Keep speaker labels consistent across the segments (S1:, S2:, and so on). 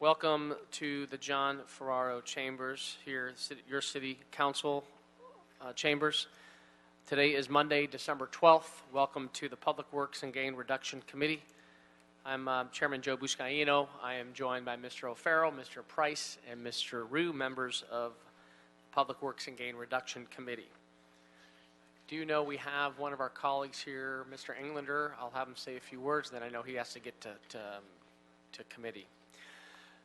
S1: Welcome to the John Ferraro Chambers here, your City Council chambers. Today is Monday, December 12th. Welcome to the Public Works and Gain Reduction Committee. I'm Chairman Joe Buscaino. I am joined by Mr. O'Farrell, Mr. Price, and Mr. Rue, members of Public Works and Gain Reduction Committee. Do you know we have one of our colleagues here, Mr. Englander? I'll have him say a few words, then I know he has to get to committee.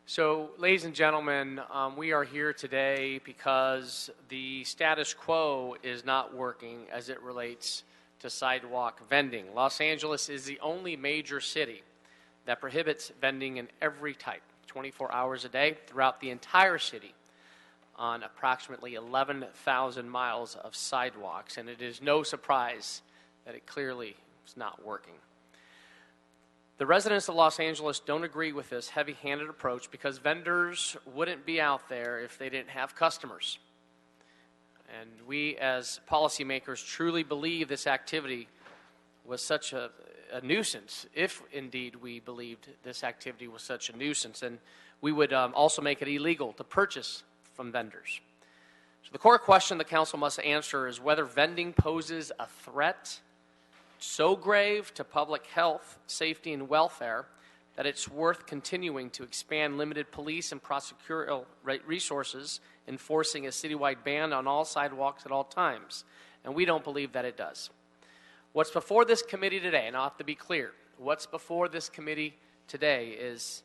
S1: So, ladies and gentlemen, we are here today because the status quo is not working as it relates to sidewalk vending. Los Angeles is the only major city that prohibits vending in every type, 24 hours a day, throughout the entire city, on approximately 11,000 miles of sidewalks, and it is no surprise that it clearly is not working. The residents of Los Angeles don't agree with this heavy-handed approach because vendors wouldn't be out there if they didn't have customers. And we as policymakers truly believe this activity was such a nuisance, if indeed we believed this activity was such a nuisance, and we would also make it illegal to purchase from vendors. So the core question the council must answer is whether vending poses a threat so grave to public health, safety, and welfare that it's worth continuing to expand limited police and prosecutorial resources, enforcing a citywide ban on all sidewalks at all times. And we don't believe that it does. What's before this committee today, and I'll have to be clear, what's before this committee today is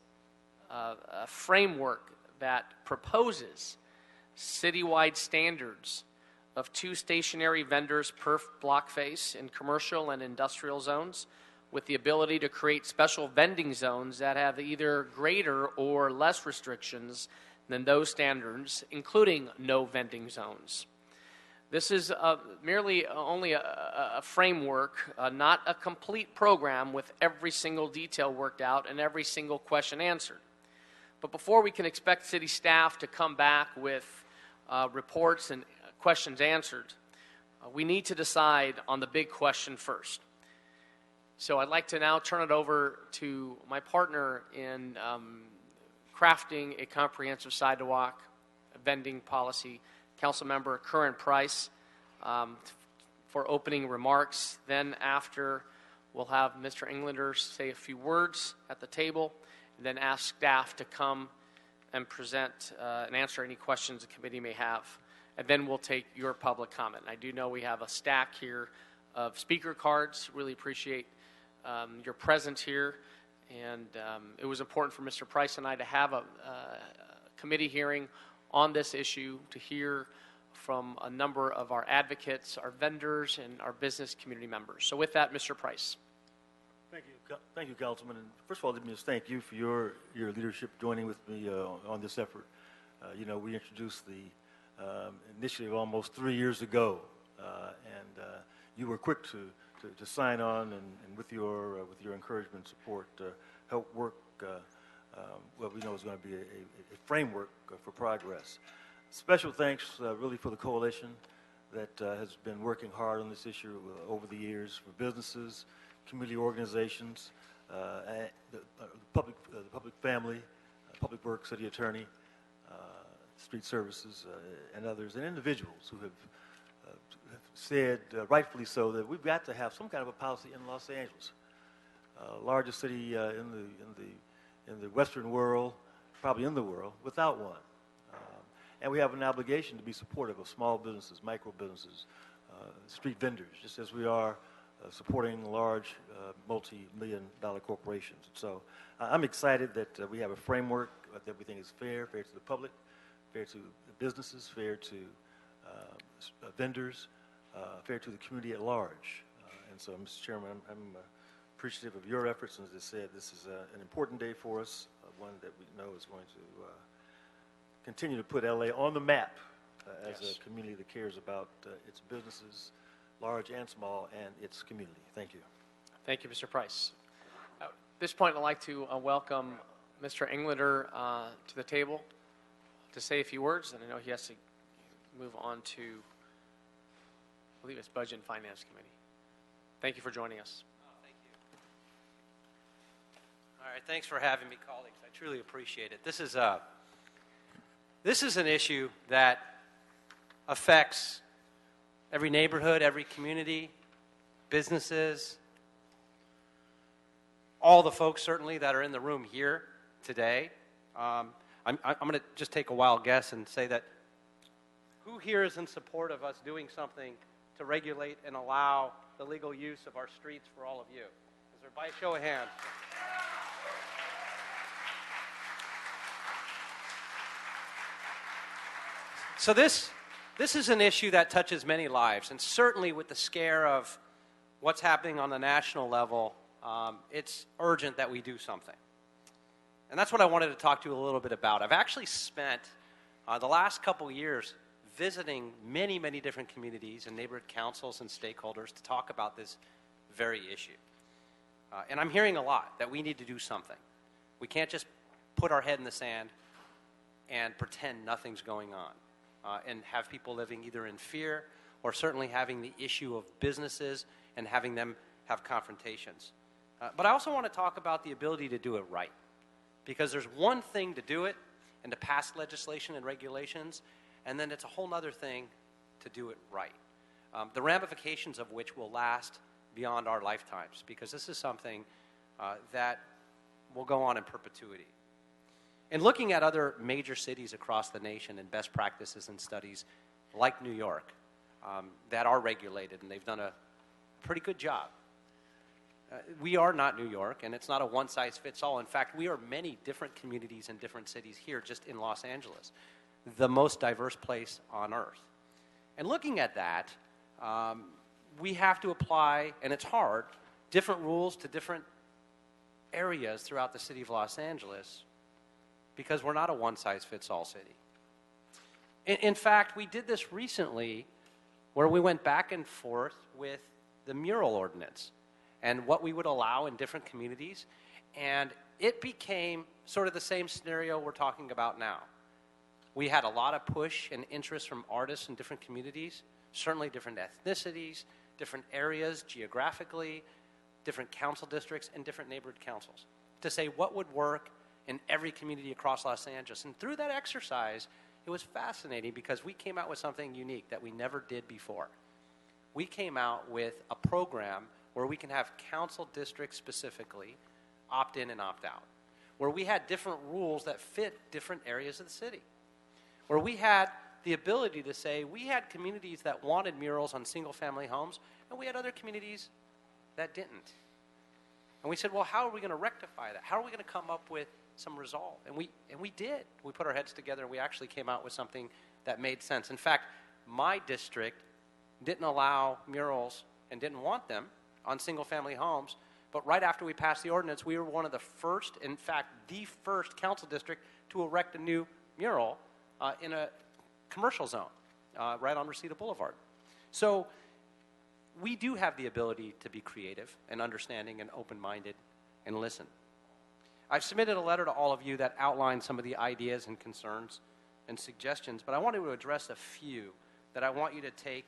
S1: a framework that proposes citywide standards of 2 stationary vendors per block face in commercial and industrial zones, with the ability to create special vending zones that have either greater or less restrictions than those standards, including no vending zones. This is merely only a framework, not a complete program with every single detail worked out and every single question answered. But before we can expect city staff to come back with reports and questions answered, we need to decide on the big question first. So I'd like to now turn it over to my partner in crafting a comprehensive sidewalk vending policy, Councilmember Curran Price, for opening remarks. Then after, we'll have Mr. Englander say a few words at the table, and then ask staff to come and present and answer any questions the committee may have. And then we'll take your public comment. I do know we have a stack here of speaker cards. Really appreciate your presence here. And it was important for Mr. Price and I to have a committee hearing on this issue to hear from a number of our advocates, our vendors, and our business community members. So with that, Mr. Price.
S2: Thank you, Councilman. And first of all, let me just thank you for your leadership joining with me on this effort. We introduced the initiative almost 3 years ago, and you were quick to sign on and with your encouragement and support help work what we know is going to be a framework for progress. Special thanks really for the coalition that has been working hard on this issue over the years, for businesses, community organizations, the public family, public works, city attorney, street services, and others, and individuals who have said, rightfully so, that we've got to have some kind of a policy in Los Angeles, largest city in the Western world, probably in the world, without one. And we have an obligation to be supportive of small businesses, micro businesses, street vendors, just as we are supporting large multi-million-dollar corporations. So I'm excited that we have a framework that we think is fair to the public, fair to the businesses, fair to vendors, fair to the community at large. And so, Mr. Chairman, I'm appreciative of your efforts. And as I said, this is an important day for us, one that we know is going to continue to put LA on the map as a community that cares about its businesses, large and small, and its community. Thank you.
S1: Thank you, Mr. Price. At this point, I'd like to welcome Mr. Englander to the table to say a few words, and I know he has to move on to, I believe it's Budget and Finance Committee. Thank you for joining us.
S3: Thank you. All right, thanks for having me, colleagues. I truly appreciate it. This is an issue that affects every neighborhood, every community, businesses, all the folks certainly that are in the room here today. I'm going to just take a wild guess and say that who here is in support of us doing something to regulate and allow the legal use of our streets for all of you? Is there, by a show of hands? So this is an issue that touches many lives, and certainly with the scare of what's happening on the national level, it's urgent that we do something. And that's what I wanted to talk to you a little bit about. I've actually spent the last couple years visiting many, many different communities and neighborhood councils and stakeholders to talk about this very issue. And I'm hearing a lot that we need to do something. We can't just put our head in the sand and pretend nothing's going on. And have people living either in fear or certainly having the issue of businesses and having them have confrontations. But I also want to talk about the ability to do it right, because there's one thing to do it and to pass legislation and regulations, and then it's a whole other thing to do it right, the ramifications of which will last beyond our lifetimes, because this is something that will go on in perpetuity. And looking at other major cities across the nation and best practices and studies like New York that are regulated, and they've done a pretty good job. We are not New York, and it's not a one-size-fits-all. In fact, we are many different communities and different cities here just in Los Angeles, the most diverse place on earth. And looking at that, we have to apply, and it's hard, different rules to different areas throughout the city of Los Angeles, because we're not a one-size-fits-all city. In fact, we did this recently where we went back and forth with the mural ordinance and what we would allow in different communities, and it became sort of the same scenario we're talking about now. We had a lot of push and interest from artists in different communities, certainly different ethnicities, different areas geographically, different council districts, and different neighborhood councils, to say what would work in every community across Los Angeles. And through that exercise, it was fascinating because we came out with something unique that we never did before. We came out with a program where we can have council districts specifically opt in and opt out, where we had different rules that fit different areas of the city, where we had the ability to say we had communities that wanted murals on single-family homes, and we had other communities that didn't. And we said, well, how are we going to rectify that? How are we going to come up with some resolve? And we did. We put our heads together, and we actually came out with something that made sense. In fact, my district didn't allow murals and didn't want them on single-family homes, but right after we passed the ordinance, we were one of the first, in fact, the first council district to erect a new mural in a commercial zone right on Reseda Boulevard. So we do have the ability to be creative and understanding and open-minded and listen. I've submitted a letter to all of you that outlines some of the ideas and concerns and suggestions, but I wanted to address a few that I want you to take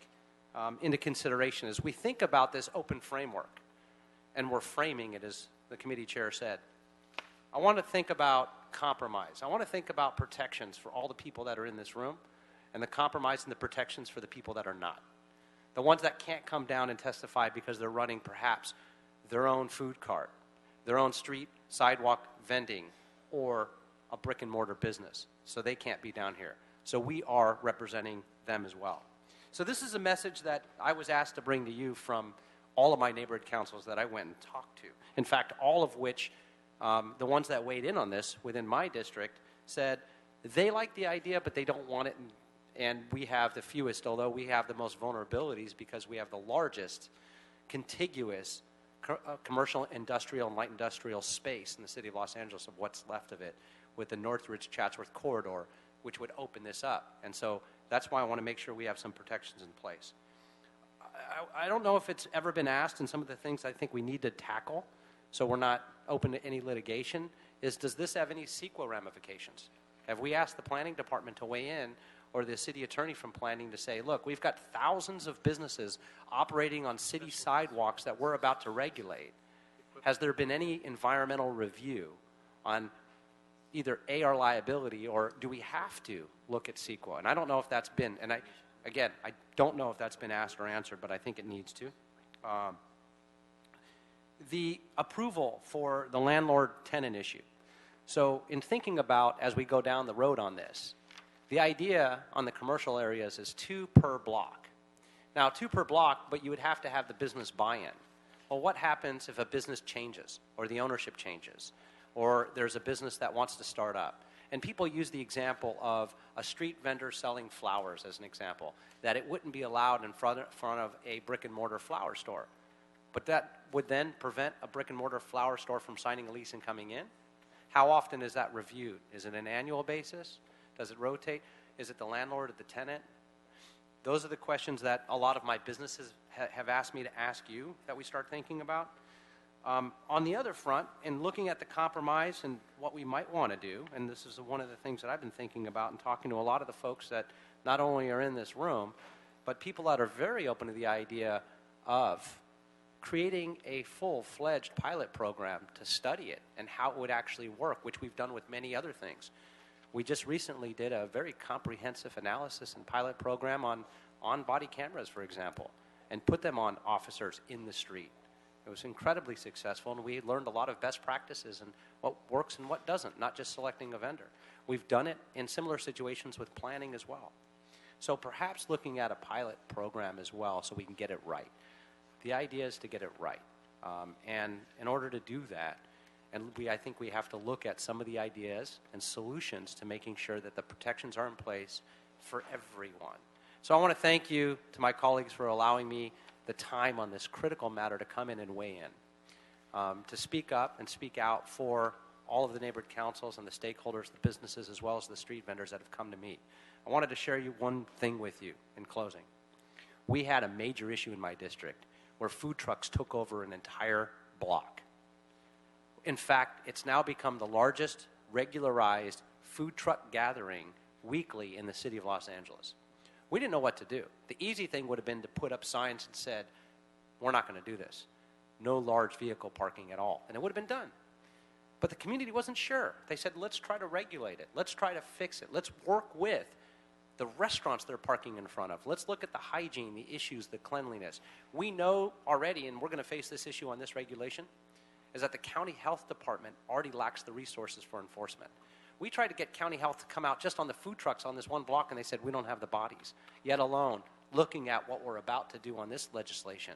S3: into consideration as we think about this open framework, and we're framing it, as the committee chair said. I want to think about compromise. I want to think about protections for all the people that are in this room, and the compromise and the protections for the people that are not. The ones that can't come down and testify because they're running perhaps their own food cart, their own street sidewalk vending, or a brick and mortar business. So they can't be down here. So we are representing them as well. So this is a message that I was asked to bring to you from all of my neighborhood councils that I went and talked to. In fact, all of which, the ones that weighed in on this within my district, said they like the idea, but they don't want it. And we have the fewest, although we have the most vulnerabilities because we have the largest contiguous commercial, industrial, and light industrial space in the city of Los Angeles, of what's left of it, with the Northridge-Chatsworth corridor, which would open this up. And so that's why I want to make sure we have some protections in place. I don't know if it's ever been asked, and some of the things I think we need to tackle, so we're not open to any litigation, is does this have any CEQA ramifications? Have we asked the planning department to weigh in, or the city attorney from planning to say, look, we've got thousands of businesses operating on city sidewalks that we're about to regulate. has there been any environmental review on either our liability, or do we have to look at CEQA? And I don't know if that's been, and I don't know if that's been asked or answered, but I think it needs to. The approval for the landlord-tenant issue. So in thinking about, as we go down the road on this, the idea on the commercial areas is 2 per block. Now, 2 per block, but you would have to have the business buy-in. Well, what happens if a business changes, or the ownership changes, or there's a business that wants to start up? And people use the example of a street vendor selling flowers as an example, that it wouldn't be allowed in front of a brick-and-mortar flower store. But that would then prevent a brick-and-mortar flower store from signing a lease and coming in? How often is that reviewed? Is it an annual basis? Does it rotate? Is it the landlord or the tenant? Those are the questions that a lot of my businesses have asked me to ask you that we start thinking about. On the other front, in looking at the compromise and what we might want to do, and this is one of the things that I've been thinking about and talking to a lot of the folks that not only are in this room, but people that are very open to the idea of creating a full-fledged pilot program to study it and how it would actually work, which we've done with many other things. We just recently did a very comprehensive analysis and pilot program on body cameras, for example, and put them on officers in the street. It was incredibly successful, and we learned a lot of best practices and what works and what doesn't, not just selecting a vendor. We've done it in similar situations with planning as well. So perhaps looking at a pilot program as well so we can get it right. The idea is to get it right. And in order to do that, I think we have to look at some of the ideas and solutions to making sure that the protections are in place for everyone. So I want to thank you to my colleagues for allowing me the time on this critical matter to come in and weigh in, to speak up and speak out for all of the neighborhood councils and the stakeholders, the businesses, as well as the street vendors that have come to meet. I wanted to share one thing with you in closing. We had a major issue in my district where food trucks took over an entire block. In fact, it's now become the largest regularized food truck gathering weekly in the city of Los Angeles. We didn't know what to do. The easy thing would have been to put up signs and said, we're not going to do this. No large vehicle parking at all. And it would have been done. But the community wasn't sure. They said, let's try to regulate it. Let's try to fix it. Let's work with the restaurants they're parking in front of. Let's look at the hygiene, the issues, the cleanliness. We know already, and we're going to face this issue on this regulation, is that the county health department already lacks the resources for enforcement. We tried to get county health to come out just on the food trucks on this one block, and they said, we don't have the bodies, yet alone looking at what we're about to do on this legislation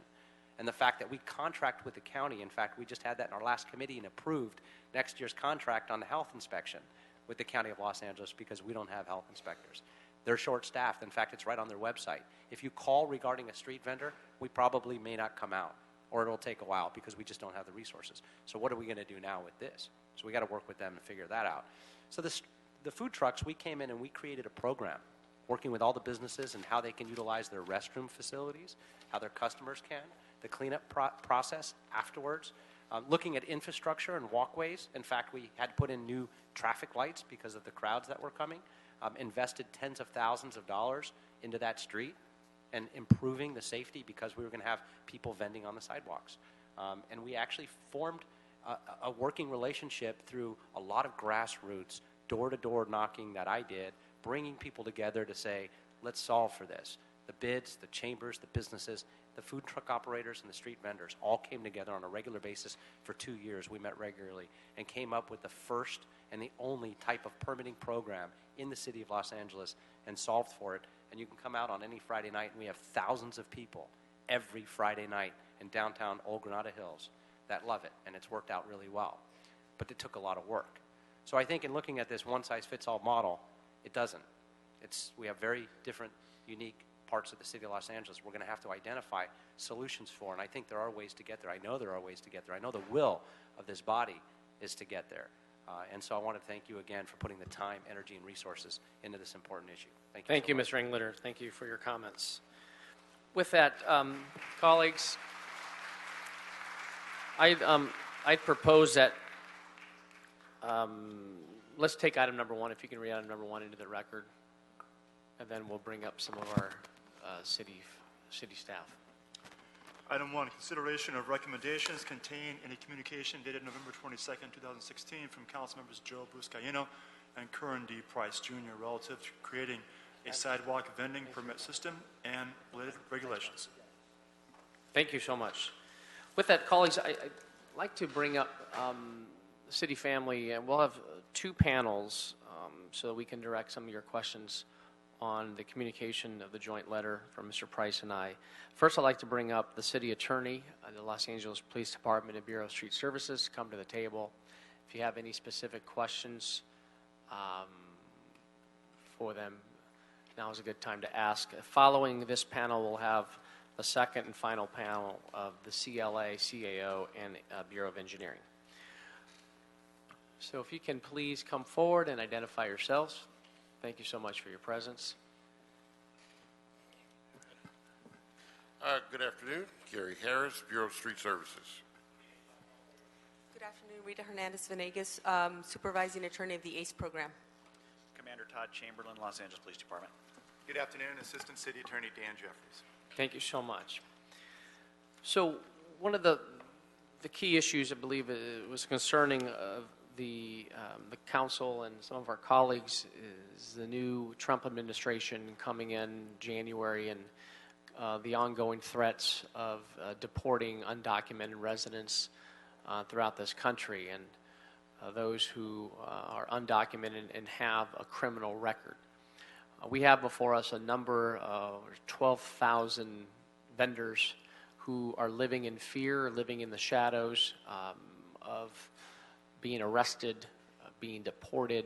S3: and the fact that we contract with the county. In fact, we just had that in our last committee and approved next year's contract on the health inspection with the county of Los Angeles because we don't have health inspectors. They're short-staffed. In fact, it's right on their website. If you call regarding a street vendor, we probably may not come out, or it'll take a while because we just don't have the resources. So what are we going to do now with this? So we got to work with them to figure that out. So the food trucks, we came in and we created a program working with all the businesses and how they can utilize their restroom facilities, how their customers can, the cleanup process afterwards, looking at infrastructure and walkways. In fact, we had to put in new traffic lights because of the crowds that were coming, invested tens of thousands of dollars into that street and improving the safety because we were going to have people vending on the sidewalks. And we actually formed a working relationship through a lot of grassroots, door-to-door knocking that I did, bringing people together to say, let's solve for this. The bids, the chambers, the businesses, the food truck operators, and the street vendors all came together on a regular basis for 2 years. We met regularly and came up with the first and the only type of permitting program in the city of Los Angeles and solved for it. And you can come out on any Friday night, and we have thousands of people every Friday night in downtown Old Granada Hills that love it, and it's worked out really well. But it took a lot of work. So I think in looking at this one-size-fits-all model, it doesn't. We have very different, unique parts of the city of Los Angeles we're going to have to identify solutions for, and I think there are ways to get there. I know there are ways to get there. I know the will of this body is to get there. And so I want to thank you again for putting the time, energy, and resources into this important issue. Thank you.
S1: Thank you, Mr. Englander. Thank you for your comments. With that, colleagues, I'd propose that let's take item number 1, if you can read item number 1 into the record, and then we'll bring up some of our city staff.
S4: Item 1, consideration of recommendations contained in a communication dated November 22nd, 2016 from council members Joe Buscaino and Curran D. Price Jr. relative to creating a sidewalk vending permit system and related regulations.
S1: Thank you so much. With that, colleagues, I'd like to bring up the city family, and we'll have two panels so that we can direct some of your questions on the communication of the joint letter from Mr. Price and I. First, I'd like to bring up the city attorney, the Los Angeles Police Department and Bureau of Street Services to come to the table. If you have any specific questions for them, now is a good time to ask. Following this panel, we'll have the second and final panel of the CLA, CAO, and Bureau of Engineering. So if you can please come forward and identify yourselves. Thank you so much for your presence.
S5: Good afternoon. Gary Harris, Bureau of Street Services.
S6: Good afternoon. Rita Hernandez-Venegas, Supervising Attorney of the ACE program.
S7: Commander Todd Chamberlain, Los Angeles Police Department.
S8: Good afternoon, Assistant City Attorney Dan Jeffries.
S1: Thank you so much. So one of the key issues, I believe, was concerning the council and some of our colleagues is the new Trump administration coming in January and the ongoing threats of deporting undocumented residents throughout this country and those who are undocumented and have a criminal record. We have before us a number of 12,000 vendors who are living in fear, living in the shadows of being arrested, being deported,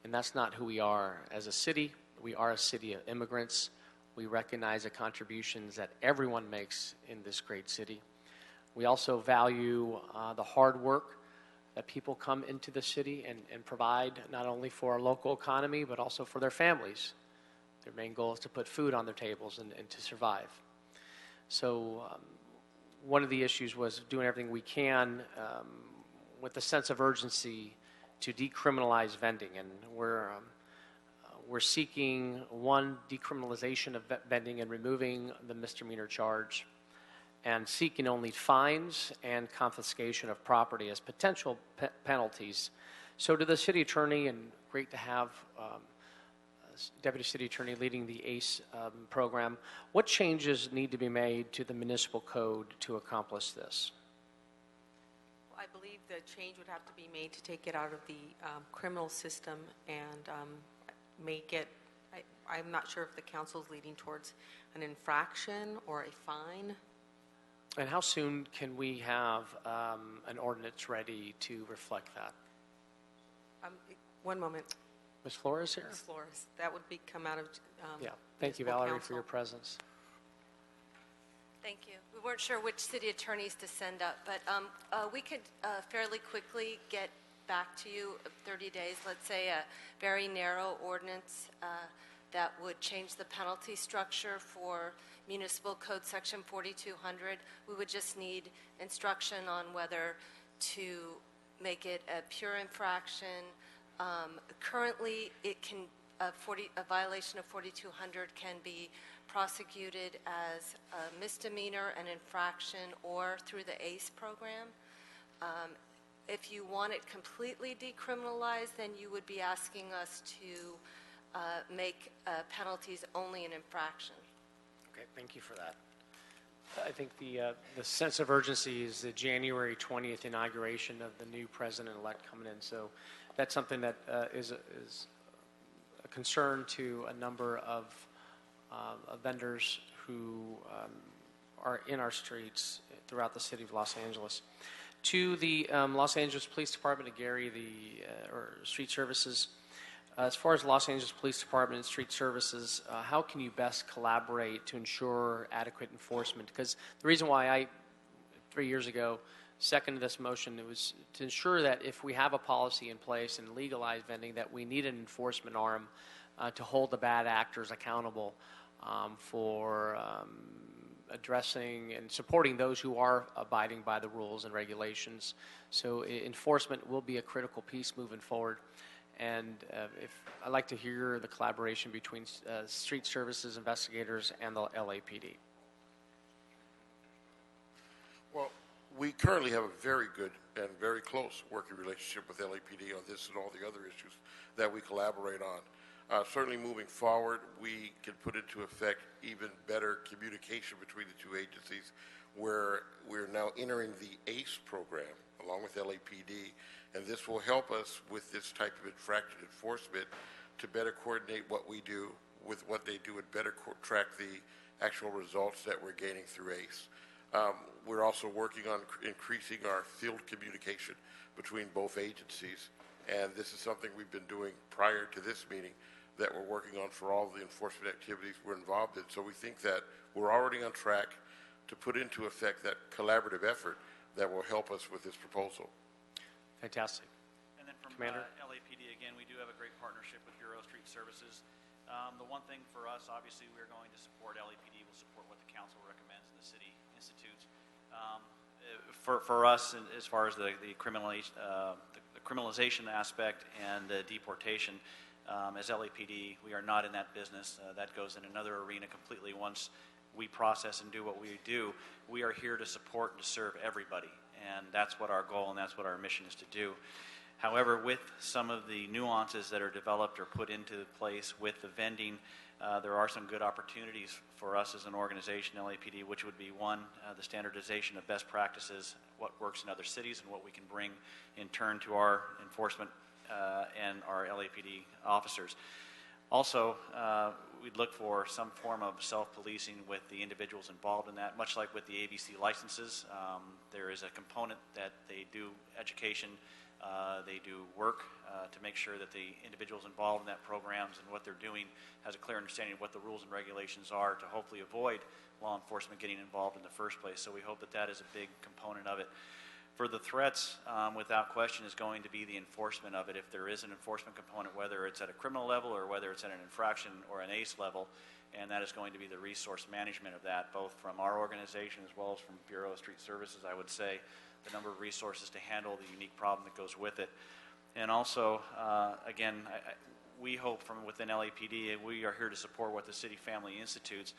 S1: and that's not who we are as a city. We are a city of immigrants. We recognize the contributions that everyone makes in this great city. We also value the hard work that people come into the city and provide not only for our local economy, but also for their families. Their main goal is to put food on their tables and to survive. So one of the issues was doing everything we can with a sense of urgency to decriminalize vending, and we're seeking one, decriminalization of vending and removing the misdemeanor charge, and seeking only fines and confiscation of property as potential penalties. So to the city attorney, and great to have Deputy City Attorney leading the ACE program, what changes need to be made to the municipal code to accomplish this?
S6: I believe the change would have to be made to take it out of the criminal system and make it, I'm not sure if the council is leading towards an infraction or a fine.
S1: And how soon can we have an ordinance ready to reflect that?
S6: 1 moment.
S1: Ms. Flores here?
S6: Ms. Flores, that would come out of
S1: Yeah. Thank you,
S6: municipal
S1: Valerie,
S6: council.
S1: for your presence.
S9: Thank you. We weren't sure which city attorneys to send up, but we could fairly quickly get back to you 30 days, let's say a very narrow ordinance that would change the penalty structure for Municipal Code Section 4200. We would just need instruction on whether to make it a pure infraction. Currently, it can a violation of 4200 can be prosecuted as a misdemeanor, an infraction, or through the ACE program. If you want it completely decriminalized, then you would be asking us to make penalties only an infraction.
S1: Okay, thank you for that. I think the sense of urgency is the January 20th inauguration of the new president-elect coming in. So that's something that is a concern to a number of vendors who are in our streets throughout the city of Los Angeles. To the Los Angeles Police Department, to Gary, or Street Services, as far as Los Angeles Police Department and Street Services, how can you best collaborate to ensure adequate enforcement? Because the reason why I, 3 years ago, seconded this motion, it was to ensure that if we have a policy in place and legalize vending, that we need an enforcement arm to hold the bad actors accountable for addressing and supporting those who are abiding by the rules and regulations. So enforcement will be a critical piece moving forward. And I'd like to hear the collaboration between street services investigators and the LAPD.
S5: We currently have a very good and very close working relationship with LAPD on this and all the other issues that we collaborate on. Certainly moving forward, we can put into effect even better communication between the two agencies, where we're now entering the ACE program along with LAPD, and this will help us with this type of infraction enforcement to better coordinate what we do with what they do and better track the actual results that we're gaining through ACE. We're also working on increasing our field communication between both agencies, and this is something we've been doing prior to this meeting that we're working on for all the enforcement activities we're involved in. So we think that we're already on track to put into effect that collaborative effort that will help us with this proposal.
S1: Fantastic.
S7: And then from
S1: Commander?
S7: LAPD, again, we do have a great partnership with Bureau of Street Services. The one thing for us, obviously, we're going to support, LAPD will support what the council recommends and the city institutes. For us, as far as the criminalization aspect and the deportation, as LAPD, we are not in that business. That goes in another arena completely. Once we process and do what we do, we are here to support and to serve everybody, and that's what our goal and that's what our mission is to do. However, with some of the nuances that are developed or put into place with the vending, there are some good opportunities for us as an organization, LAPD, which would be one, the standardization of best practices, what works in other cities, and what we can bring in turn to our enforcement and our LAPD officers. Also, we'd look for some form of self-policing with the individuals involved in that, much like with the ABC licenses. There is a component that they do education, they do work to make sure that the individuals involved in that programs and what they're doing has a clear understanding of what the rules and regulations are to hopefully avoid law enforcement getting involved in the first place. So we hope that that is a big component of it. For the threats, without question, is going to be the enforcement of it. If there is an enforcement component, whether it's at a criminal level or whether it's at an infraction or an ACE level, and that is going to be the resource management of that, both from our organization as well as from Bureau of Street Services, I would say, the number of resources to handle the unique problem that goes with it. And also, again, we hope from within LAPD, we are here to support what the City Family Institutes,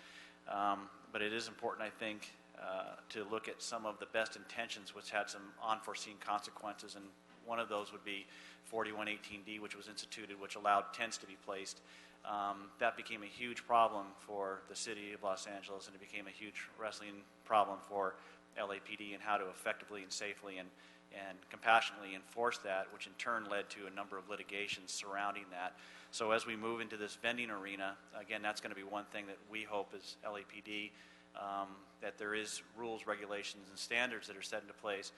S7: but it is important, I think, to look at some of the best intentions which had some unforeseen consequences, and one of those would be 4118D, which was instituted, which allowed tents to be placed. That became a huge problem for the city of Los Angeles, and it became a huge wrestling problem for LAPD and how to effectively and safely and compassionately enforce that, which in turn led to a number of litigations surrounding that. So as we move into this vending arena, again, that's going to be one thing that we hope as LAPD, that there is rules, regulations, and standards that are set into place,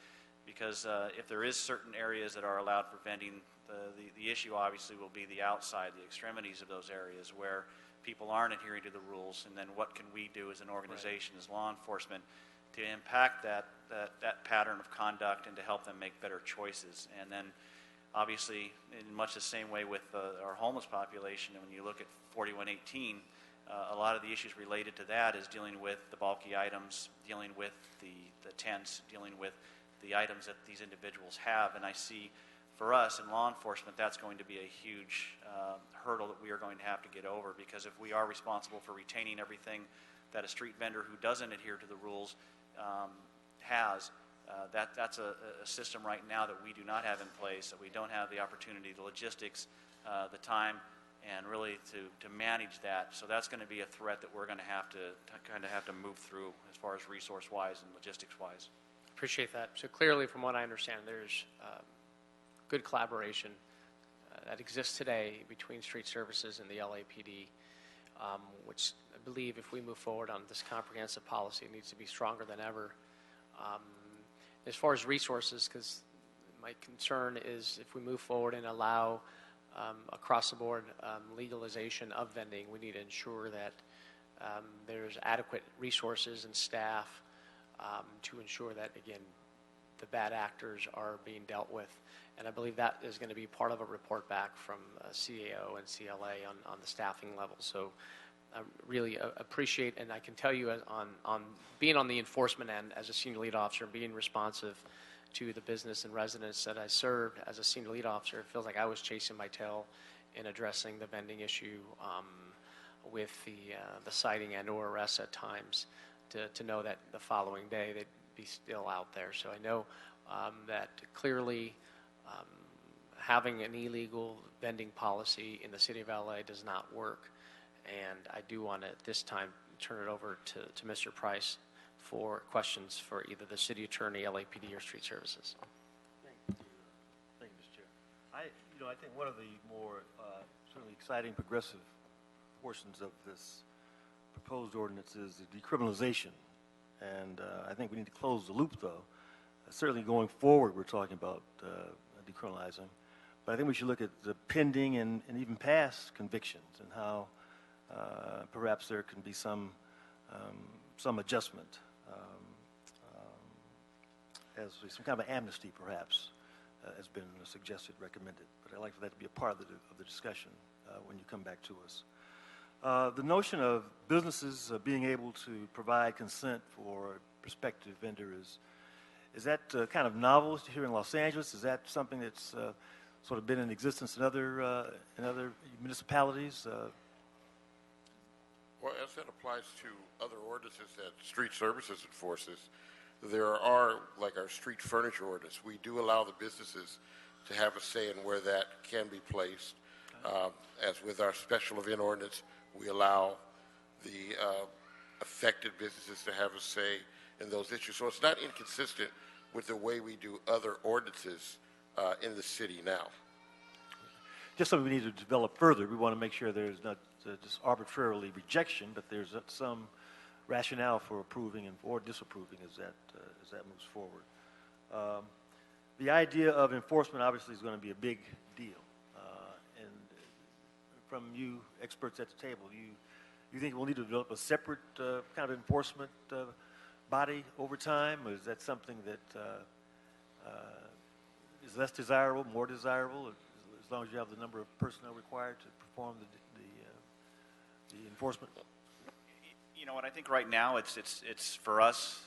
S7: because if there is certain areas that are allowed for vending, the issue obviously will be the outside, the extremities of those areas where people aren't adhering to the rules, and then what can we do as an organization, as law enforcement, to impact that pattern of conduct and to help them make better choices. And then obviously in much the same way with our homeless population, and when you look at 4118, a lot of the issues related to that is dealing with the bulky items, dealing with the tents, dealing with the items that these individuals have. And I see for us in law enforcement, that's going to be a huge hurdle that we are going to have to get over, because if we are responsible for retaining everything that a street vendor who doesn't adhere to the rules has, that's a system right now that we do not have in place, that we don't have the opportunity, the logistics, the time, and really to manage that. So that's going to be a threat that we're going to have to move through as far as resource-wise and logistics-wise.
S1: Appreciate that. So clearly, from what I understand, there's good collaboration that exists today between street services and the LAPD, which I believe if we move forward on this comprehensive policy, it needs to be stronger than ever. As far as resources, because my concern is if we move forward and allow across the board legalization of vending, we need to ensure that there's adequate resources and staff to ensure that, again, the bad actors are being dealt with. And I believe that is going to be part of a report back from CAO and CLA on the staffing level. So I really appreciate, and I can tell you on being on the enforcement end as a senior lead officer, being responsive to the business and residents that I served as a senior lead officer, it feels like I was chasing my tail in addressing the vending issue with the citing and or arrests at times to know that the following day they'd be still out there. So I know that clearly having an illegal vending policy in the city of LA does not work. And I do want to, at this time, turn it over to Mr. Price for questions for either the city attorney, LAPD, or street services.
S2: Thank you, Mr. Chair. I think one of the more certainly exciting progressive portions of this proposed ordinance is the decriminalization. And I think we need to close the loop, though. Certainly going forward, we're talking about decriminalizing. But I think we should look at the pending and even past convictions and how perhaps there can be some adjustment, as some kind of amnesty, perhaps, has been suggested, recommended. But I'd like for that to be a part of the discussion when you come back to us. The notion of businesses being able to provide consent for prospective vendors, is that kind of novel here in Los Angeles? Is that something that's sort of been in existence in other municipalities?
S5: Well, as that applies to other ordinances that street services enforces, there are, like our street furniture ordinance, we do allow the businesses to have a say in where that can be placed. As with our special event ordinance, we allow the affected businesses to have a say in those issues. So it's not inconsistent with the way we do other ordinances in the city now.
S2: Just something we need to develop further. We want to make sure there's not just arbitrarily rejection, but there's some rationale for approving or disapproving as that moves forward. The idea of enforcement obviously is going to be a big deal. And from you experts at the table, you think we'll need to develop a separate kind of enforcement body over time, or is that something that is less desirable, more desirable, as long as you have the number of personnel required to perform the enforcement?
S7: You know what, I think right now it's for us,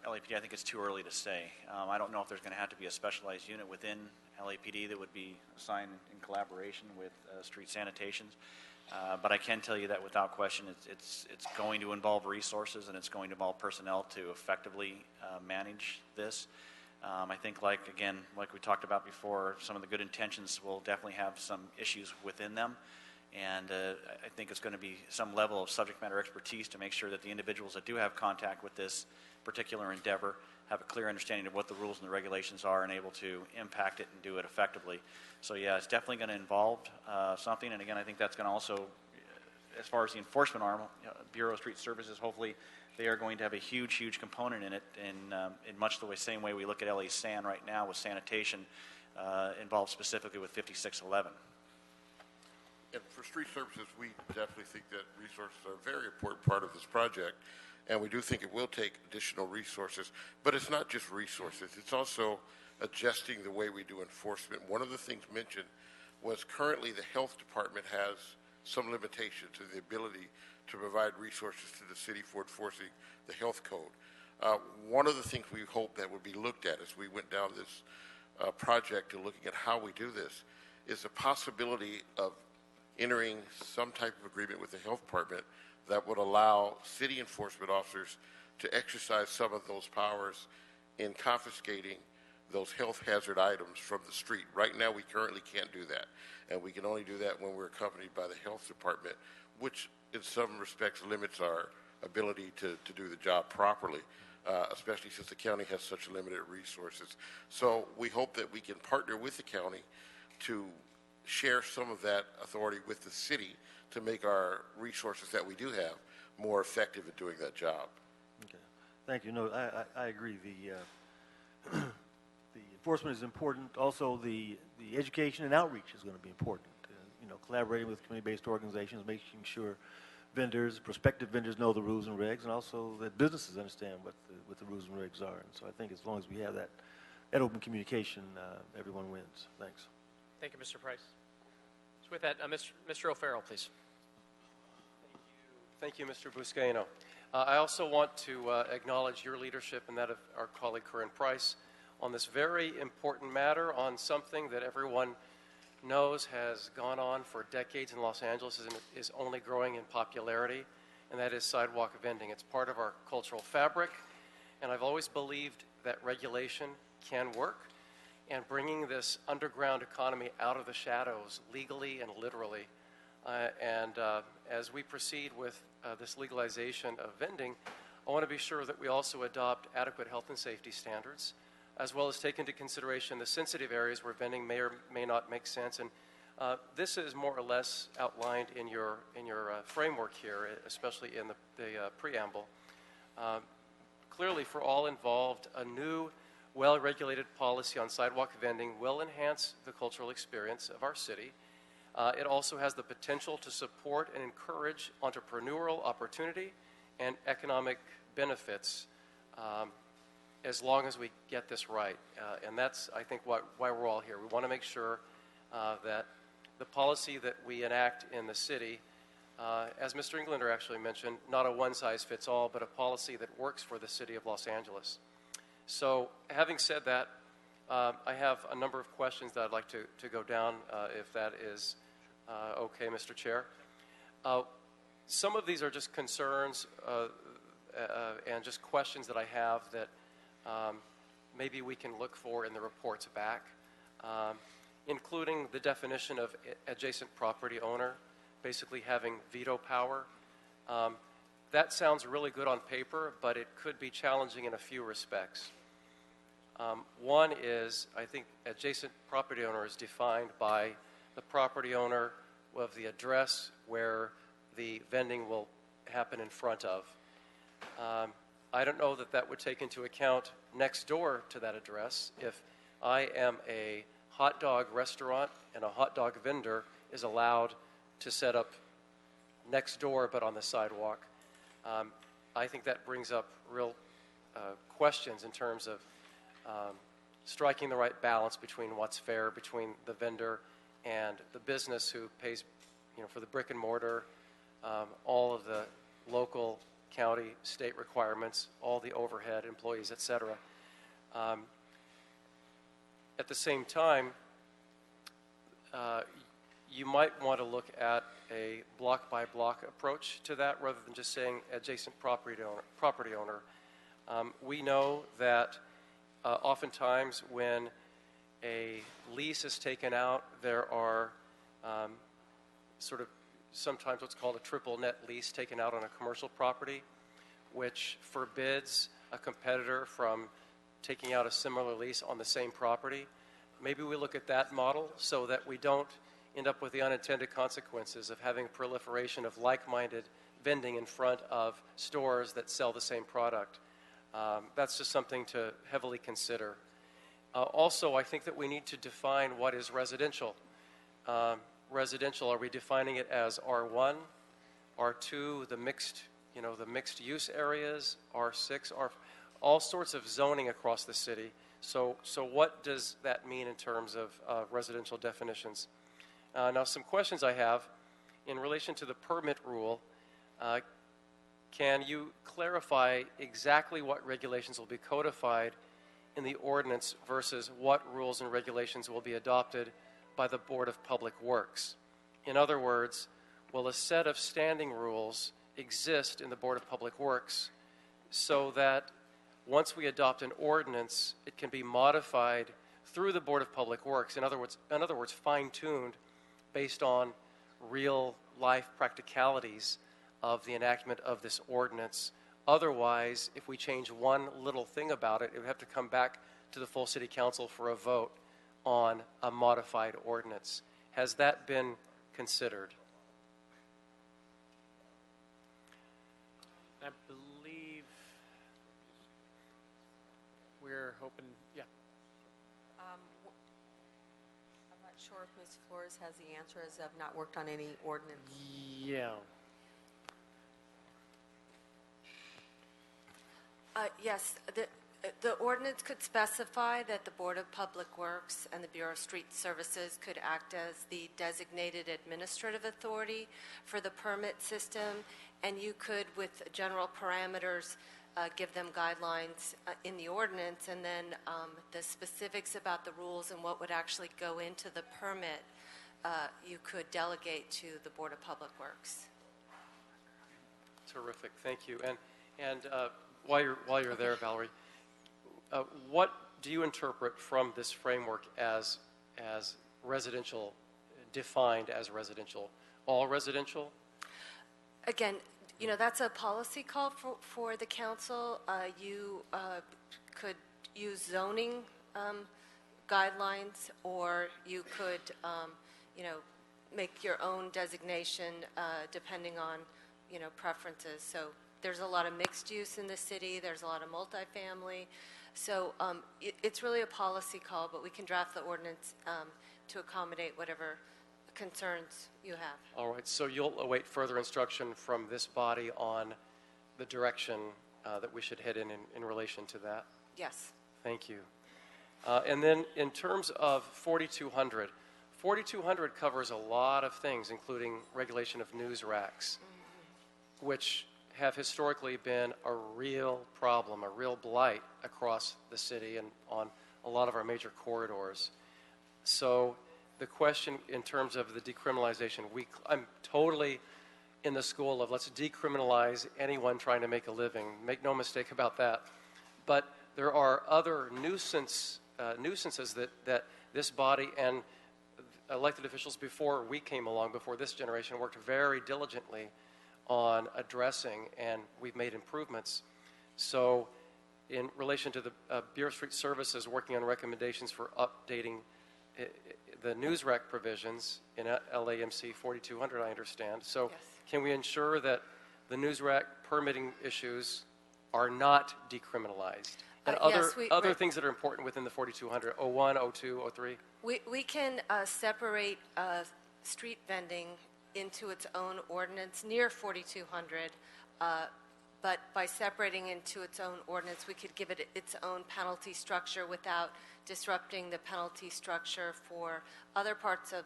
S7: LAPD, I think it's too early to say. I don't know if there's going to have to be a specialized unit within LAPD that would be assigned in collaboration with street sanitations. But I can tell you that without question, it's going to involve resources and it's going to involve personnel to effectively manage this. I think, like we talked about before, some of the good intentions will definitely have some issues within them. And I think it's going to be some level of subject matter expertise to make sure that the individuals that do have contact with this particular endeavor have a clear understanding of what the rules and the regulations are and able to impact it and do it effectively. So yeah, it's definitely going to involve something. And again, I think that's going to also, as far as the enforcement arm, Bureau of Street Services, hopefully they are going to have a huge component in it. In much the same way we look at LA San right now with sanitation involved specifically with 5611.
S5: And for street services, we definitely think that resources are a very important part of this project, and we do think it will take additional resources. But it's not just resources. It's also adjusting the way we do enforcement. One of the things mentioned was currently the health department has some limitation to the ability to provide resources to the city for enforcing the health code. One of the things we hope that would be looked at as we went down this project and looking at how we do this is the possibility of entering some type of agreement with the health department that would allow city enforcement officers to exercise some of those powers in confiscating those health hazard items from the street. Right now, we currently can't do that, and we can only do that when we're accompanied by the health department, which in some respects limits our ability to do the job properly, especially since the county has such limited resources. So we hope that we can partner with the county to share some of that authority with the city to make our resources that we do have more effective at doing that job.
S2: Okay, thank you. No, I agree. The enforcement is important. Also, the education and outreach is going to be important. Collaborating with community-based organizations, making sure vendors, prospective vendors, know the rules and regs, and also that businesses understand what the rules and regs are. And so I think as long as we have that open communication, everyone wins. Thanks.
S1: Thank you, Mr. Price. So with that, Mr. O'Farrell, please.
S3: Thank you, Mr. Buscaino. I also want to acknowledge your leadership and that of our colleague Corinne Price on this very important matter, on something that everyone knows has gone on for decades in Los Angeles and is only growing in popularity.
S10: and that is sidewalk vending. It's part of our cultural fabric, and I've always believed that regulation can work, and bringing this underground economy out of the shadows legally and literally. As we proceed with this legalization of vending, I want to be sure that we also adopt adequate health and safety standards, as well as take into consideration the sensitive areas where vending may or may not make sense. And this is more or less outlined in your framework here, especially in the preamble. Clearly, for all involved, a new, well-regulated policy on sidewalk vending will enhance the cultural experience of our city. It also has the potential to support and encourage entrepreneurial opportunity and economic benefits as long as we get this right. And that's, I think, why we're all here. We want to make sure that the policy that we enact in the city, as Mr. Englander actually mentioned, not a one-size-fits-all, but a policy that works for the city of Los Angeles. So having said that, I have a number of questions that I'd like to go down, if that is okay, Mr. Chair. Some of these are just concerns and just questions that I have that maybe we can look for in the reports back, including the definition of adjacent property owner, basically having veto power. That sounds really good on paper, but it could be challenging in a few respects. One is, I think adjacent property owner is defined by the property owner of the address where the vending will happen in front of. I don't know that that would take into account next door to that address. If I am a hot dog restaurant and a hot dog vendor is allowed to set up next door but on the sidewalk, I think that brings up real questions in terms of striking the right balance between what's fair between the vendor and the business who pays, for the brick and mortar, all of the local, county, state requirements, all the overhead, employees, etc. At the same time, you might want to look at a block-by-block approach to that rather than just saying adjacent property owner. We know that oftentimes when a lease is taken out, there are sort of sometimes what's called a triple net lease taken out on a commercial property, which forbids a competitor from taking out a similar lease on the same property. Maybe we look at that model so that we don't end up with the unintended consequences of having proliferation of like-minded vending in front of stores that sell the same product. That's just something to heavily consider. Also, I think that we need to define what is residential. Residential, are we defining it as R1, R2, the mixed use areas, R6, all sorts of zoning across the city. So what does that mean in terms of residential definitions? Now, some questions I have in relation to the permit rule. Can you clarify exactly what regulations will be codified in the ordinance versus what rules and regulations will be adopted by the Board of Public Works? In other words, will a set of standing rules exist in the Board of Public Works so that once we adopt an ordinance, it can be modified through the Board of Public Works, in other words, fine-tuned based on real-life practicalities of the enactment of this ordinance. Otherwise, if we change one little thing about it, it would have to come back to the full City Council for a vote on a modified ordinance. Has that been considered?
S1: I believe we're hoping, yeah.
S6: I'm not sure if Ms. Flores has the answer, as I've not worked on any ordinance.
S1: Yeah.
S9: Yes, the ordinance could specify that the Board of Public Works and the Bureau of Street Services could act as the designated administrative authority for the permit system, and you could, with general parameters, give them guidelines in the ordinance, and then the specifics about the rules and what would actually go into the permit, you could delegate to the Board of Public Works.
S10: Terrific, thank you. And while you're there, Valerie, what do you interpret from this framework as residential, defined as residential? All residential?
S9: Again, that's a policy call for the council. You could use zoning guidelines, or you could, make your own designation depending on, preferences. So there's a lot of mixed use in the city. There's a lot of multifamily. So it's really a policy call, but we can draft the ordinance to accommodate whatever concerns you have.
S10: All right, so you'll await further instruction from this body on the direction that we should head in relation to that?
S9: Yes.
S10: Thank you. And then in terms of 4200, 4200 covers a lot of things, including regulation of news racks, which have historically been a real problem, a real blight across the city and on a lot of our major corridors. So the question in terms of the decriminalization, I'm totally in the school of let's decriminalize anyone trying to make a living. Make no mistake about that. But there are other nuisances that this body and elected officials before we came along, before this generation, worked very diligently on addressing, and we've made improvements. So in relation to the Bureau of Street Services working on recommendations for updating the news rack provisions in LAMC 4200, I understand. So
S9: Yes.
S10: Can we ensure that the news rack permitting issues are not decriminalized? And
S9: Yes,
S10: other
S9: right.
S10: things that are important within the 4200, 01, 02, 03?
S9: We can separate street vending into its own ordinance near 4200, but by separating into its own ordinance, we could give it its own penalty structure without disrupting the penalty structure for other parts of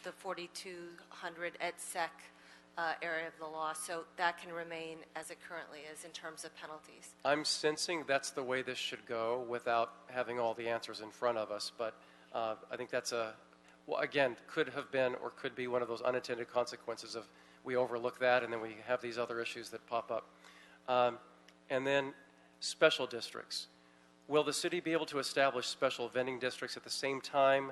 S9: the 4200 et sec area of the law. So that can remain as it currently is in terms of penalties.
S10: I'm sensing that's the way this should go without having all the answers in front of us, but I think that's again, could have been or could be one of those unintended consequences of we overlook that and then we have these other issues that pop up. And then special districts. Will the city be able to establish special vending districts at the same time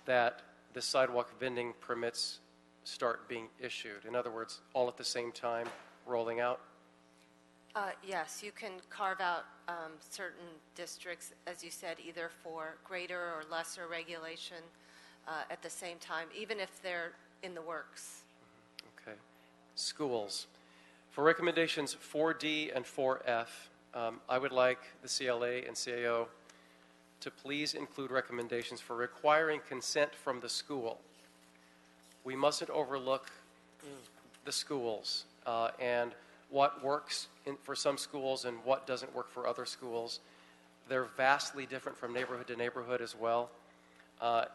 S10: that the sidewalk vending permits start being issued? In other words, all at the same time rolling out?
S9: Yes, you can carve out certain districts, as you said, either for greater or lesser regulation at the same time, even if they're in the works.
S10: Okay. Schools. For recommendations 4D and 4F, I would like the CLA and CAO to please include recommendations for requiring consent from the school. We mustn't overlook the schools and what works for some schools and what doesn't work for other schools. They're vastly different from neighborhood to neighborhood as well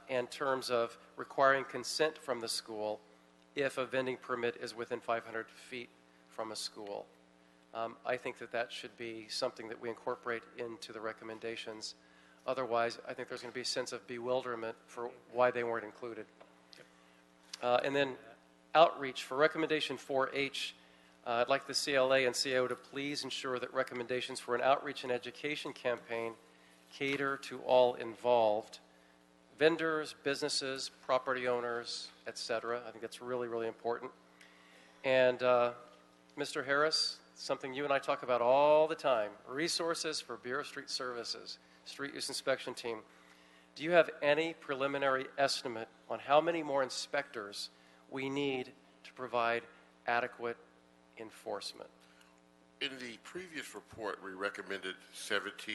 S10: in terms of requiring consent from the school if a vending permit is within 500 feet from a school. I think that should be something that we incorporate into the recommendations. Otherwise, I think there's going to be a sense of bewilderment for why they weren't included. And then outreach. For recommendation 4H, I'd like the CLA and CAO to please ensure that recommendations for an outreach and education campaign cater to all involved, vendors, businesses, property owners, etc. I think that's really, really important. And Mr. Harris, something you and I talk about all the time, resources for Bureau of Street Services, Street Use Inspection Team. Do you have any preliminary estimate on how many more inspectors we need to provide adequate enforcement?
S5: In the previous report, we recommended 17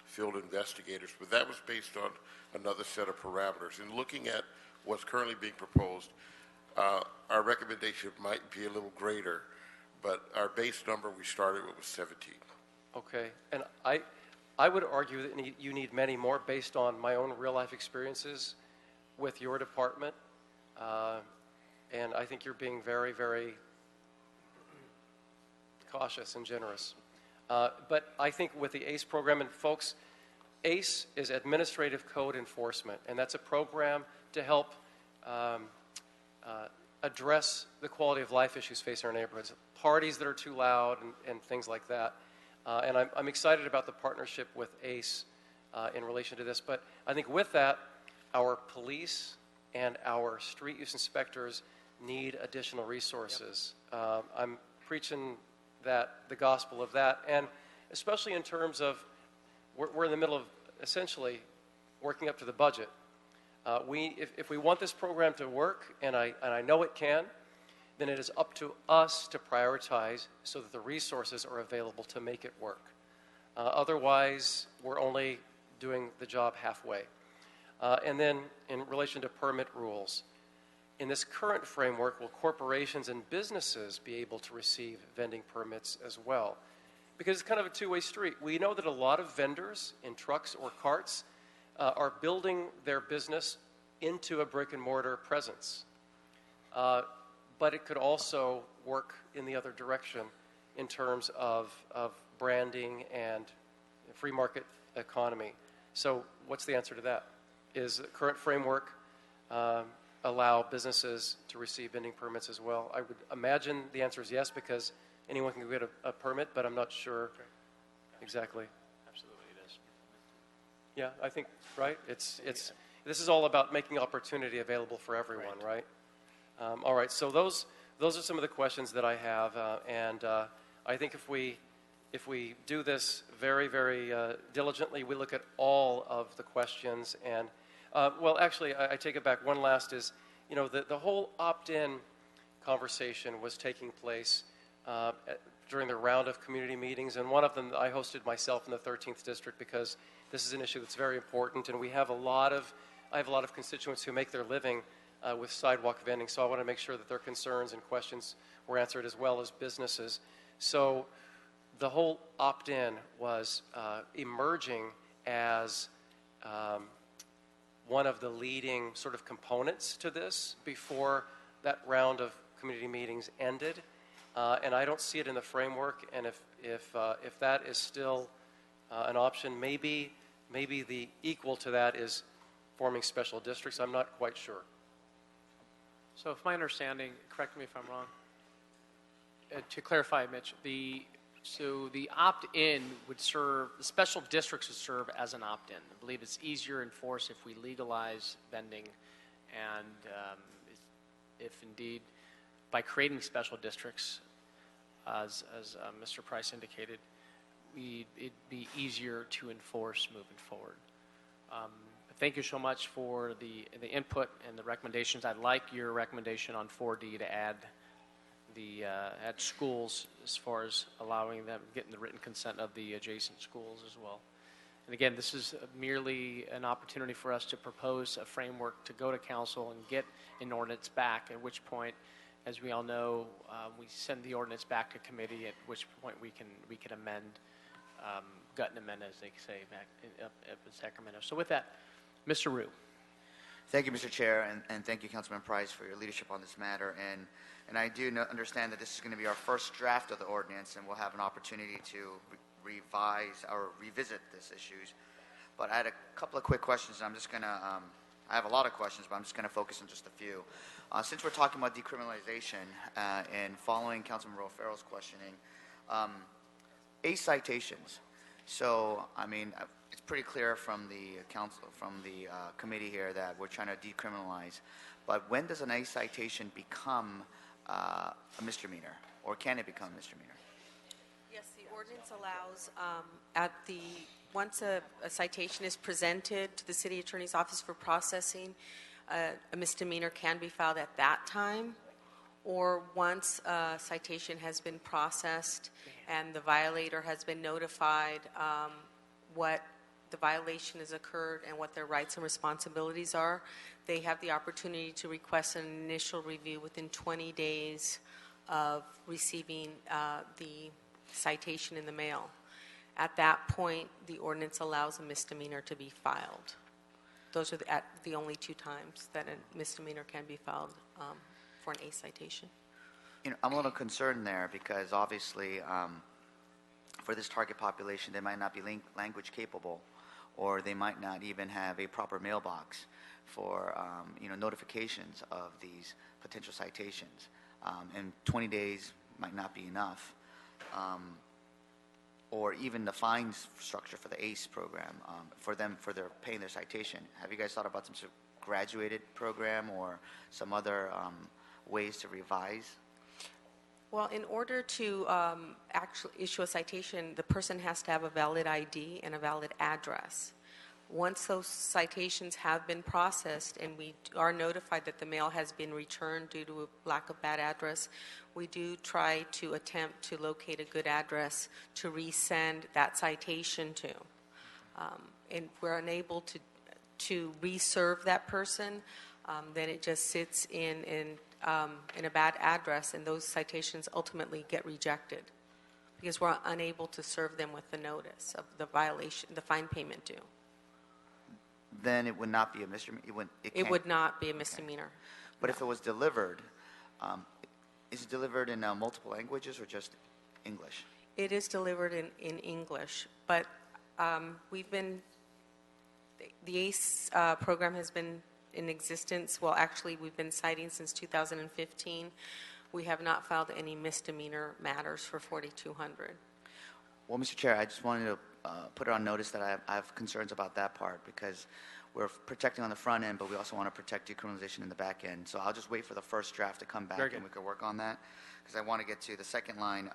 S5: field investigators, but that was based on another set of parameters. In looking at what's currently being proposed, our recommendation might be a little greater, but our base number we started with was 17.
S10: Okay, and I would argue that you need many more based on my own real-life experiences with your department, and I think you're being very, very cautious and generous. But I think with the ACE program, and folks, ACE is Administrative Code Enforcement, and that's a program to help address the quality of life issues facing our neighborhoods, parties that are too loud and things like that. And I'm excited about the partnership with ACE in relation to this. But I think with that, our police and our street use inspectors need additional resources. I'm preaching the gospel of that, and especially in terms of we're in the middle of essentially working up to the budget. If we want this program to work, and I know it can, then it is up to us to prioritize so that the resources are available to make it work. Otherwise, we're only doing the job halfway. And then in relation to permit rules, in this current framework, will corporations and businesses be able to receive vending permits as well? Because it's kind of a two-way street. We know that a lot of vendors in trucks or carts are building their business into a brick-and-mortar presence. But it could also work in the other direction in terms of branding and free market economy. So what's the answer to that? Is the current framework allow businesses to receive vending permits as well? I would imagine the answer is yes, because anyone can get a permit, but I'm not sure exactly.
S1: Absolutely it is.
S10: Yeah, I think, right? This is all about making opportunity available for everyone, right? All right, so those are some of the questions that I have, and I think if we do this very, very diligently, we look at all of the questions, and well, actually, I take it back. One last is, the whole opt-in conversation was taking place during the round of community meetings, and one of them I hosted myself in the 13th District because this is an issue that's very important, and I have a lot of constituents who make their living with sidewalk vending, so I want to make sure that their concerns and questions were answered as well as businesses. So the whole opt-in was emerging as one of the leading sort of components to this before that round of community meetings ended. And I don't see it in the framework, and if that is still an option, maybe the equal to that is forming special districts. I'm not quite sure.
S1: So if my understanding, correct me if I'm wrong, to clarify, Mitch, the opt-in would serve, the special districts would serve as an opt-in. I believe it's easier to enforce if we legalize vending, and if indeed, by creating special districts, as Mr. Price indicated, it'd be easier to enforce moving forward. Thank you so much for the input and the recommendations. I like your recommendation on 4D to add at schools as far as allowing them, getting the written consent of the adjacent schools as well. And again, this is merely an opportunity for us to propose a framework to go to council and get an ordinance back, at which point, as we all know, we send the ordinance back to committee, at which point we can amend, gut and amend, as they say back up in Sacramento. So with that, Mr. Rue.
S11: Thank you, Mr. Chair, and thank you, Councilman Price, for your leadership on this matter. And I do understand that this is going to be our first draft of the ordinance, and we'll have an opportunity to revise or revisit these issues. But I had a couple of quick questions. I'm just going to, I have a lot of questions, but I'm just going to focus on just a few. Since we're talking about decriminalization and following Councilman Rofero's questioning, ACE citations. So, I mean, it's pretty clear from the committee here that we're trying to decriminalize. But when does an ACE citation become a misdemeanor, or can it become a misdemeanor?
S6: Yes, the ordinance allows once a citation is presented to the city attorney's office for processing, a misdemeanor can be filed at that time, or once a citation has been processed and the violator has been notified what the violation has occurred and what their rights and responsibilities are, they have the opportunity to request an initial review within 20 days of receiving the citation in the mail. At that point, the ordinance allows a misdemeanor to be filed. Those are the only two times that a misdemeanor can be filed for an ACE citation.
S11: I'm a little concerned there because obviously for this target population, they might not be language capable, or they might not even have a proper mailbox for notifications of these potential citations. And 20 days might not be enough. Or even the fines structure for the ACE program, for their paying their citation. Have you guys thought about some sort of graduated program or some other ways to revise?
S6: Well, in order to actually issue a citation, the person has to have a valid ID and a valid address. Once those citations have been processed and we are notified that the mail has been returned due to a lack of bad address, we do try to attempt to locate a good address to resend that citation to. And if we're unable to reserve that person, then it just sits in a bad address, and those citations ultimately get rejected because we're unable to serve them with the notice of the violation, the fine payment due.
S11: Then it would not be a misdemeanor.
S6: It would not be a misdemeanor.
S11: But if it was delivered, is it delivered in multiple languages or just English?
S6: It is delivered in English, but the ACE program has been in existence. Well, actually, we've been citing since 2015. We have not filed any misdemeanor matters for 4200.
S11: Well, Mr. Chair, I just wanted to put it on notice that I have concerns about that part because we're protecting on the front end, but we also want to protect decriminalization in the back end. So I'll just wait for the first draft to come back and we can work on that because I want to get to the second line.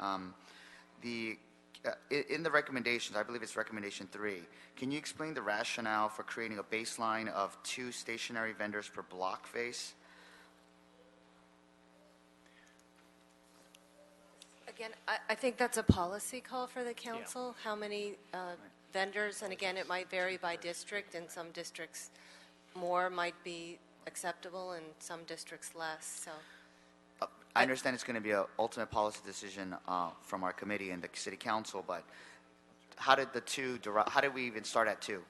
S11: In the recommendations, I believe it's recommendation 3, can you explain the rationale for creating a baseline of 2 stationary vendors per block face?
S9: Again, I think that's a policy call for the council, how many vendors, and again, it might vary by district. In some districts, more might be acceptable, and some districts less, so.
S11: I understand it's going to be an ultimate policy decision from our committee and the city council, but how did how did we even start at 2?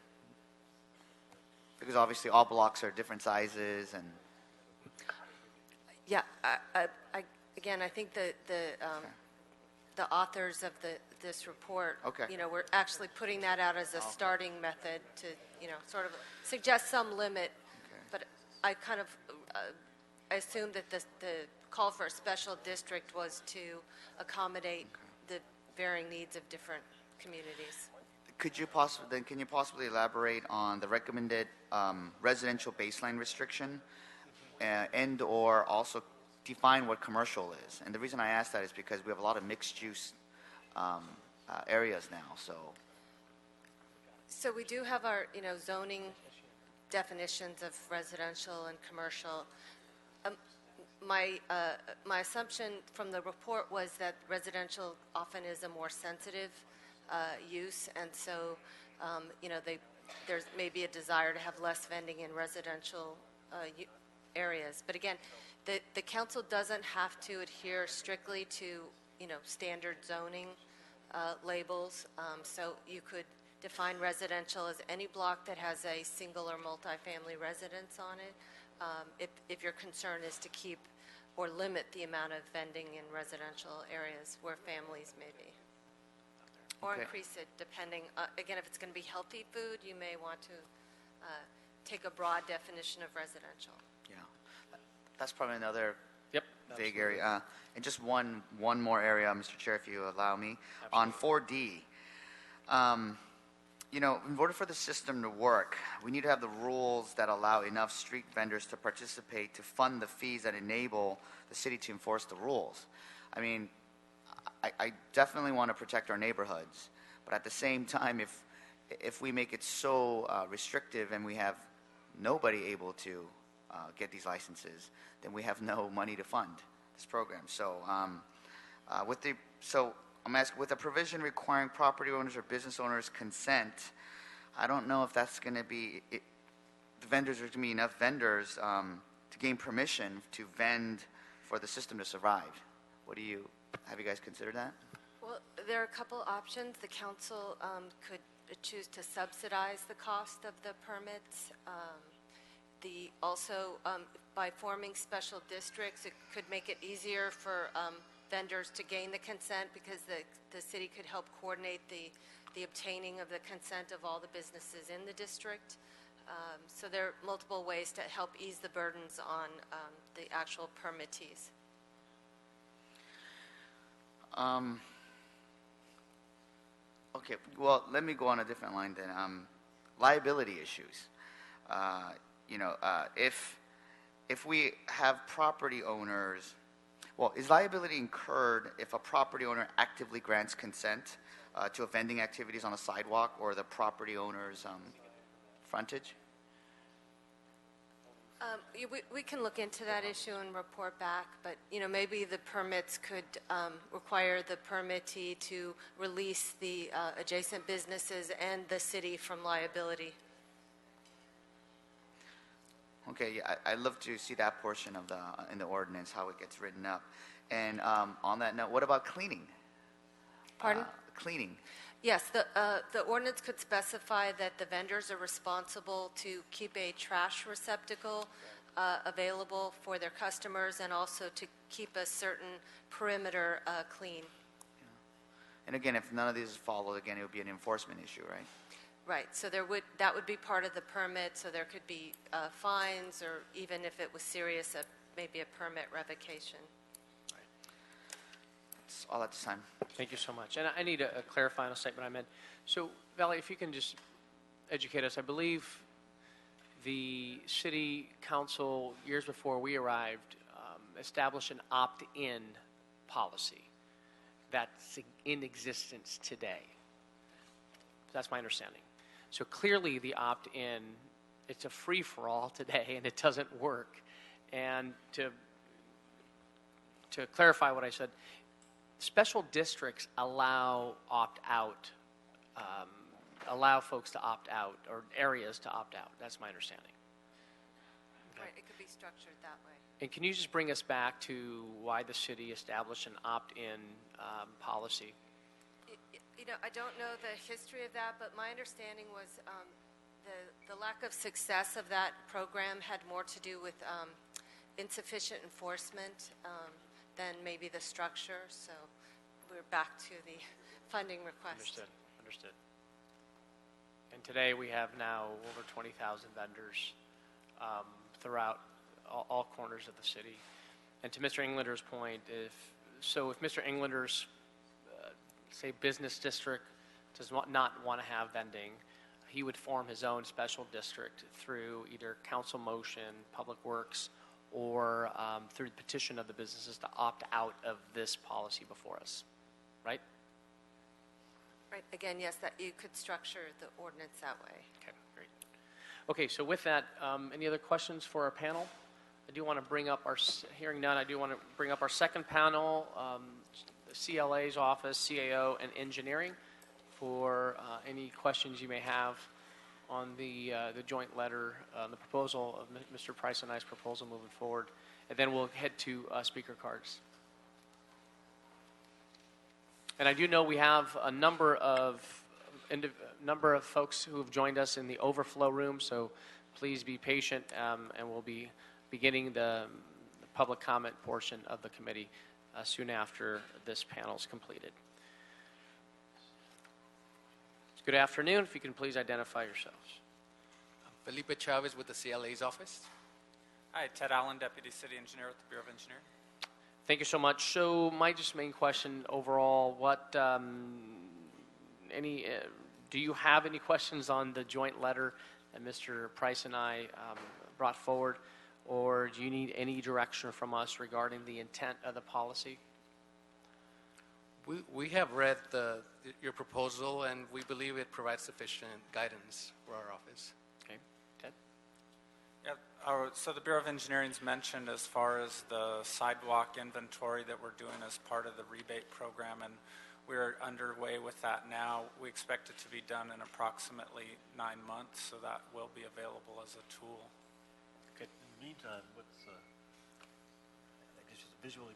S11: Because obviously all blocks are different sizes and...
S9: Yeah, again, I think the authors of this report, we're actually putting that out as a starting method to, sort of suggest some limit. But I kind of assumed that the call for a special district was to accommodate the varying needs of different communities.
S11: Can you possibly elaborate on the recommended residential baseline restriction and or also define what commercial is? And the reason I ask that is because we have a lot of mixed use areas now.
S9: So we do have our, zoning definitions of residential and commercial. My assumption from the report was that residential often is a more sensitive use, and so there's maybe a desire to have less vending in residential areas. But again, the council doesn't have to adhere strictly to standard zoning labels. So you could define residential as any block that has a single or multifamily residence on it. If your concern is to keep or limit the amount of vending in residential areas where families may be. Or increase it depending, again, if it's going to be healthy food, you may want to take a broad definition of residential.
S11: Yeah, that's probably another vague area. And just one more area, Mr. Chair, if you allow me. Absolutely. On 4D, in order for the system to work, we need to have the rules that allow enough street vendors to participate to fund the fees that enable the city to enforce the rules. I mean, I definitely want to protect our neighborhoods, but at the same time, if we make it so restrictive and we have nobody able to get these licenses, then we have no money to fund this program. So, I'm asking, with a provision requiring property owners or business owners' consent, I don't know if that's going to be, there's going to be enough vendors to gain permission to vend for the system to survive. Have you guys considered that?
S9: Well, there are a couple options. The council could choose to subsidize the cost of the permits. Also, by forming special districts, it could make it easier for vendors to gain the consent, because the city could help coordinate the obtaining of the consent of all the businesses in the district. So there are multiple ways to help ease the burdens on the actual permittees.
S11: Okay, well, let me go on a different line then. Liability issues. If we have property owners, well, is liability incurred if a property owner actively grants consent to vending activities on a sidewalk or the property owner's frontage?
S9: We can look into that issue and report back, but, maybe the permits could require the permittee to release the adjacent businesses and the city from liability.
S11: Okay, yeah, I'd love to see that portion of in the ordinance, how it gets written up. And on that note, what about cleaning?
S9: Pardon?
S11: Cleaning.
S9: Yes, the ordinance could specify that the vendors are responsible to keep a trash receptacle available for their customers, and also to keep a certain perimeter clean.
S11: And again, if none of these is followed, again, it would be an enforcement issue, right?
S9: Right, so that would be part of the permit, so there could be fines, or even if it was serious, maybe a permit revocation.
S11: That's all at this time.
S1: Thank you so much. And I need a clarifying statement I meant. So, Valerie, if you can just educate us. I believe the city council, years before we arrived, established an opt-in policy that's in existence today. That's my understanding. So clearly the opt-in, it's a free-for-all today, and it doesn't work. And to clarify what I said, special districts allow opt-out, allow folks to opt out, or areas to opt out. That's my understanding. Okay.
S9: Right, it could be structured that way.
S1: And can you just bring us back to why the city established an opt-in policy?
S9: I don't know the history of that, but my understanding was the lack of success of that program had more to do with insufficient enforcement than maybe the structure. So we're back to the funding request.
S1: Understood. And today we have now over 20,000 vendors throughout all corners of the city. And to Mr. Englander's point, if Mr. Englander's say business district does not want to have vending, he would form his own special district through either council motion, public works, or through the petition of the businesses to opt out of this policy before us, right?
S9: Right, again, yes, that you could structure the ordinance that way.
S1: Okay, great. Okay, so with that, any other questions for our panel? I do want to bring up hearing none, I do want to bring up our second panel, the CLA's office, CAO, and engineering for any questions you may have on the joint letter, the proposal of Mr. Price and I's proposal moving forward. And then we'll head to speaker cards. And I do know we have a number of folks who have joined us in the overflow room, so please be patient, and we'll be beginning the public comment portion of the committee soon after this panel is completed. Good afternoon. If you can please identify yourselves.
S12: Felipe Chavez with the CLA's office.
S13: Hi, Ted Allen, Deputy City Engineer with the Bureau of Engineering.
S1: Thank you so much. So my main question overall, do you have any questions on the joint letter that Mr. Price and I brought forward, or do you need any direction from us regarding the intent of the policy?
S12: We have read your proposal, and we believe it provides sufficient guidance for our office.
S1: Okay, Ted?
S13: Yeah, so the Bureau of Engineering's mentioned as far as the sidewalk inventory that we're doing as part of the rebate program, and we're underway with that now. We expect it to be done in approximately 9 months, so that will be available as a tool.
S2: Okay. In the meantime, what's I guess just a visual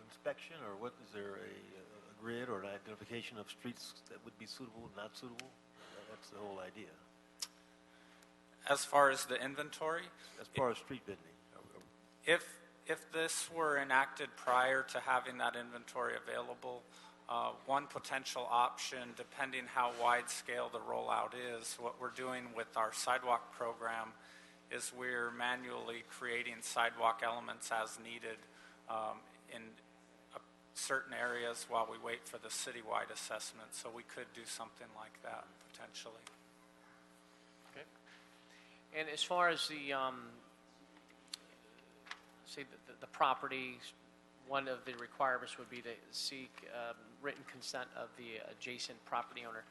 S2: inspection, or what is there a grid or an identification of streets that would be suitable and not suitable? That's the whole idea. As
S13: far as the inventory?
S2: As far as street vending.
S13: If this were enacted prior to having that inventory available, one potential option, depending how wide scale the rollout is, what we're doing with our sidewalk program is we're manually creating sidewalk elements as needed in certain areas while we wait for the citywide assessment. So we could do something like that potentially.
S1: Okay. And as far as the, say, the property, one of the requirements would be to seek written consent of the adjacent property owner.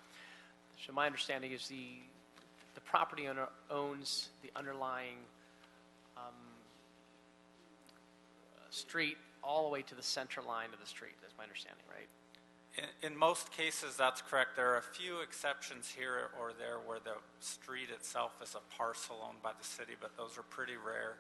S1: So my understanding is the property owner owns the underlying street all the way to the center line of the street. That's my understanding, right?
S13: In most cases, that's correct. There are a few exceptions here or there where the street itself is a parcel owned by the city, but those are pretty rare.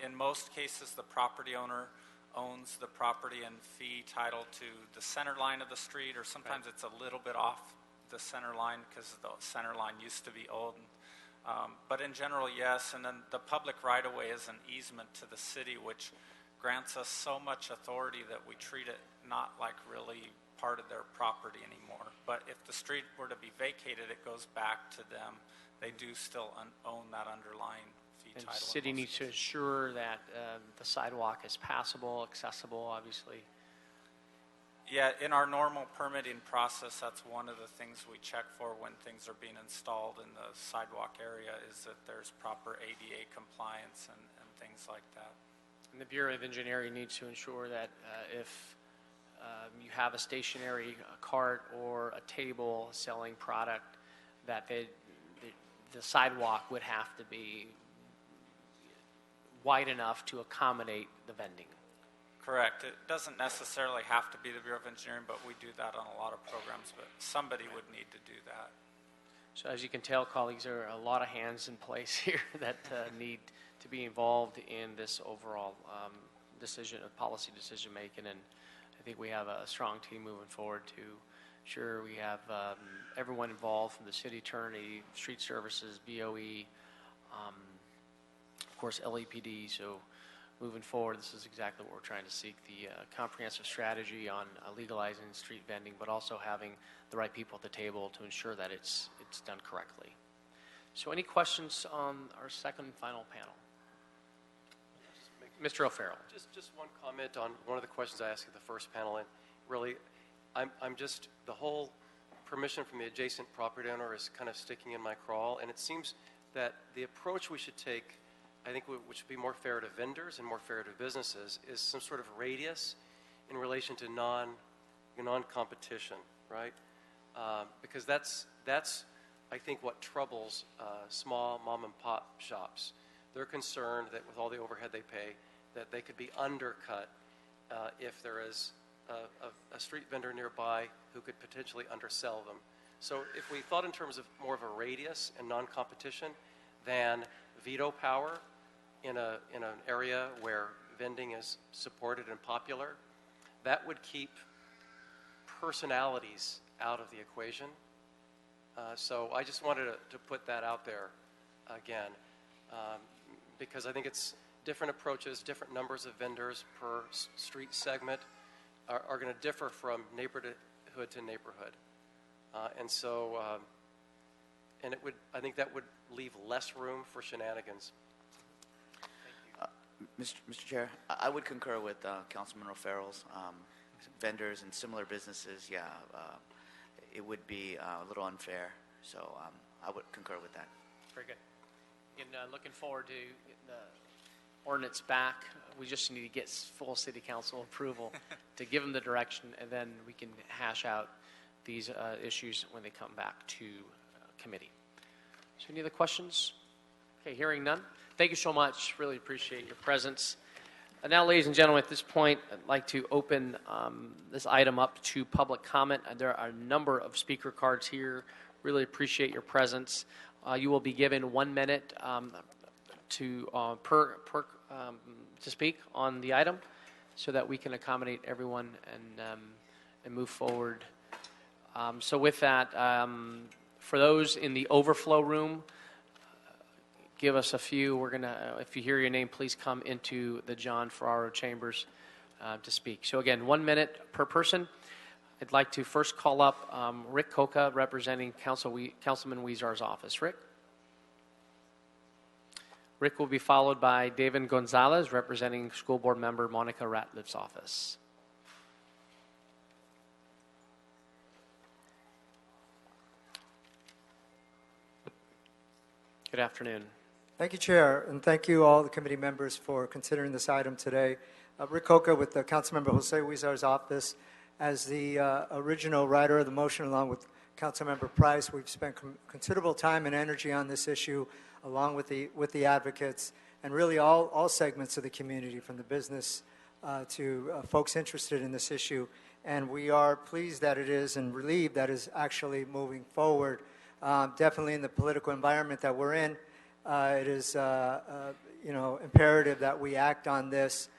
S13: In most cases, the property owner owns the property and fee title to the center line of the street, or sometimes it's a little bit off the center line because the center line used to be old. But in general, yes. And then the public right-of-way is an easement to the city, which grants us so much authority that we treat it not like really part of their property anymore. But if the street were to be vacated, it goes back to them. They do still own that underlying fee
S1: And
S13: title.
S1: the city needs to ensure that the sidewalk is passable, accessible, obviously.
S13: Yeah, in our normal permitting process, that's one of the things we check for when things are being installed in the sidewalk area, is that there's proper ADA compliance and things like that.
S1: And the Bureau of Engineering needs to ensure that if you have a stationary cart or a table selling product, that the sidewalk would have to be wide enough to accommodate the vending.
S13: Correct. It doesn't necessarily have to be the Bureau of Engineering, but we do that on a lot of programs, but somebody would need to do that.
S1: So as you can tell, colleagues, there are a lot of hands in place here that need to be involved in this overall policy decision making, and I think we have a strong team moving forward to ensure we have everyone involved, from the city attorney, street services, BOE, of course LAPD. So moving forward, this is exactly what we're trying to seek, the comprehensive strategy on legalizing street vending, but also having the right people at the table to ensure that it's done correctly. So any questions on our second and final panel? Mr. O'Farrell.
S10: Just one comment on one of the questions I asked at the first panel, and really, I'm just, the whole permission from the adjacent property owner is kind of sticking in my craw, and it seems that the approach we should take, I think, which would be more fair to vendors and more fair to businesses, is some sort of radius in relation to non-competition, right? Because that's I think what troubles small mom and pop shops. They're concerned that with all the overhead they pay, that they could be undercut if there is a street vendor nearby who could potentially undersell them. So if we thought in terms of more of a radius and non-competition than veto power in an area where vending is supported and popular, that would keep personalities out of the equation. So I just wanted to put that out there again, because I think it's different approaches, different numbers of vendors per street segment are going to differ from neighborhood to neighborhood. And so, and I think that would leave less room for shenanigans.
S11: Mr. Chair, I would concur with Councilman O'Farrell's vendors and similar businesses. Yeah, it would be a little unfair. So I would concur with that.
S1: Very good. And looking forward to getting the ordinance back. We just need to get full city council approval to give them the direction, and then we can hash out these issues when they come back to committee. So any other questions? Okay, hearing none. Thank you so much. Really appreciate your presence. And now, ladies and gentlemen, at this point, I'd like to open this item up to public comment. There are a number of speaker cards here. Really appreciate your presence. You will be given 1 minute to speak on the item, so that we can accommodate everyone and move forward. So with that, for those in the overflow room, give us a few. We're going to, if you hear your name, please come into the John Ferraro chambers to speak. So again, 1 minute per person. I'd like to first call up Rick Coca, representing Councilman Weezar's office. Rick? Rick will be followed by David Gonzalez, representing School Board Member Monica Ratliff's office. Good afternoon.
S14: Thank you, Chair, and thank you all the committee members for considering this item today. Rick Coca with the Councilmember Jose Weezar's office. As the original writer of the motion, along with Councilmember Price, we've spent considerable time and energy on this issue, along with the advocates, and really all segments of the community, from the business to folks interested in this issue. And we are pleased that it is, and relieved that it is actually moving forward. Definitely in the political environment that we're in, it is imperative that we act on this.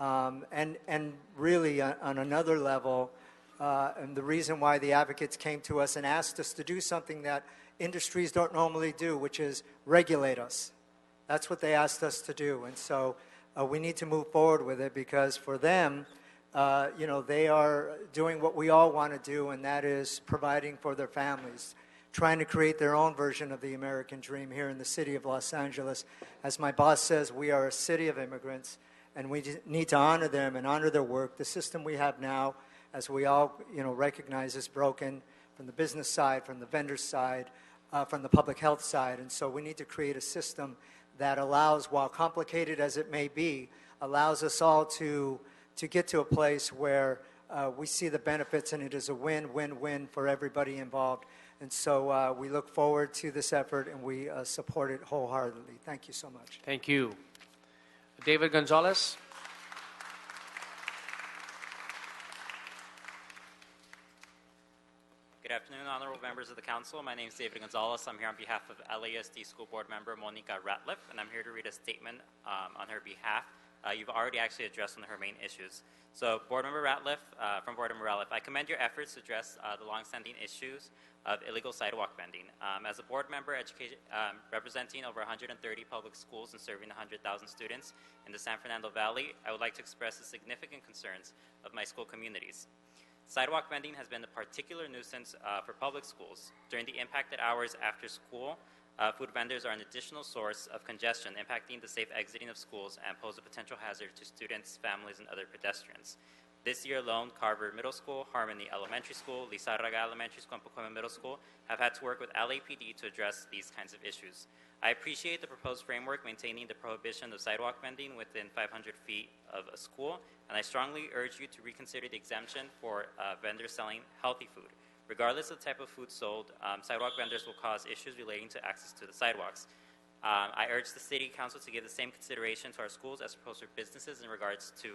S14: And really on another level, and the reason why the advocates came to us and asked us to do something that industries don't normally do, which is regulate us. That's what they asked us to do. And so we need to move forward with it, because for them, they are doing what we all want to do, and that is providing for their families, trying to create their own version of the American dream here in the city of Los Angeles. As my boss says, we are a city of immigrants, and we need to honor them and honor their work. The system we have now, as we all recognize, is broken from the business side, from the vendor side, from the public health side. And so we need to create a system that allows, while complicated as it may be, allows us all to get to a place where we see the benefits, and it is a win-win-win for everybody involved. And so we look forward to this effort, and we support it wholeheartedly. Thank you so much.
S1: Thank you. David Gonzalez.
S15: Good afternoon, honorable members of the council. My name is David Gonzalez. I'm here on behalf of LAUSD School Board member Monica Ratliff, and I'm here to read a statement on her behalf. You've already actually addressed one of her main issues. So, Board Member Ratliff, from Board Member Ratliff, I commend your efforts to address the longstanding issues of illegal sidewalk vending. As a board member representing over 130 public schools and serving 100,000 students in the San Fernando Valley, I would like to express the significant concerns of my school communities. Sidewalk vending has been a particular nuisance for public schools. During the impacted hours after school, food vendors are an additional source of congestion, impacting the safe exiting of schools and pose a potential hazard to students, families, and other pedestrians. This year alone, Carver Middle School, Harmony Elementary School, Lizarraga Elementary School, and Pacoima Middle School have had to work with LAPD to address these kinds of issues. I appreciate the proposed framework maintaining the prohibition of sidewalk vending within 500 feet of a school, and I strongly urge you to reconsider the exemption for vendors selling healthy food. Regardless of the type of food sold, sidewalk vendors will cause issues relating to access to the sidewalks. I urge the City Council to give the same consideration to our schools as opposed to businesses in regards to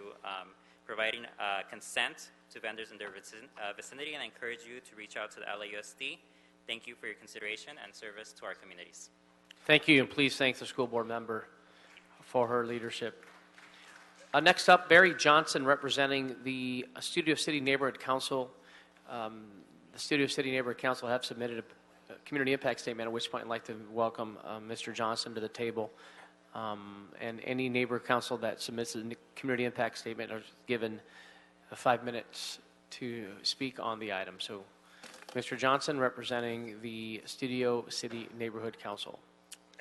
S15: providing consent to vendors in their vicinity, and I encourage you to reach out to the LAUSD. Thank you for your consideration and service to our communities.
S1: Thank you, and please thank the school board member for her leadership. Next up, Barry Johnson, representing the Studio City Neighborhood Council. The Studio City Neighborhood Council have submitted a community impact statement, at which point I'd like to welcome Mr. Johnson to the table. And any neighborhood council that submits a community impact statement are given 5 minutes to speak on the item. So, Mr. Johnson, representing the Studio City Neighborhood Council.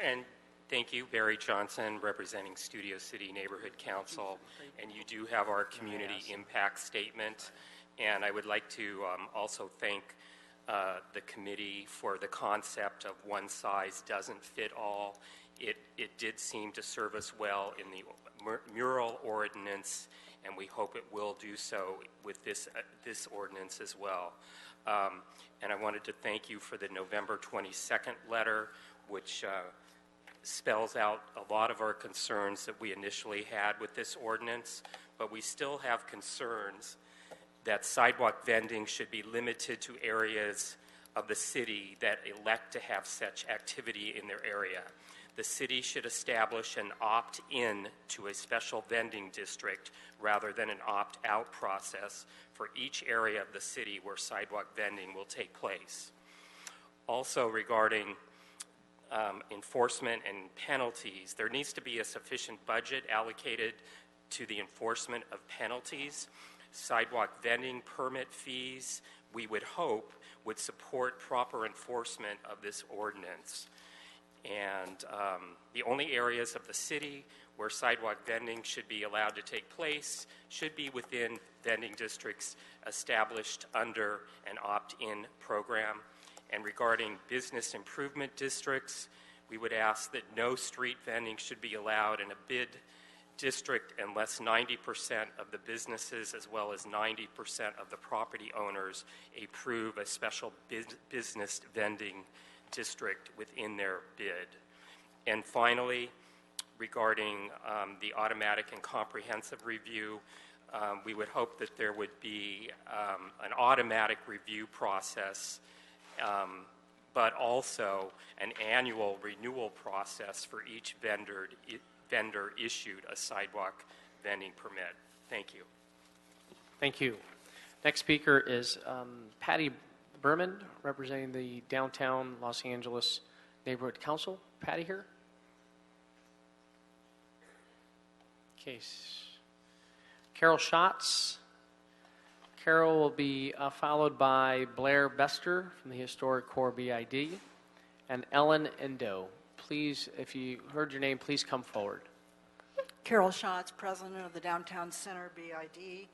S16: And thank you, Barry Johnson, representing Studio City Neighborhood Council. And you do have our community impact statement. And I would like to also thank the committee for the concept of one size doesn't fit all. It did seem to serve us well in the mural ordinance, and we hope it will do so with this ordinance as well. And I wanted to thank you for the November 22nd letter, which spells out a lot of our concerns that we initially had with this ordinance, but we still have concerns that sidewalk vending should be limited to areas of the city that elect to have such activity in their area. The city should establish an opt-in to a special vending district rather than an opt-out process for each area of the city where sidewalk vending will take place. Also, regarding enforcement and penalties, there needs to be a sufficient budget allocated to the enforcement of penalties. Sidewalk vending permit fees, we would hope, would support proper enforcement of this ordinance. And the only areas of the city where sidewalk vending should be allowed to take place should be within vending districts established under an opt-in program. And regarding business improvement districts, we would ask that no street vending should be allowed in a bid district unless 90% of the businesses as well as 90% of the property owners approve a special business vending district within their bid. And finally, regarding the automatic and comprehensive review, we would hope that there would be an automatic review process, but also an annual renewal process for each vendor issued a sidewalk vending permit. Thank you.
S1: Thank you. Next speaker is Patty Berman, representing the Downtown Los Angeles Neighborhood Council. Patty here? Case. Carol Schatz. Carol will be followed by Blair Bester from the Historic Core BID and Ellen Endo. Please, if you heard your name, please come forward.
S17: Carol Schatz, President of the Downtown Center BID.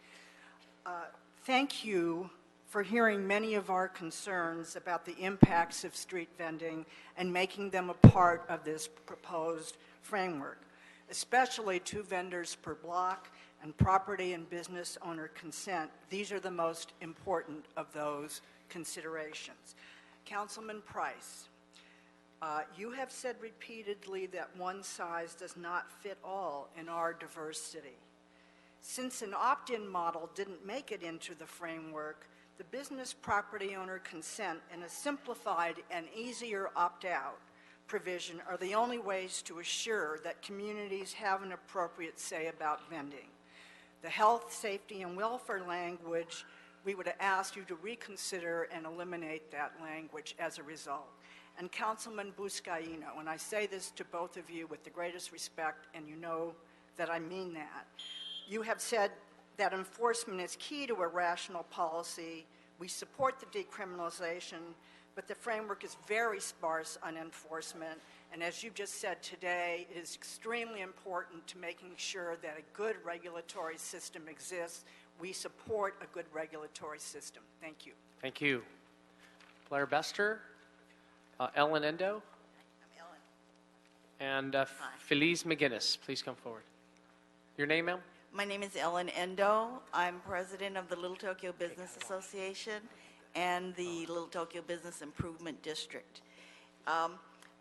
S17: Thank you for hearing many of our concerns about the impacts of street vending and making them a part of this proposed framework, especially 2 vendors per block and property and business owner consent. These are the most important of those considerations. Councilman Price, you have said repeatedly that one size does not fit all in our diverse city. Since an opt-in model didn't make it into the framework, the business property owner consent and a simplified and easier opt-out provision are the only ways to assure that communities have an appropriate say about vending. The health, safety, and welfare language, we would ask you to reconsider and eliminate that language as a result. And Councilman Buscaino, and I say this to both of you with the greatest respect, and you know that I mean that, you have said that enforcement is key to a rational policy. We support the decriminalization, but the framework is very sparse on enforcement. And as you just said today, it is extremely important to making sure that a good regulatory system exists. We support a good regulatory system. Thank you.
S1: Thank you. Blair Bester, Ellen Endo, and Feliz McGinnis. Please come forward. Your name, ma'am?
S18: My name is Ellen Endo. I'm president of the Little Tokyo Business Association and the Little Tokyo Business Improvement District.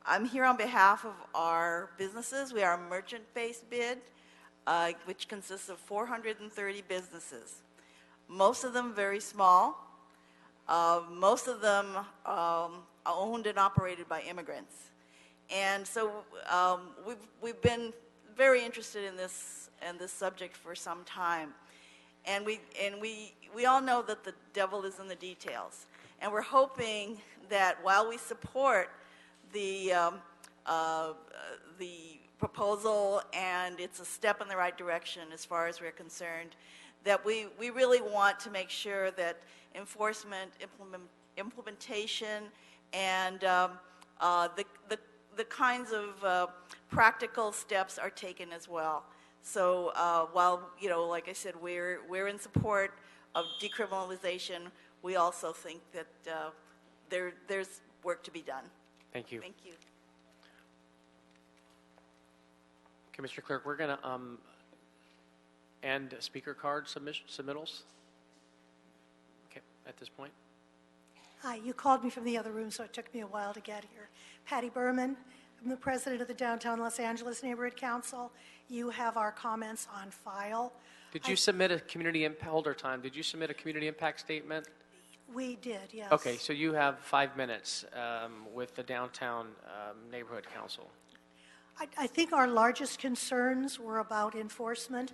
S18: I'm here on behalf of our businesses. We are a merchant-based bid, which consists of 430 businesses. Most of them very small. Most of them owned and operated by immigrants. And so we've been very interested in this subject for some time. And we all know that the devil is in the details. And we're hoping that while we support the proposal and it's a step in the right direction as far as we're concerned, that we really want to make sure that enforcement, implementation, and the kinds of practical steps are taken as well. So while, like I said, we're in support of decriminalization, we also think that there's work to be done.
S1: Thank you.
S18: Thank you.
S1: Okay, Mr. Clerk, we're going to end speaker card submittals. Okay, at this point.
S19: Hi, you called me from the other room, so it took me a while to get here. Patty Berman, I'm the president of the Downtown Los Angeles Neighborhood Council. You have our comments on file.
S1: Did you submit a community impact, hold our time, did you submit a community impact statement?
S19: We did, yes.
S1: Okay, so you have 5 minutes with the Downtown Neighborhood Council.
S19: I think our largest concerns were about enforcement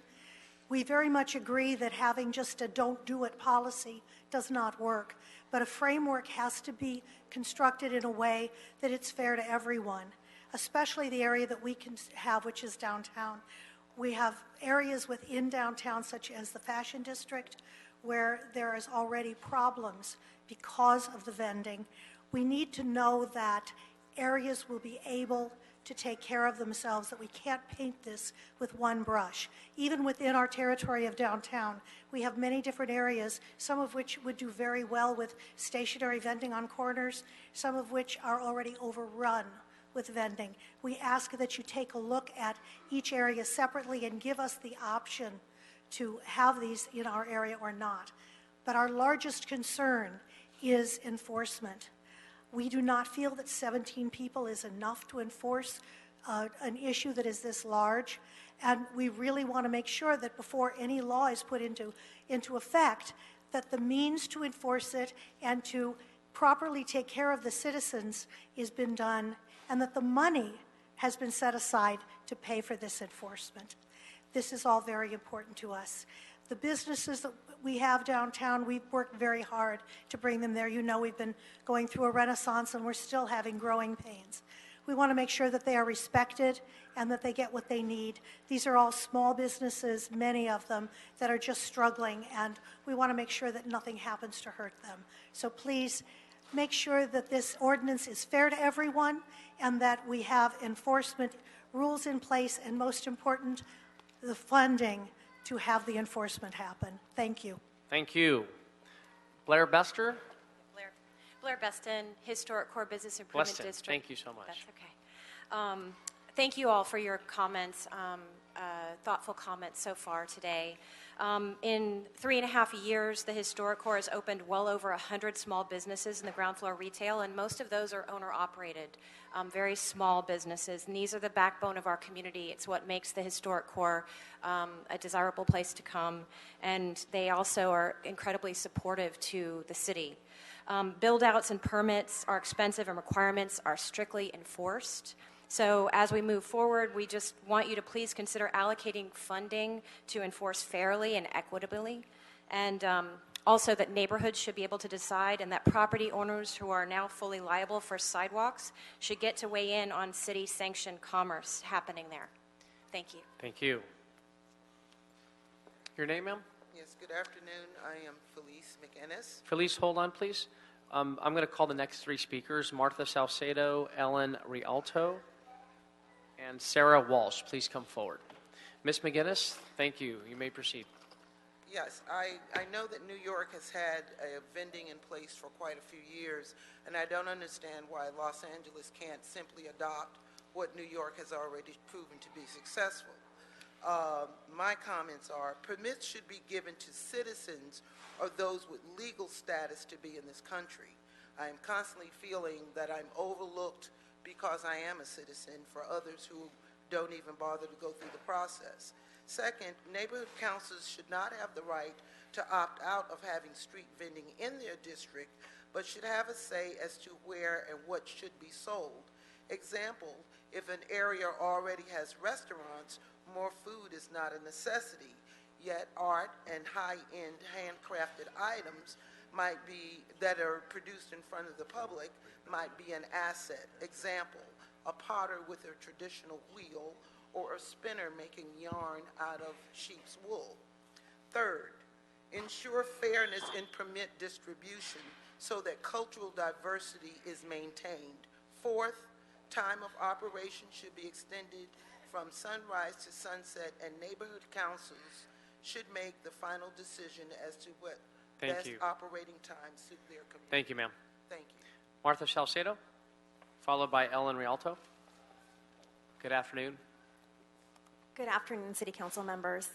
S19: We very much agree that having just a don't do it policy does not work, but a framework has to be constructed in a way that it's fair to everyone, especially the area that we can have, which is downtown. We have areas within downtown, such as the Fashion District, where there is already problems because of the vending. We need to know that areas will be able to take care of themselves, that we can't paint this with one brush. Even within our territory of downtown, we have many different areas, some of which would do very well with stationary vending on corners, some of which are already overrun with vending. We ask that you take a look at each area separately and give us the option to have these in our area or not. But our largest concern is enforcement. We do not feel that 17 people is enough to enforce an issue that is this large, and we really want to make sure that before any law is put into effect, that the means to enforce it and to properly take care of the citizens has been done, and that the money has been set aside to pay for this enforcement. This is all very important to us. The businesses that we have downtown, we've worked very hard to bring them there. You know, we've been going through a renaissance and we're still having growing pains. We want to make sure that they are respected and that they get what they need. These are all small businesses, many of them, that are just struggling, and we want to make sure that nothing happens to hurt them. So please make sure that this ordinance is fair to everyone and that we have enforcement rules in place, and most important, the funding to have the enforcement happen. Thank you.
S1: Thank you. Blair Bester?
S20: Blair Beston, Historic Core Business Improvement
S1: Bleston.
S20: District.
S1: Thank you so much.
S20: That's okay. Thank you all for your comments, thoughtful comments so far today. In 3.5 years, the Historic Core has opened well over 100 small businesses in the ground floor retail, and most of those are owner-operated, very small businesses. And these are the backbone of our community. It's what makes the Historic Core a desirable place to come, and they also are incredibly supportive to the city. Build-outs and permits are expensive, and requirements are strictly enforced. So as we move forward, we just want you to please consider allocating funding to enforce fairly and equitably, and also that neighborhoods should be able to decide, and that property owners who are now fully liable for sidewalks should get to weigh in on city-sanctioned commerce happening there. Thank you.
S1: Thank you. Your name, ma'am?
S21: Yes, good afternoon. I am Felice McInnes.
S1: Felice, hold on, please. I'm going to call the next three speakers: Martha Salcedo, Ellen Rialto, and Sarah Walsh. Please come forward. Ms. McGinnis, thank you. You may proceed.
S21: Yes, I know that New York has had a vending in place for quite a few years, and I don't understand why Los Angeles can't simply adopt what New York has already proven to be successful. My comments are, permits should be given to citizens or those with legal status to be in this country. I am constantly feeling that I'm overlooked because I am a citizen for others who don't even bother to go through the process. Second, neighborhood councils should not have the right to opt out of having street vending in their district, but should have a say as to where and what should be sold. Example, if an area already has restaurants, more food is not a necessity, yet art and high-end handcrafted items might be, that are produced in front of the public, might be an asset. Example, a potter with a traditional wheel or a spinner making yarn out of sheep's wool. Third, ensure fairness in permit distribution so that cultural diversity is maintained. Fourth, time of operation should be extended from sunrise to sunset, and neighborhood councils should make the final decision as to what best operating times suit their community.
S1: Thank you, ma'am.
S21: Thank you.
S1: Martha Salcedo, followed by Ellen Rialto. Good afternoon.
S22: Good afternoon, City Council members.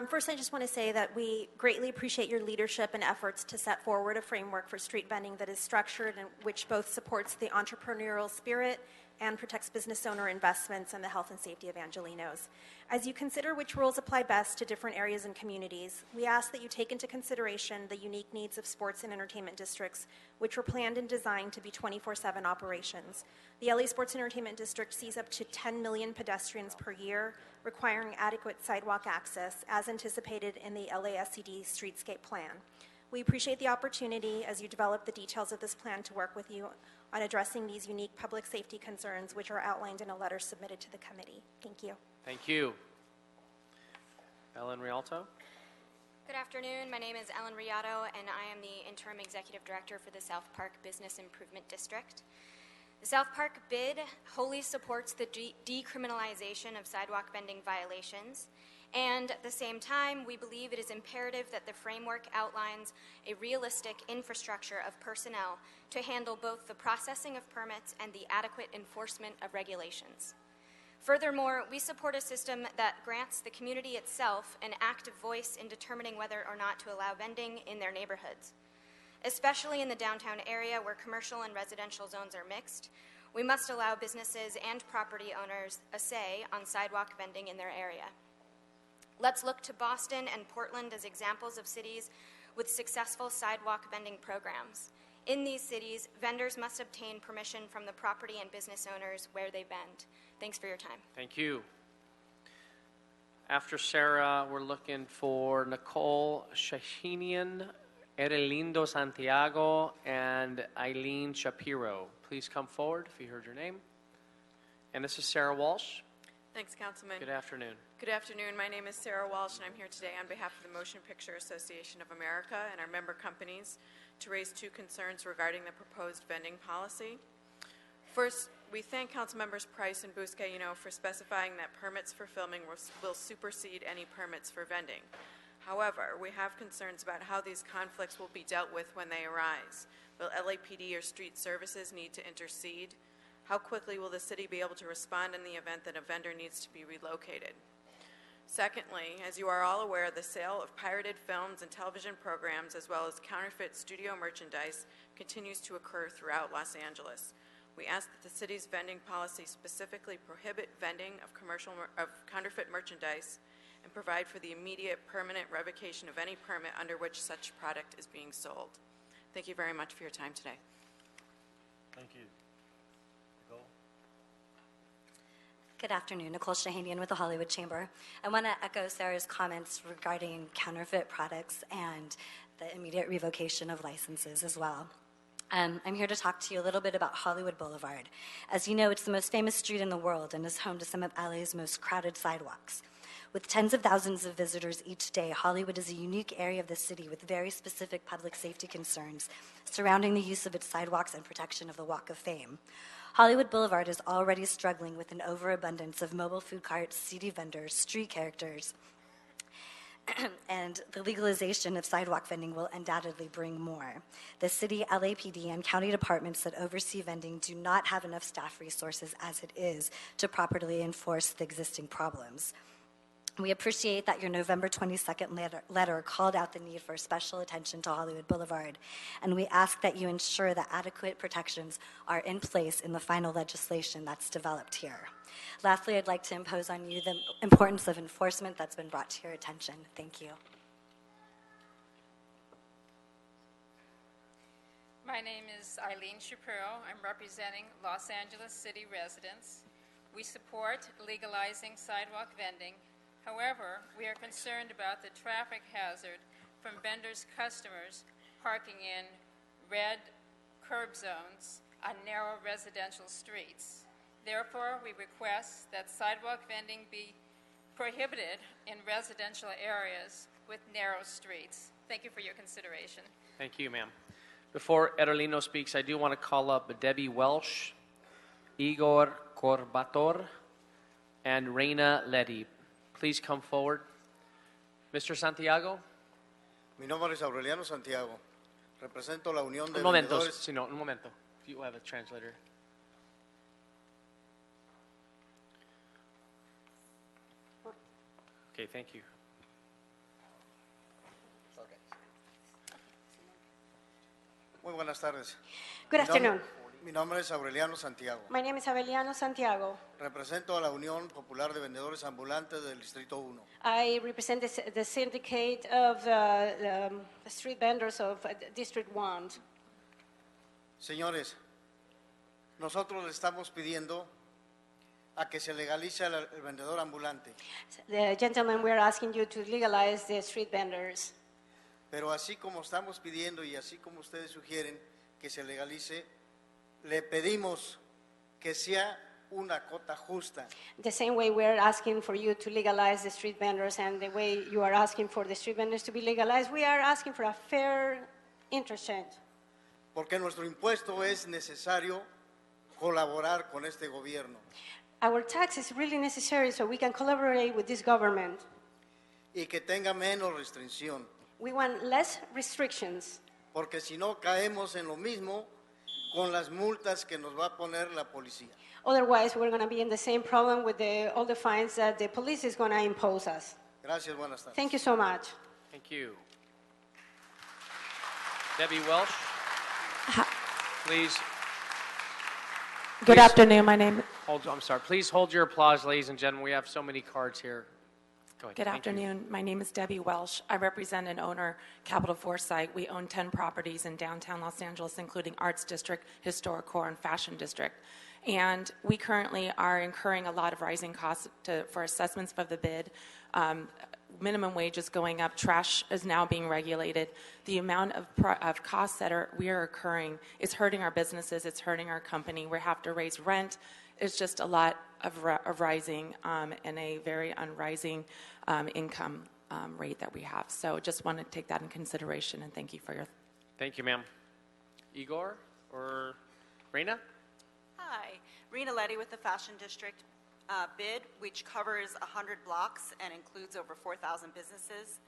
S22: First, I just want to say that we greatly appreciate your leadership and efforts to set forward a framework for street vending that is structured and which both supports the entrepreneurial spirit and protects business owner investments and the health and safety of Angelenos. As you consider which rules apply best to different areas and communities, we ask that you take into consideration the unique needs of sports and entertainment districts, which were planned and designed to be 24/7 operations. The LA Sports and Entertainment District sees up to 10 million pedestrians per year, requiring adequate sidewalk access, as anticipated in the LASCD Streetscape Plan. We appreciate the opportunity as you develop the details of this plan to work with you on addressing these unique public safety concerns, which are outlined in a letter submitted to the committee. Thank you.
S1: Thank you. Ellen Rialto.
S4: Good afternoon. My name is Ellen Riato, and I am the Interim Executive Director for the South Park Business Improvement District. The South Park bid wholly supports the decriminalization of sidewalk vending violations, and at the same time, we believe it is imperative that the framework outlines a realistic infrastructure of personnel to handle both the processing of permits and the adequate enforcement of regulations. Furthermore, we support a system that grants the community itself an active voice in determining whether or not to allow vending in their neighborhoods. Especially in the downtown area where commercial and residential zones are mixed, we must allow businesses and property owners a say on sidewalk vending in their area. Let's look to Boston and Portland as examples of cities with successful sidewalk vending programs. In these cities, vendors must obtain permission from the property and business owners where they vend. Thanks for your time.
S1: Thank you. After Sarah, we're looking for Nicole Shahinian, Erelindo Santiago, and Eileen Shapiro. Please come forward if you heard your name. And this is Sarah Walsh.
S8: Thanks, Councilman.
S1: Good afternoon.
S8: Good afternoon. My name is Sarah Walsh, and I'm here today on behalf of the Motion Picture Association of America and our member companies to raise two concerns regarding the proposed vending policy. First, we thank Council Members Price and Buscaino for specifying that permits for filming will supersede any permits for vending. However, we have concerns about how these conflicts will be dealt with when they arise. Will LAPD or street services need to intercede? How quickly will the city be able to respond in the event that a vendor needs to be relocated? Secondly, as you are all aware, the sale of pirated films and television programs as well as counterfeit studio merchandise continues to occur throughout Los Angeles. We ask that the city's vending policy specifically prohibit vending of counterfeit merchandise and provide for the immediate permanent revocation of any permit under which such product is being sold. Thank you very much for your time today.
S2: Thank you. Nicole?
S23: Good afternoon. Nicole Shahanian with the Hollywood Chamber. I want to echo Sarah's comments regarding counterfeit products and the immediate revocation of licenses as well. I'm here to talk to you a little bit about Hollywood Boulevard. As you know, it's the most famous street in the world and is home to some of LA's most crowded sidewalks. With tens of thousands of visitors each day, Hollywood is a unique area of the city with very specific public safety concerns surrounding the use of its sidewalks and protection of the Walk of Fame. Hollywood Boulevard is already struggling with an overabundance of mobile food carts, CD vendors, street characters, and the legalization of sidewalk vending will undoubtedly bring more. The city, LAPD, and county departments that oversee vending do not have enough staff resources as it is to properly enforce the existing problems. We appreciate that your November 22nd letter called out the need for special attention to Hollywood Boulevard, and we ask that you ensure that adequate protections are in place in the final legislation that's developed here. Lastly, I'd like to impose on you the importance of enforcement that's been brought to your attention. Thank you.
S24: My name is Eileen Shapiro. I'm representing Los Angeles City residents. We support legalizing sidewalk vending. However, we are concerned about the traffic hazard from vendors' customers parking in red curb zones on narrow residential streets. Therefore, we request that sidewalk vending be prohibited in residential areas with narrow streets. Thank you for your consideration.
S1: Thank you, ma'am. Before Erolino speaks, I do want to call up Debbie Welsh, Igor Corbator, and Reina Letty. Please come forward. Mr. Santiago.
S25: Mi nombre es Aureliano Santiago. Represento la Unión de
S1: Un momento,
S25: Vendedores.
S1: sino, un momento. If you have a translator. Okay, thank you.
S25: Muy buenas tardes.
S26: Good
S25: Mi nombre-
S26: afternoon.
S25: Mi nombre es Aureliano Santiago.
S3: My name is Abeliano Santiago.
S25: Represento a la Unión Popular de Vendedores Ambulantes del Distrito 1.
S3: I represent the syndicate of street vendors of District 1.
S25: Señores, nosotros le estamos pidiendo a que se legalice el vendedor ambulante.
S3: The gentlemen, we are asking you to legalize the street vendors.
S25: Pero así como estamos pidiendo y así como ustedes sugieren que se legalice, le pedimos que sea una cota justa.
S3: The same way we are asking for you to legalize the street vendors and the way you are asking for the street vendors to be legalized, we are asking for a fair interchange.
S25: Porque nuestro impuesto es necesario colaborar con este gobierno.
S3: Our tax is really necessary so we can collaborate with this government.
S25: Y que tenga menos restricción.
S3: We want less restrictions.
S25: Porque si no caemos en lo mismo con las multas que nos va a poner la policía.
S3: Otherwise, we're going to be in the same problem with all the fines that the police is going to impose us.
S25: Gracias, buenas tardes.
S3: Thank you so much.
S1: Thank you. Debbie Welsh, please.
S5: Good afternoon. My name.
S1: I'm sorry. Please hold your applause, ladies and gentlemen. We have so many cards here. Go ahead.
S5: Good
S1: Thank you.
S5: afternoon. My name is Debbie Welsh. I represent and owner Capital Foresight. We own 10 properties in downtown Los Angeles, including Arts District, Historic Core, and Fashion District. And we currently are incurring a lot of rising costs for assessments for the bid. Minimum wage is going up. Trash is now being regulated. The amount of costs that we are incurring is hurting our businesses. It's hurting our company. We have to raise rent. It's just a lot of rising and a very unrising income rate that we have. So just want to take that in consideration, and thank you for your...
S1: Thank you, ma'am. Igor or Reina?
S6: Hi, Rena Letty with the Fashion District bid, which covers 100 blocks and includes over 4,000 businesses.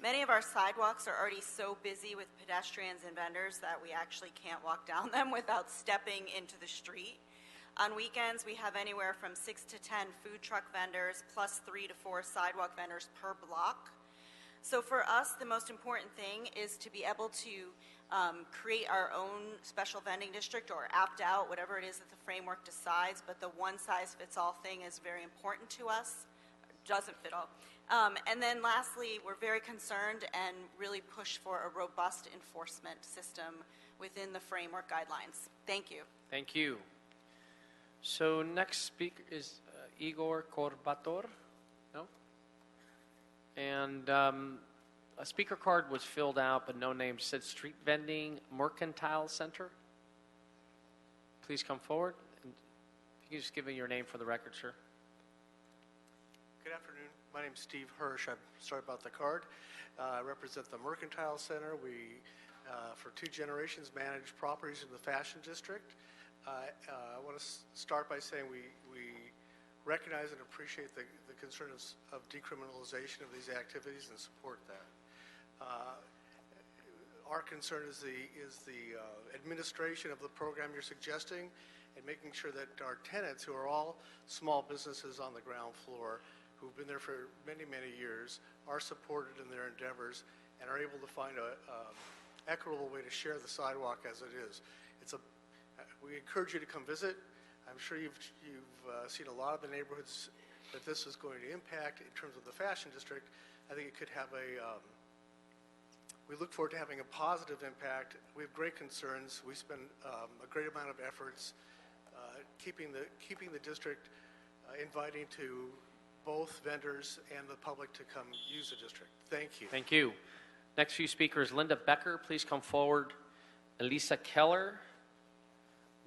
S6: Many of our sidewalks are already so busy with pedestrians and vendors that we actually can't walk down them without stepping into the street. On weekends, we have anywhere from 6 to 10 food truck vendors plus 3 to 4 sidewalk vendors per block. So for us, the most important thing is to be able to create our own special vending district or opt out, whatever it is that the framework decides, but the one-size-fits-all thing is very important to us. Doesn't fit all. And then lastly, we're very concerned and really push for a robust enforcement system within the framework guidelines. Thank you.
S1: Thank you. So next speaker is Igor Corbator. No? And a speaker card was filled out, but no name. Said Street Vending Mercantile Center. Please come forward. And if you can just give me your name for the record, sir.
S7: Good afternoon. My name is Steve Hirsch. I'm sorry about the card. I represent the Mercantile Center. We, for 2 generations, manage properties in the Fashion District. I want to start by saying we recognize and appreciate the concerns of decriminalization of these activities and support that. Our concern is the administration of the program you're suggesting and making sure that our tenants, who are all small businesses on the ground floor, who've been there for many, many years, are supported in their endeavors and are able to find an equitable way to share the sidewalk as it is. We encourage you to come visit. I'm sure you've seen a lot of the neighborhoods that this is going to impact in terms of the Fashion District. I think it could have we look forward to having a positive impact. We have great concerns. We spend a great amount of efforts keeping the district inviting to both vendors and the public to come use the district. Thank you.
S1: Thank you. Next few speakers, Linda Becker, please come forward. Elisa Keller,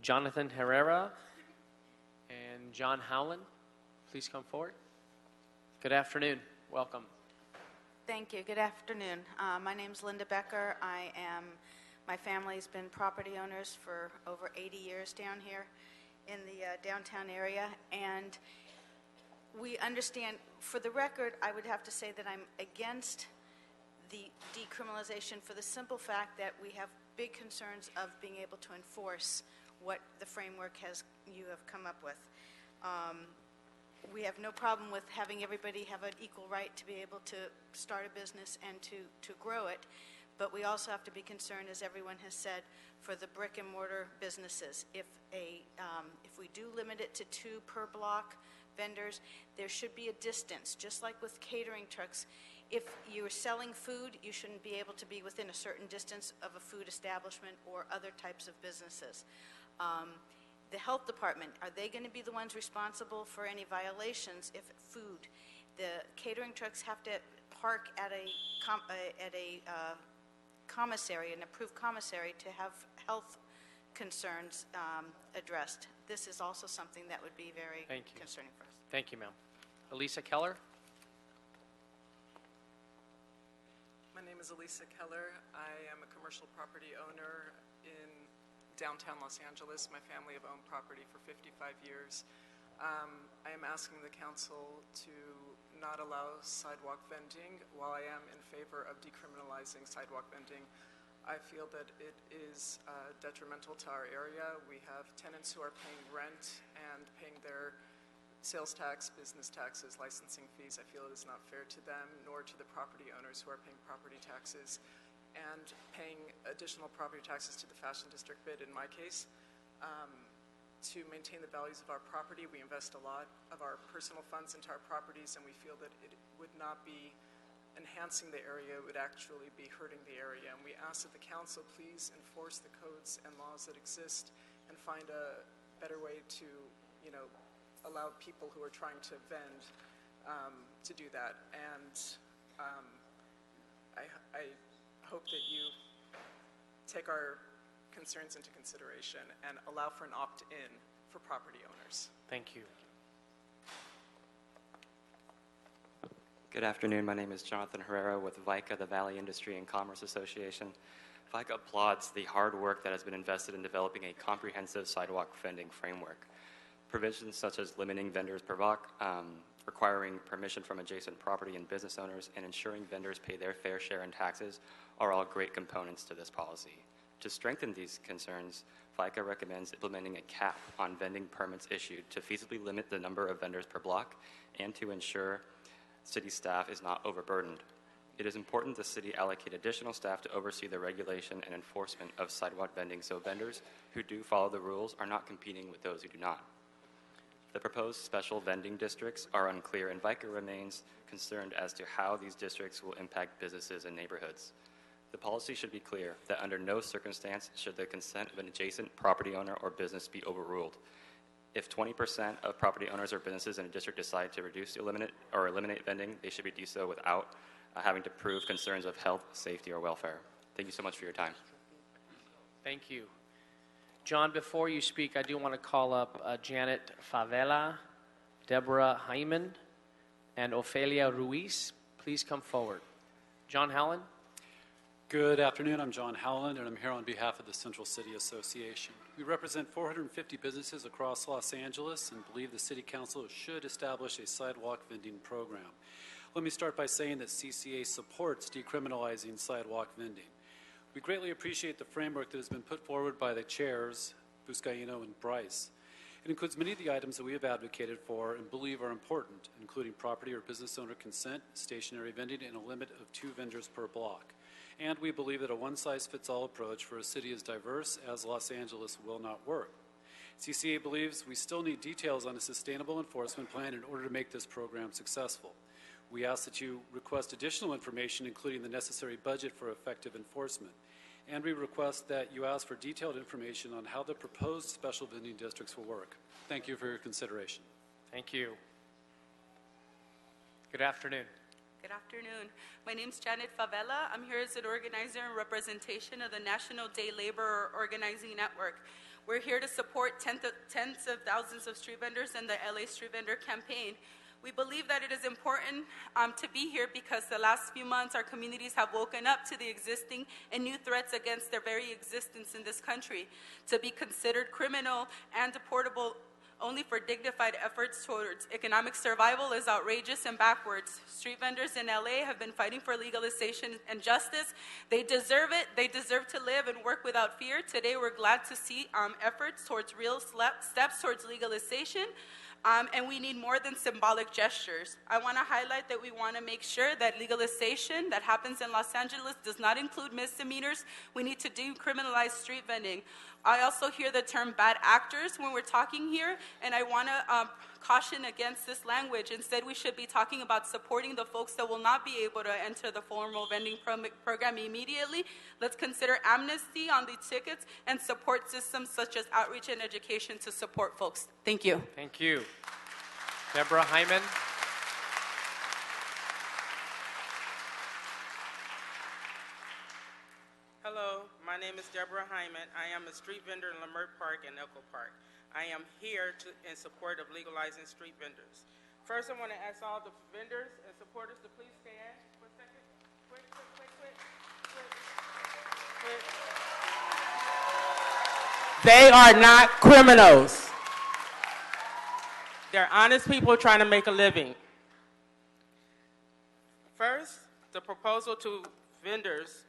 S1: Jonathan Herrera, and John Howland, please come forward. Good afternoon. Welcome.
S9: Thank you. Good afternoon. My name is Linda Becker. My family's been property owners for over 80 years down here in the downtown area, and we understand, for the record, I would have to say that I'm against the decriminalization for the simple fact that we have big concerns of being able to enforce what the framework you have come up with. We have no problem with having everybody have an equal right to be able to start a business and to grow it, But we also have to be concerned, as everyone has said, for the brick and mortar businesses. If we do limit it to 2 per block vendors, there should be a distance, just like with catering trucks. If you're selling food, you shouldn't be able to be within a certain distance of a food establishment or other types of businesses. The health department, are they going to be the ones responsible for any violations if food? The catering trucks have to park at a commissary, an approved commissary, to have health concerns addressed. This is also something that would be very concerning for us.
S1: Thank you, ma'am. Elisa Keller?
S10: My name is Elisa Keller. I am a commercial property owner in downtown Los Angeles. My family have owned property for 55 years. I am asking the council to not allow sidewalk vending. While I am in favor of decriminalizing sidewalk vending, I feel that it is detrimental to our area. We have tenants who are paying rent and paying their sales tax, business taxes, licensing fees. I feel it is not fair to them nor to the property owners who are paying property taxes and paying additional property taxes to the fashion district bid in my case. To maintain the values of our property, we invest a lot of our personal funds into our properties, and we feel that it would not be enhancing the area, it would actually be hurting the area. And we ask that the council please enforce the codes and laws that exist and find a better way to, allow people who are trying to vend to do that. And I hope that you take our concerns into consideration and allow for an opt-in for property owners.
S1: Thank you.
S11: Good afternoon. My name is Jonathan Herrera with VICA, the Valley Industry and Commerce Association. VICA applauds the hard work that has been invested in developing a comprehensive sidewalk vending framework. Provisions such as limiting vendors per block, requiring permission from adjacent property and business owners, and ensuring vendors pay their fair share in taxes are all great components to this policy. To strengthen these concerns, VICA recommends implementing a cap on vending permits issued to feasibly limit the number of vendors per block and to ensure city staff is not overburdened. It is important the city allocate additional staff to oversee the regulation and enforcement of sidewalk vending so vendors who do follow the rules are not competing with those who do not. The proposed special vending districts are unclear, and VICA remains concerned as to how these districts will impact businesses and neighborhoods. The policy should be clear that under no circumstance should the consent of an adjacent property owner or business be overruled. If 20% of property owners or businesses in a district decide to reduce, eliminate vending, they should do so without having to prove concerns of health, safety, or welfare. Thank you so much for your time.
S1: Thank you. John, before you speak, I do want to call up Janet Favela, Deborah Hyman, and Ofelia Ruiz. Please come forward. John Howland.
S12: Good afternoon. I'm John Howland, and I'm here on behalf of the Central City Association. We represent 450 businesses across Los Angeles and believe the City Council should establish a sidewalk vending program. Let me start by saying that CCA supports decriminalizing sidewalk vending. We greatly appreciate the framework that has been put forward by the chairs, Buscaino and Bryce. It includes many of the items that we have advocated for and believe are important, including property or business owner consent, stationary vending, and a limit of 2 vendors per block. And we believe that a one-size-fits-all approach for a city as diverse as Los Angeles will not work. CCA believes we still need details on a sustainable enforcement plan in order to make this program successful. We ask that you request additional information, including the necessary budget for effective enforcement. And we request that you ask for detailed information on how the proposed special vending districts will work. Thank you for your consideration.
S1: Thank you. Good afternoon.
S13: Good afternoon. My name is Janet Favela. I'm here as an organizer and representation of the National Day Labor Organizing Network. We're here to support tens of thousands of street vendors and the LA Street Vendor Campaign. We believe that it is important to be here because the last few months our communities have woken up to the existing and new threats against their very existence in this country. To be considered criminal and deportable only for dignified efforts towards economic survival is outrageous and backwards. Street vendors in LA have been fighting for legalization and justice. They deserve it. They deserve to live and work without fear. Today, we're glad to see efforts towards real steps towards legalization. And we need more than symbolic gestures. I want to highlight that we want to make sure that legalization that happens in Los Angeles does not include misdemeanors. We need to decriminalize street vending. I also hear the term bad actors when we're talking here, and I want to caution against this language. Instead, we should be talking about supporting the folks that will not be able to enter the formal vending program immediately. Let's consider amnesty on the tickets and support systems such as outreach and education to support folks. Thank you.
S1: Thank you. Deborah Hyman.
S14: Hello, my name is Deborah Hyman. I am a street vendor in Leimert Park and Echo Park. I am here in support of legalizing street vendors. First, I want to ask all the vendors and supporters to please stand for a second. Quick. They are not criminals. They're honest people trying to make a living. First, the proposal to vendors,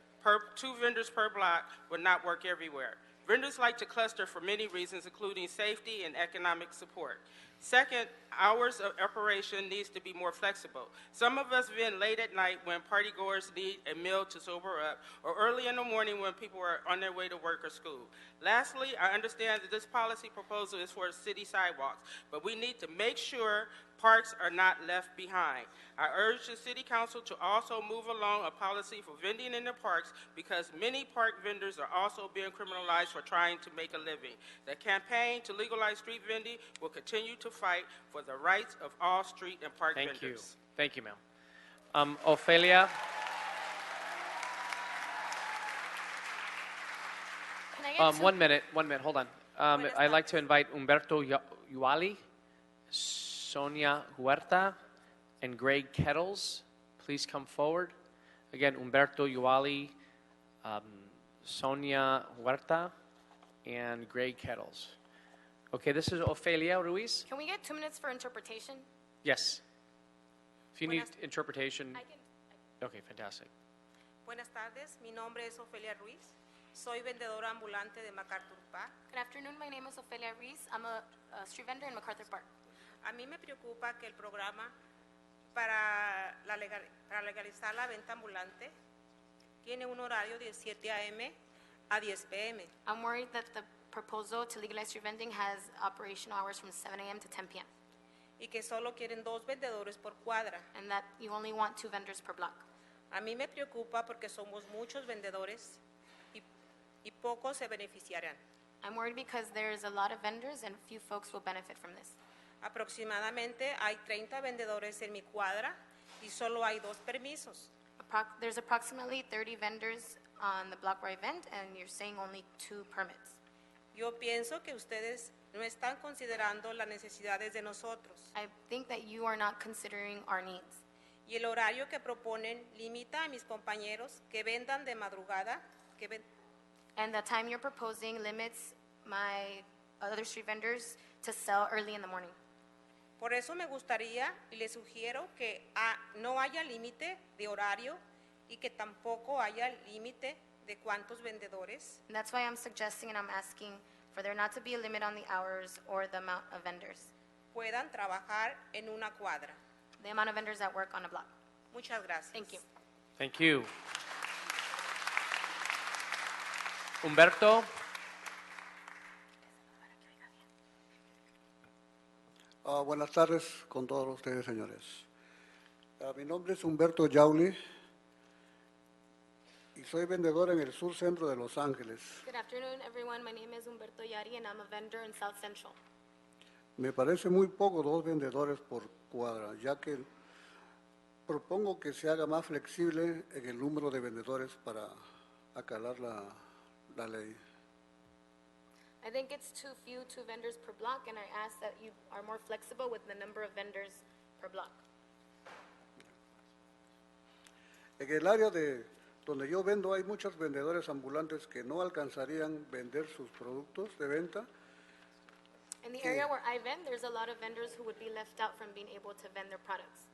S14: two vendors per block, would not work everywhere. Vendors like to cluster for many reasons, including safety and economic support. Second, hours of operation needs to be more flexible. Some of us vend late at night when partygoers need a meal to sober up, or early in the morning when people are on their way to work or school. Lastly, I understand that this policy proposal is for city sidewalks, but we need to make sure parks are not left behind. I urge the City Council to also move along a policy for vending in the parks because many park vendors are also being criminalized for trying to make a living. The campaign to legalize street vending will continue to fight for the rights of all street and park vendors.
S1: Thank you, ma'am. Ophelia.
S4: Can I get
S1: 1 minute, hold on. I'd like to invite Humberto Uali, Sonia Huerta, and Greg Kettles. Please come forward. Again, Humberto Uali, Sonia Huerta, and Greg Kettles. Okay, this is Ofelia Ruiz.
S4: Can we get 2 minutes for interpretation?
S1: Yes. If you need interpretation. Okay, fantastic.
S15: Buenas tardes, mi nombre es Ofelia Ruiz. Soy vendedora ambulante de MacArthur Park.
S4: Good afternoon, my name is Ofelia Ruiz. I'm a street vendor in MacArthur Park.
S15: A mí me preocupa que el programa para legalizar la venta ambulante tiene un horario de 7 a.m. a 10 p.m.
S4: I'm worried that the proposal to legalize street vending has operational hours from 7 a.m. to 10 p.m.
S15: y que solo quieren 2 vendedores por cuadra.
S4: And that you only want 2 vendors per block.
S15: A mí me preocupa porque somos muchos vendedores y pocos se beneficiarán.
S4: I'm worried because there's a lot of vendors and few folks will benefit from this.
S15: Aproximadamente hay 30 vendedores en mi cuadra y solo hay 2 permisos.
S4: There's approximately 30 vendors on the block where I vend, and you're saying only 2 permits.
S15: Yo pienso que ustedes no están considerando las necesidades de nosotros.
S4: I think that you are not considering our needs.
S15: Y el horario que proponen limita a mis compañeros que vendan de madrugada,
S4: and the time you're proposing limits my other street vendors to sell early in the morning.
S15: Por eso me gustaría y les sugiero que no haya límite de horario y que tampoco haya límite de cuántos vendedores.
S4: And that's why I'm suggesting and I'm asking for there not to be a limit on the hours or the amount of vendors.
S15: Puedan trabajar en una cuadra.
S4: The amount of vendors that work on a block.
S15: Muchas gracias.
S4: Thank you.
S1: Thank you. Humberto.
S16: Buenas tardes con todos ustedes, señores. Mi nombre es Humberto Yauli y soy vendedor en el sur centro de Los Ángeles.
S4: Good afternoon, everyone. My name is Humberto Yari, and I'm a vendor in South Central.
S16: Me parece muy poco 2 vendedores por cuadra, ya que propongo que se haga más flexible en el número de vendedores para acalar la ley.
S4: I think it's too few 2 vendors per block, and I ask that you are more flexible with the number of vendors per block.
S16: En el área de donde yo vendo hay muchos vendedores ambulantes que no alcanzarían vender sus productos de venta.
S4: In the area where I vend, there's a lot of vendors who would be left out from being able to vend their products.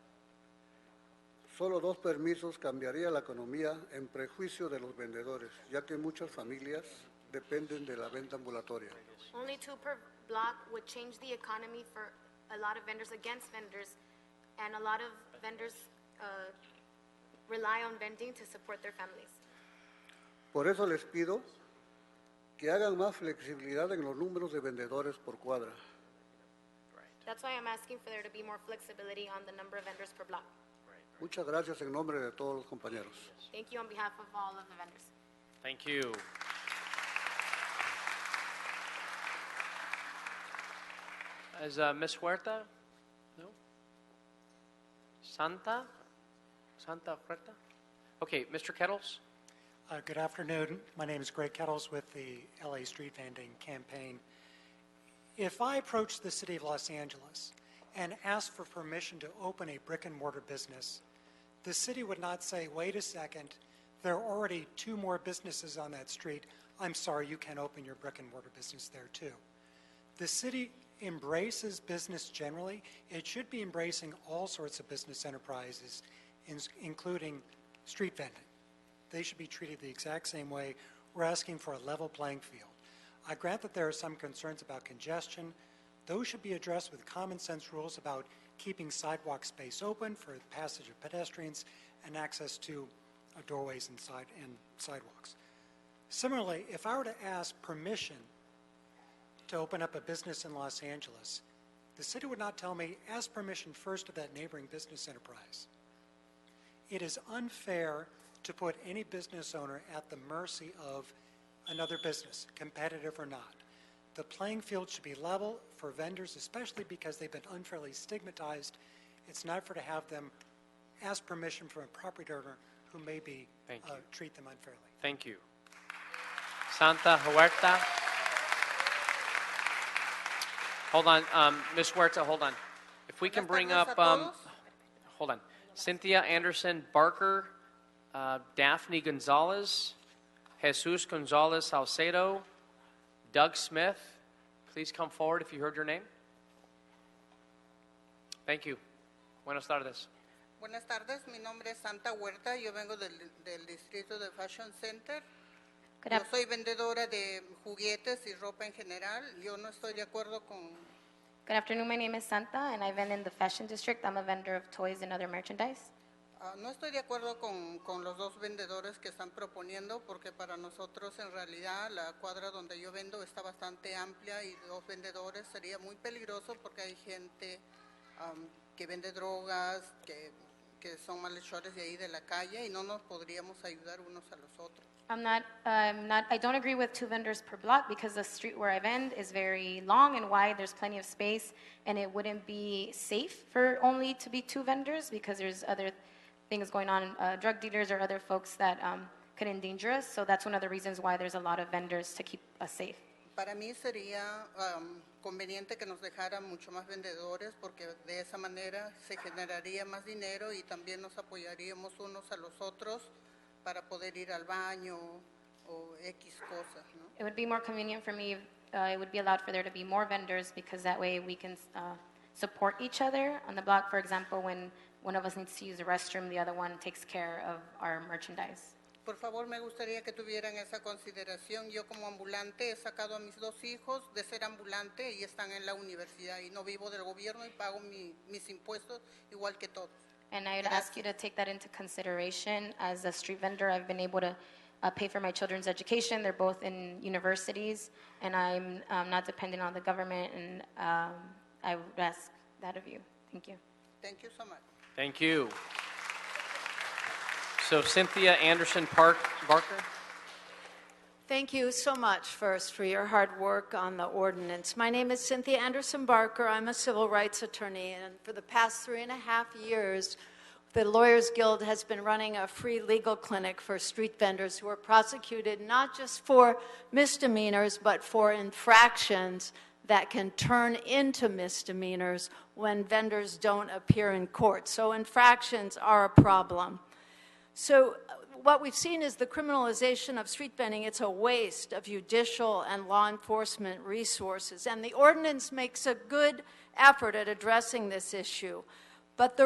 S16: Solo 2 permisos cambiaría la economía en prejuicio de los vendedores, ya que muchas familias dependen de la venta ambulatoria.
S4: Only 2 per block would change the economy for a lot of vendors against vendors, and a lot of vendors rely on vending to support their families.
S16: Por eso les pido que hagan más flexibilidad en los números de vendedores por cuadra.
S4: That's why I'm asking for there to be more flexibility on the number of vendors per block.
S16: Muchas gracias en nombre de todos los compañeros.
S4: Thank you on behalf of all of the vendors.
S1: Thank you. Is Ms. Huerta? No? Santa Huerta? Okay, Mr. Kettles?
S17: Good afternoon. My name is Greg Kettles with the LA Street Vending Campaign. If I approached the city of Los Angeles and asked for permission to open a brick and mortar business, the city would not say, wait a second, there are already 2 more businesses on that street. I'm sorry, you can't open your brick and mortar business there too. The city embraces business generally. It should be embracing all sorts of business enterprises, including street vending. They should be treated the exact same way. We're asking for a level playing field. I grant that there are some concerns about congestion. Those should be addressed with common sense rules about keeping sidewalk space open for the passage of pedestrians and access to doorways and sidewalks. Similarly, if I were to ask permission to open up a business in Los Angeles, the city would not tell me, ask permission first of that neighboring business enterprise. It is unfair to put any business owner at the mercy of another business, competitive or not. The playing field should be level for vendors, especially because they've been unfairly stigmatized. It's not fair to have them ask permission from a property owner who may be treat them unfairly.
S1: Thank you. Santa Huerta. Hold on, Ms. Huerta, hold on. If we can bring up, hold on, Cynthia Anderson Barker, Daphne Gonzalez, Jesus Gonzalez Salcedo, Doug Smith. Please come forward if you heard your name. Thank you. Buenas tardes.
S18: Buenas tardes, mi nombre es Santa Huerta, yo vengo del distrito de Fashion Center. Yo soy vendedora de juguetes y ropa en general. Yo no estoy de acuerdo con...
S4: Good afternoon, my name is Santa, and I vend in the fashion district. I'm a vendor of toys and other merchandise.
S18: No estoy de acuerdo con los 2 vendedores que están proponiendo, porque para nosotros en realidad la cuadra donde yo vendo está bastante amplia y 2 vendedores sería muy peligroso porque hay gente que vende drogas, que son malhechores de ahí de la calle y no nos podríamos ayudar unos a los otros.
S4: I don't agree with 2 vendors per block because the street where I vend is very long and wide. There's plenty of space, and it wouldn't be safe for only to be 2 vendors because there's other things going on, drug dealers or other folks that could endanger us. So that's one of the reasons why there's a lot of vendors to keep us safe.
S18: Para mí sería conveniente que nos dejaran mucho más vendedores porque de esa manera se generaría más dinero y también nos apoyaríamos unos a los otros para poder ir al baño o X cosas, ¿no?
S4: It would be more convenient for me if it would be allowed for there to be more vendors because that way we can support each other on the block. For example, when one of us needs to use the restroom, the other one takes care of our merchandise.
S18: Por favor, me gustaría que tuvieran esa consideración. Yo como ambulante he sacado a mis 2 hijos de ser ambulante y están en la universidad y no vivo del gobierno y pago mis impuestos igual que todos.
S4: And I would ask you to take that into consideration. As a street vendor, I've been able to pay for my children's education. They're both in universities, and I'm not dependent on the government, and I would ask that of you. Thank you.
S18: Thank you so much.
S1: Thank you. So Cynthia Anderson Barker.
S19: Thank you so much, first, for your hard work on the ordinance. My name is Cynthia Anderson Barker. I'm a civil rights attorney, and for the past 3.5 years, the Lawyers Guild has been running a free legal clinic for street vendors who are prosecuted not just for misdemeanors, but for infractions that can turn into misdemeanors when vendors don't appear in court. So infractions are a problem. So what we've seen is the criminalization of street vending. It's a waste of judicial and law enforcement resources, and the ordinance makes a good effort at addressing this issue. But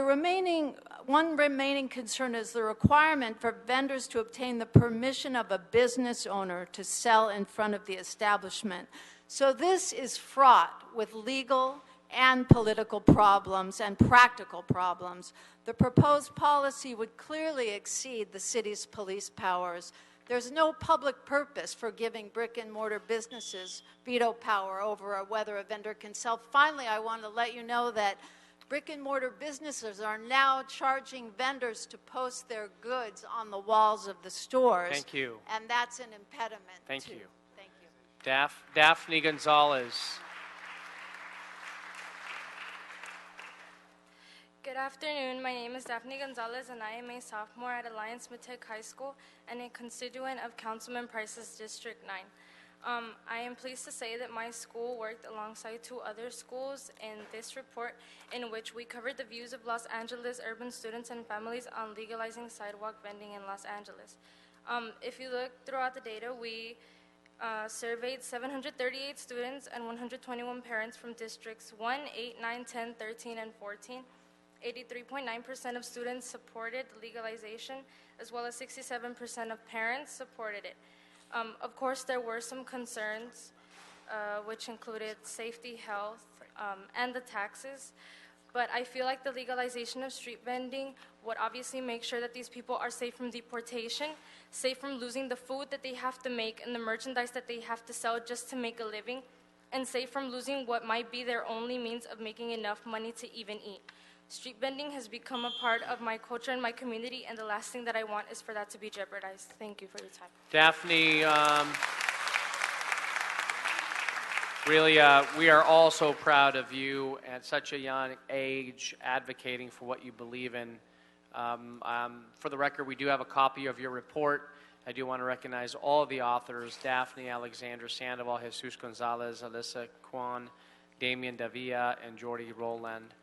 S19: one remaining concern is the requirement for vendors to obtain the permission of a business owner to sell in front of the establishment. So this is fraught with legal and political problems and practical problems. The proposed policy would clearly exceed the city's police powers. There's no public purpose for giving brick and mortar businesses veto power over whether a vendor can sell. Finally, I want to let you know that brick and mortar businesses are now charging vendors to post their goods on the walls of the stores.
S1: Thank you.
S19: And that's an impediment.
S1: Thank
S19: too.
S1: you.
S19: Thank you.
S1: Daphne Gonzalez.
S2: Good afternoon. My name is Daphne Gonzalez, and I am a sophomore at Alliance Matec High School and a constituent of Councilman Price's District 9. I am pleased to say that my school worked alongside 2 other schools in this report, in which we covered the views of Los Angeles urban students and families on legalizing sidewalk vending in Los Angeles. If you look throughout the data, we surveyed 738 students and 121 parents from districts 1, 8, 9, 10, 13, and 14. 83.9% of students supported legalization, as well as 67% of parents supported it. Of course, there were some concerns, which included safety, health, and the taxes. But I feel like the legalization of street vending would obviously make sure that these people are safe from deportation, safe from losing the food that they have to make and the merchandise that they have to sell just to make a living, and safe from losing what might be their only means of making enough money to even eat. Street vending has become a part of my culture and my community, and the last thing that I want is for that to be jeopardized. Thank you for your time.
S1: Daphne, really, we are all so proud of you at such a young age advocating for what you believe in. For the record, we do have a copy of your report. I do want to recognize all of the authors: Daphne, Alexandra Sandoval, Jesus Gonzalez, Alyssa Kwan, Damian Davia, and Jordi Roland.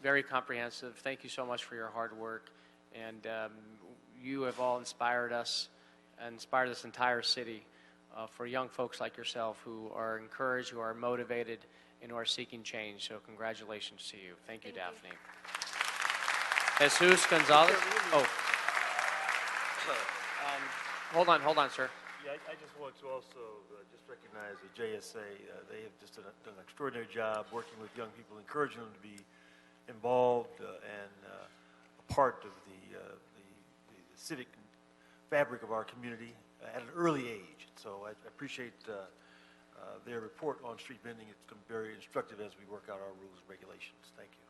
S1: Very comprehensive. Thank you so much for your hard work. And you have all inspired us, and inspired this entire city for young folks like yourself who are encouraged, who are motivated, and who are seeking change. So congratulations to you. Thank you, Daphne. Jesus Gonzalez. Oh. Hold on, sir.
S8: Yeah, I just want to also just recognize the JSA. They have just done an extraordinary job working with young people, encouraging them to be involved and a part of the civic fabric of our community at an early age. So I appreciate their report on street vending. It's been very instructive as we work out our rules and regulations. Thank you.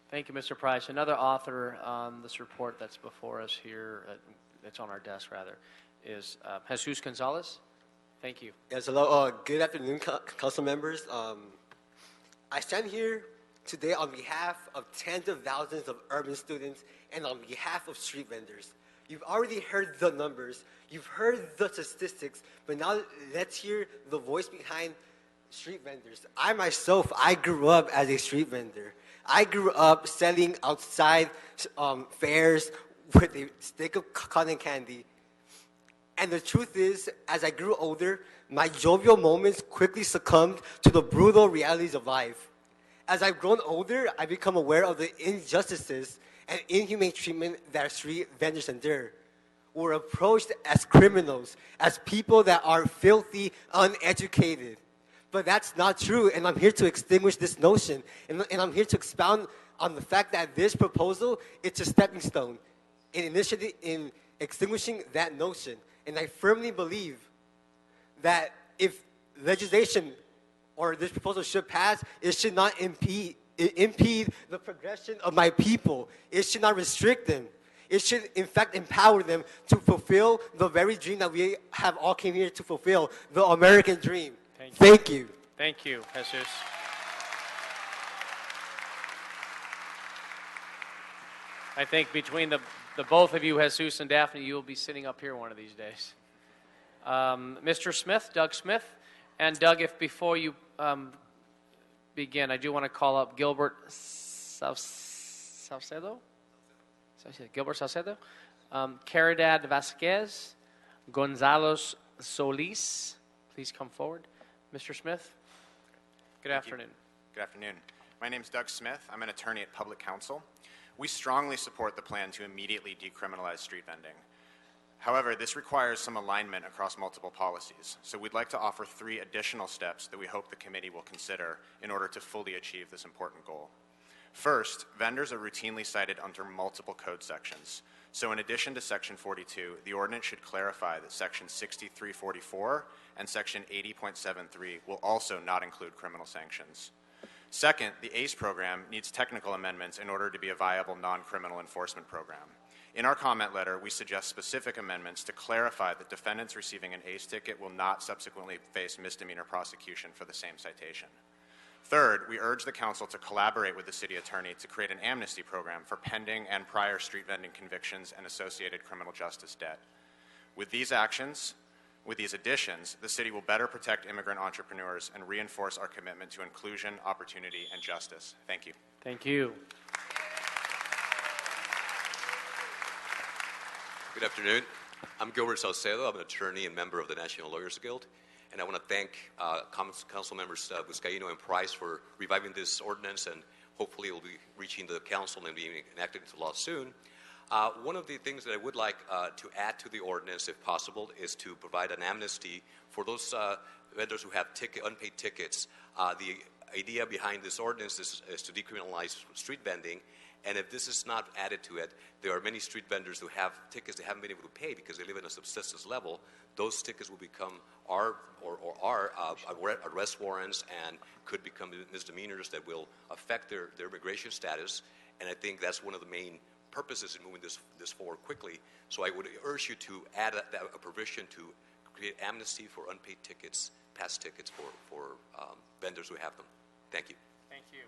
S1: Thank you, Mr. Price. Another author on this report that's before us here, that's on our desk rather, is Jesus Gonzalez. Thank you.
S20: Yes, hello. Good afternoon, council members. I stand here today on behalf of tens of thousands of urban students and on behalf of street vendors. You've already heard the numbers, you've heard the statistics, but now let's hear the voice behind street vendors. I myself, I grew up as a street vendor. I grew up selling outside fairs with a stick of cotton candy. And the truth is, as I grew older, my jovial moments quickly succumbed to the brutal realities of life. As I've grown older, I've become aware of the injustices and inhumane treatment that street vendors endure. We're approached as criminals, as people that are filthy, uneducated. But that's not true, and I'm here to extinguish this notion. And I'm here to expound on the fact that this proposal, it's a stepping stone in extinguishing that notion. And I firmly believe that if legislation or this proposal should pass, it should not impede the progression of my people. It should not restrict them. It should, in fact, empower them to fulfill the very dream that we have all came here to fulfill, the American dream. Thank you.
S1: Thank you, Jesus. I think between the both of you, Jesus and Daphne, you will be sitting up here one of these days. Mr. Smith, Doug Smith. And Doug, if before you begin, I do want to call up Gilbert Salcedo? Gilbert Salcedo? Caridad Vasquez, Gonzalo Solis, please come forward. Mr. Smith, good afternoon.
S21: Good afternoon. My name is Doug Smith. I'm an attorney at Public Counsel. We strongly support the plan to immediately decriminalize street vending. However, this requires some alignment across multiple policies, so we'd like to offer 3 additional steps that we hope the committee will consider in order to fully achieve this important goal. First, vendors are routinely cited under multiple code sections. So in addition to Section 42, the ordinance should clarify that Section 6344 and Section 80.73 will also not include criminal sanctions. Second, the ACE program needs technical amendments in order to be a viable non-criminal enforcement program. In our comment letter, we suggest specific amendments to clarify that defendants receiving an ACE ticket will not subsequently face misdemeanor prosecution for the same citation. Third, we urge the council to collaborate with the city attorney to create an amnesty program for pending and prior street vending convictions and associated criminal justice debt. With these additions, the city will better protect immigrant entrepreneurs and reinforce our commitment to inclusion, opportunity, and justice. Thank you.
S1: Thank you.
S22: Good afternoon. I'm Gilbert Salcedo. I'm an attorney and member of the National Lawyers Guild. And I want to thank Council Members Vizcaíno and Price for reviving this ordinance, and hopefully it will be reaching the council and being enacted into law soon. One of the things that I would like to add to the ordinance, if possible, is to provide an amnesty for those vendors who have unpaid tickets. The idea behind this ordinance is to decriminalize street vending. And if this is not added to it, there are many street vendors who have tickets they haven't been able to pay because they live in a subsistence level. Those tickets will become are arrest warrants and could become misdemeanors that will affect their immigration status. And I think that's one of the main purposes in moving this forward quickly. So I would urge you to add a provision to create amnesty for unpaid tickets, past tickets for vendors who have them. Thank you.
S1: Thank you.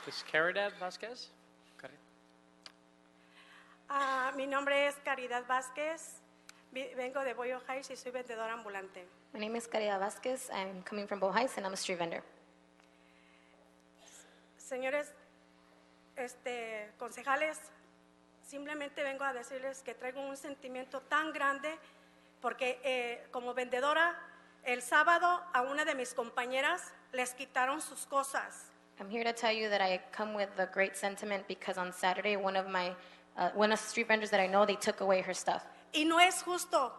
S1: Ms. Caridad Vasquez.
S23: Mi nombre es Caridad Vázquez. Vengo de Boyo Heights y soy vendedora ambulante.
S24: My name is Caridad Vasquez. I'm coming from Bow Heights and I'm a street vendor.
S23: Señores, concejales, simplemente vengo a decirles que traigo un sentimiento tan grande porque como vendedora, el sábado a una de mis compañeras les quitaron sus cosas.
S24: I'm here to tell you that I come with a great sentiment because on Saturday, one of the street vendors that I know, they took away her stuff.
S23: Y no es justo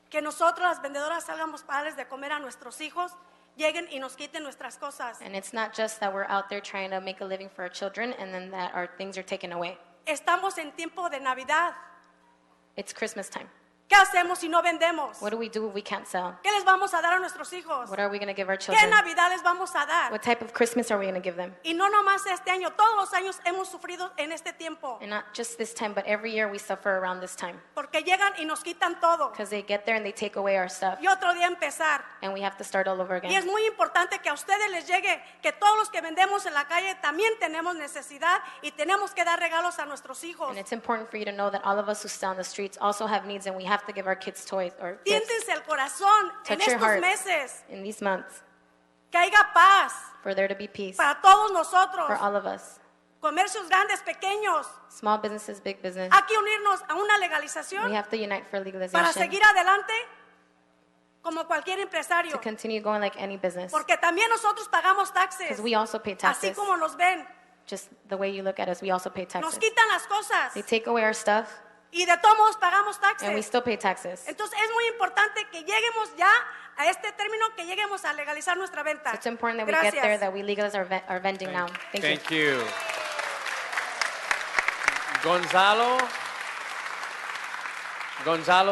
S23: que nosotros las vendedoras salgamos para darles de comer a nuestros hijos, lleguen y nos quiten nuestras cosas.
S24: And it's not just that we're out there trying to make a living for our children and then that our things are taken away.
S23: Estamos en tiempo de Navidad.
S24: It's Christmas time.
S23: ¿Qué hacemos si no vendemos?
S24: What do we do if we can't sell?
S23: ¿Qué les vamos a dar a nuestros hijos?
S24: What are we going to give our
S23: ¿Qué
S24: children?
S23: Navidad les vamos a dar?
S24: What type of Christmas are we going to give them?
S23: Y no nomás este año, todos los años hemos sufrido en este tiempo.
S24: And not just this time, but every year we suffer around this time.
S23: Porque llegan y nos quitan todo.
S24: Because they get there and they take away our stuff.
S23: Y otro día empezar.
S24: And we have to start all over
S23: Y es
S24: again.
S23: muy importante que a ustedes les llegue que todos los que vendemos en la calle también tenemos necesidad y tenemos que dar regalos a nuestros hijos.
S24: And it's important for you to know that all of us who stay on the streets also have needs and we have to give our kids toys or gifts.
S23: Tiéntense el corazón en
S24: Touch your
S23: estos
S24: heart
S23: meses.
S24: in these months
S23: Que haya paz
S24: for there to be peace
S23: para todos nosotros.
S24: for all of us.
S23: Comercios grandes, pequeños.
S24: Small businesses, big business.
S23: Hay que unirnos a una
S24: We
S23: legalización
S24: have to unite for
S23: para
S24: legalization
S23: seguir adelante como cualquier empresario.
S24: to continue going like any business.
S23: Porque también nosotros pagamos taxes.
S24: Because we also pay
S23: Así
S24: taxes.
S23: como nos ven.
S24: Just the way you look at us, we also pay
S23: Nos
S24: taxes.
S23: quitan las cosas.
S24: They take away our stuff
S23: Y de todos modos pagamos
S24: and we
S23: taxes.
S24: still pay taxes.
S23: Entonces es muy importante que lleguemos ya a este término, que lleguemos a legalizar nuestra venta.
S24: So it's important that we
S23: Gracias.
S24: get there, that we legalize our vending now. Thank you.
S1: you. Gonzalo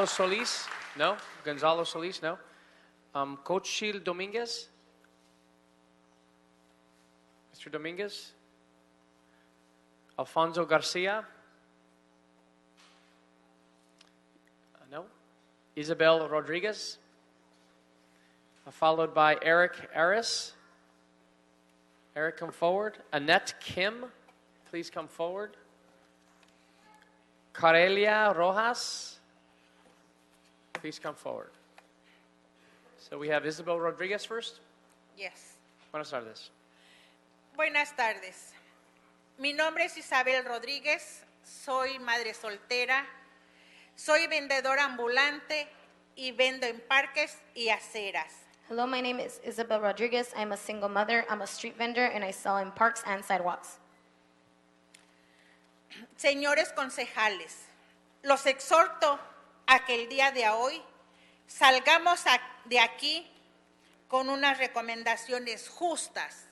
S1: Solis? No? Gonzalo Solis? No? Cochil Dominguez? Mr. Dominguez? Alfonso Garcia? No? Isabel Rodriguez? Followed by Eric Aris. Eric, come forward. Annette Kim, please come forward. Carelia Rojas, please come forward. So we have Isabel Rodriguez first.
S15: Yes.
S1: Buenas tardes.
S15: Buenas tardes. Mi nombre es Isabel Rodríguez, soy madre soltera, soy vendedora ambulante y vendo en parques y aceras.
S24: Hello, my name is Isabel Rodriguez. I'm a single mother. I'm a street vendor, and I sell in parks and sidewalks.
S15: Señores concejales, los exhorto a que el día de hoy salgamos de aquí con unas recomendaciones justas.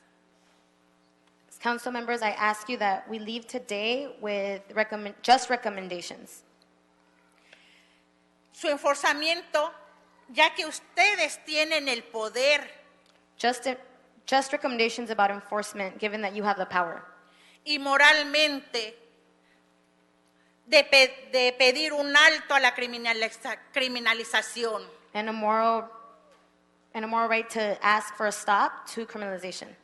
S24: As council members, I ask you that we leave today with just recommendations.
S15: Su enforzamiento, ya que ustedes tienen el poder.
S24: Just recommendations about enforcement, given that you have the power.
S15: Y moralmente, de pedir un alto a la criminalización.
S24: And a moral right to ask for a stop to criminalization.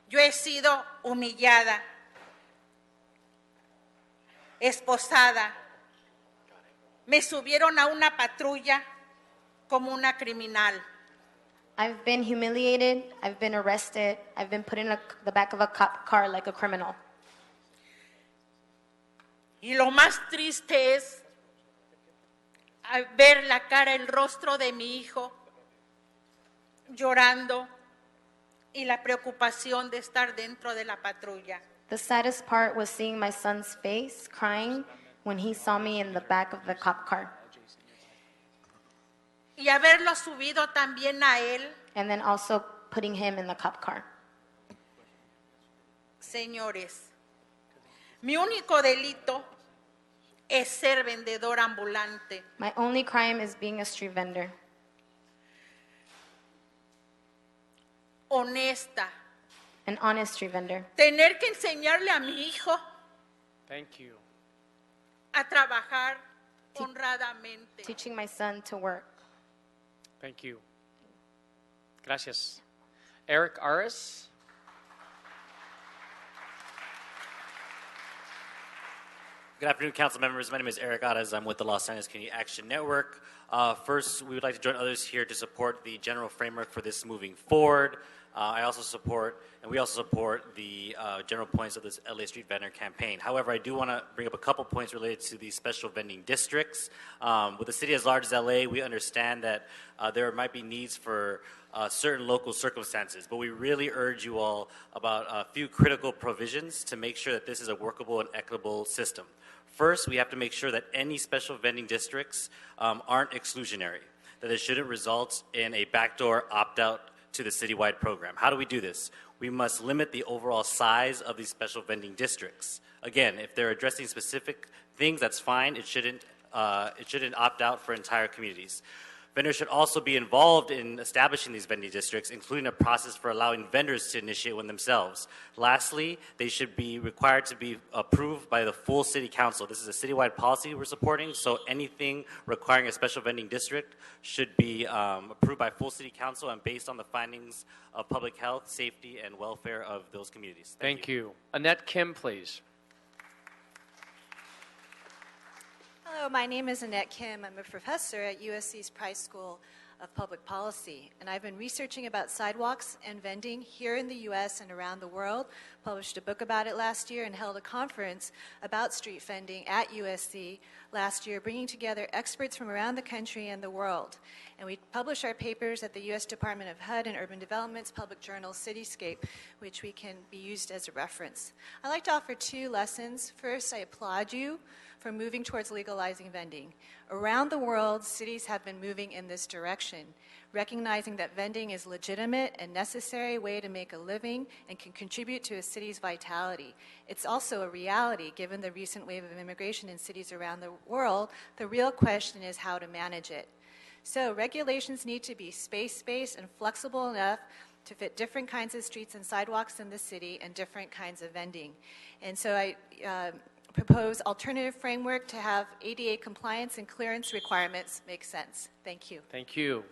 S15: Yo he sido humillada, esposada. Me subieron a una patrulla como una criminal.
S24: I've been humiliated, I've been arrested, I've been put in the back of a cop car like a criminal.
S15: Y lo más triste es ver la cara, el rostro de mi hijo llorando y la preocupación de estar dentro de la patrulla.
S24: The saddest part was seeing my son's face crying when he saw me in the back of the cop car.
S15: Y haberlo subido también a él.
S24: And then also putting him in the cop car.
S15: Señores, mi único delito es ser vendedor ambulante.
S24: My only crime is being a street vendor.
S15: Honesta.
S24: An honest street vendor.
S15: Tener que enseñarle a mi hijo
S1: Thank you.
S15: a trabajar honradamente.
S24: Teaching my son to work.
S1: Thank you. Gracias. Eric Aris.
S3: Good afternoon, council members. My name is Eric Adas. I'm with the Los Angeles Community Action Network. First, we would like to join others here to support the general framework for this moving forward. We also support the general points of this LA Street Vendor campaign. However, I do want to bring up a couple points related to the special vending districts. With a city as large as LA, we understand that there might be needs for certain local circumstances, but we really urge you all about a few critical provisions to make sure that this is a workable and equitable system. First, we have to make sure that any special vending districts aren't exclusionary, that it shouldn't result in a backdoor opt-out to the citywide program. How do we do this? We must limit the overall size of these special vending districts. Again, if they're addressing specific things, that's fine. It shouldn't opt out for entire communities. Vendors should also be involved in establishing these vending districts, including a process for allowing vendors to initiate one themselves. Lastly, they should be required to be approved by the full city council. This is a citywide policy we're supporting, so anything requiring a special vending district should be approved by full city council and based on the findings of public health, safety, and welfare of those communities.
S1: Thank you. Annette Kim, please.
S5: Hello, my name is Annette Kim. I'm a professor at USC's Price School of Public Policy, and I've been researching about sidewalks and vending here in the U.S. and around the world, published a book about it last year, and held a conference about street vending at USC last year, bringing together experts from around the country and the world. And we publish our papers at the U.S. Department of HUD and Urban Development's public journal, Cityscape, which we can be used as a reference. I'd like to offer two lessons. First, I applaud you for moving towards legalizing vending. Around the world, cities have been moving in this direction, recognizing that vending is a legitimate and necessary way to make a living and can contribute to a city's vitality. It's also a reality given the recent wave of immigration in cities around the world. The real question is how to manage it. So regulations need to be space-based and flexible enough to fit different kinds of streets and sidewalks in the city and different kinds of vending. And so I propose alternative framework to have ADA compliance and clearance requirements make sense. Thank you.
S1: Thank you.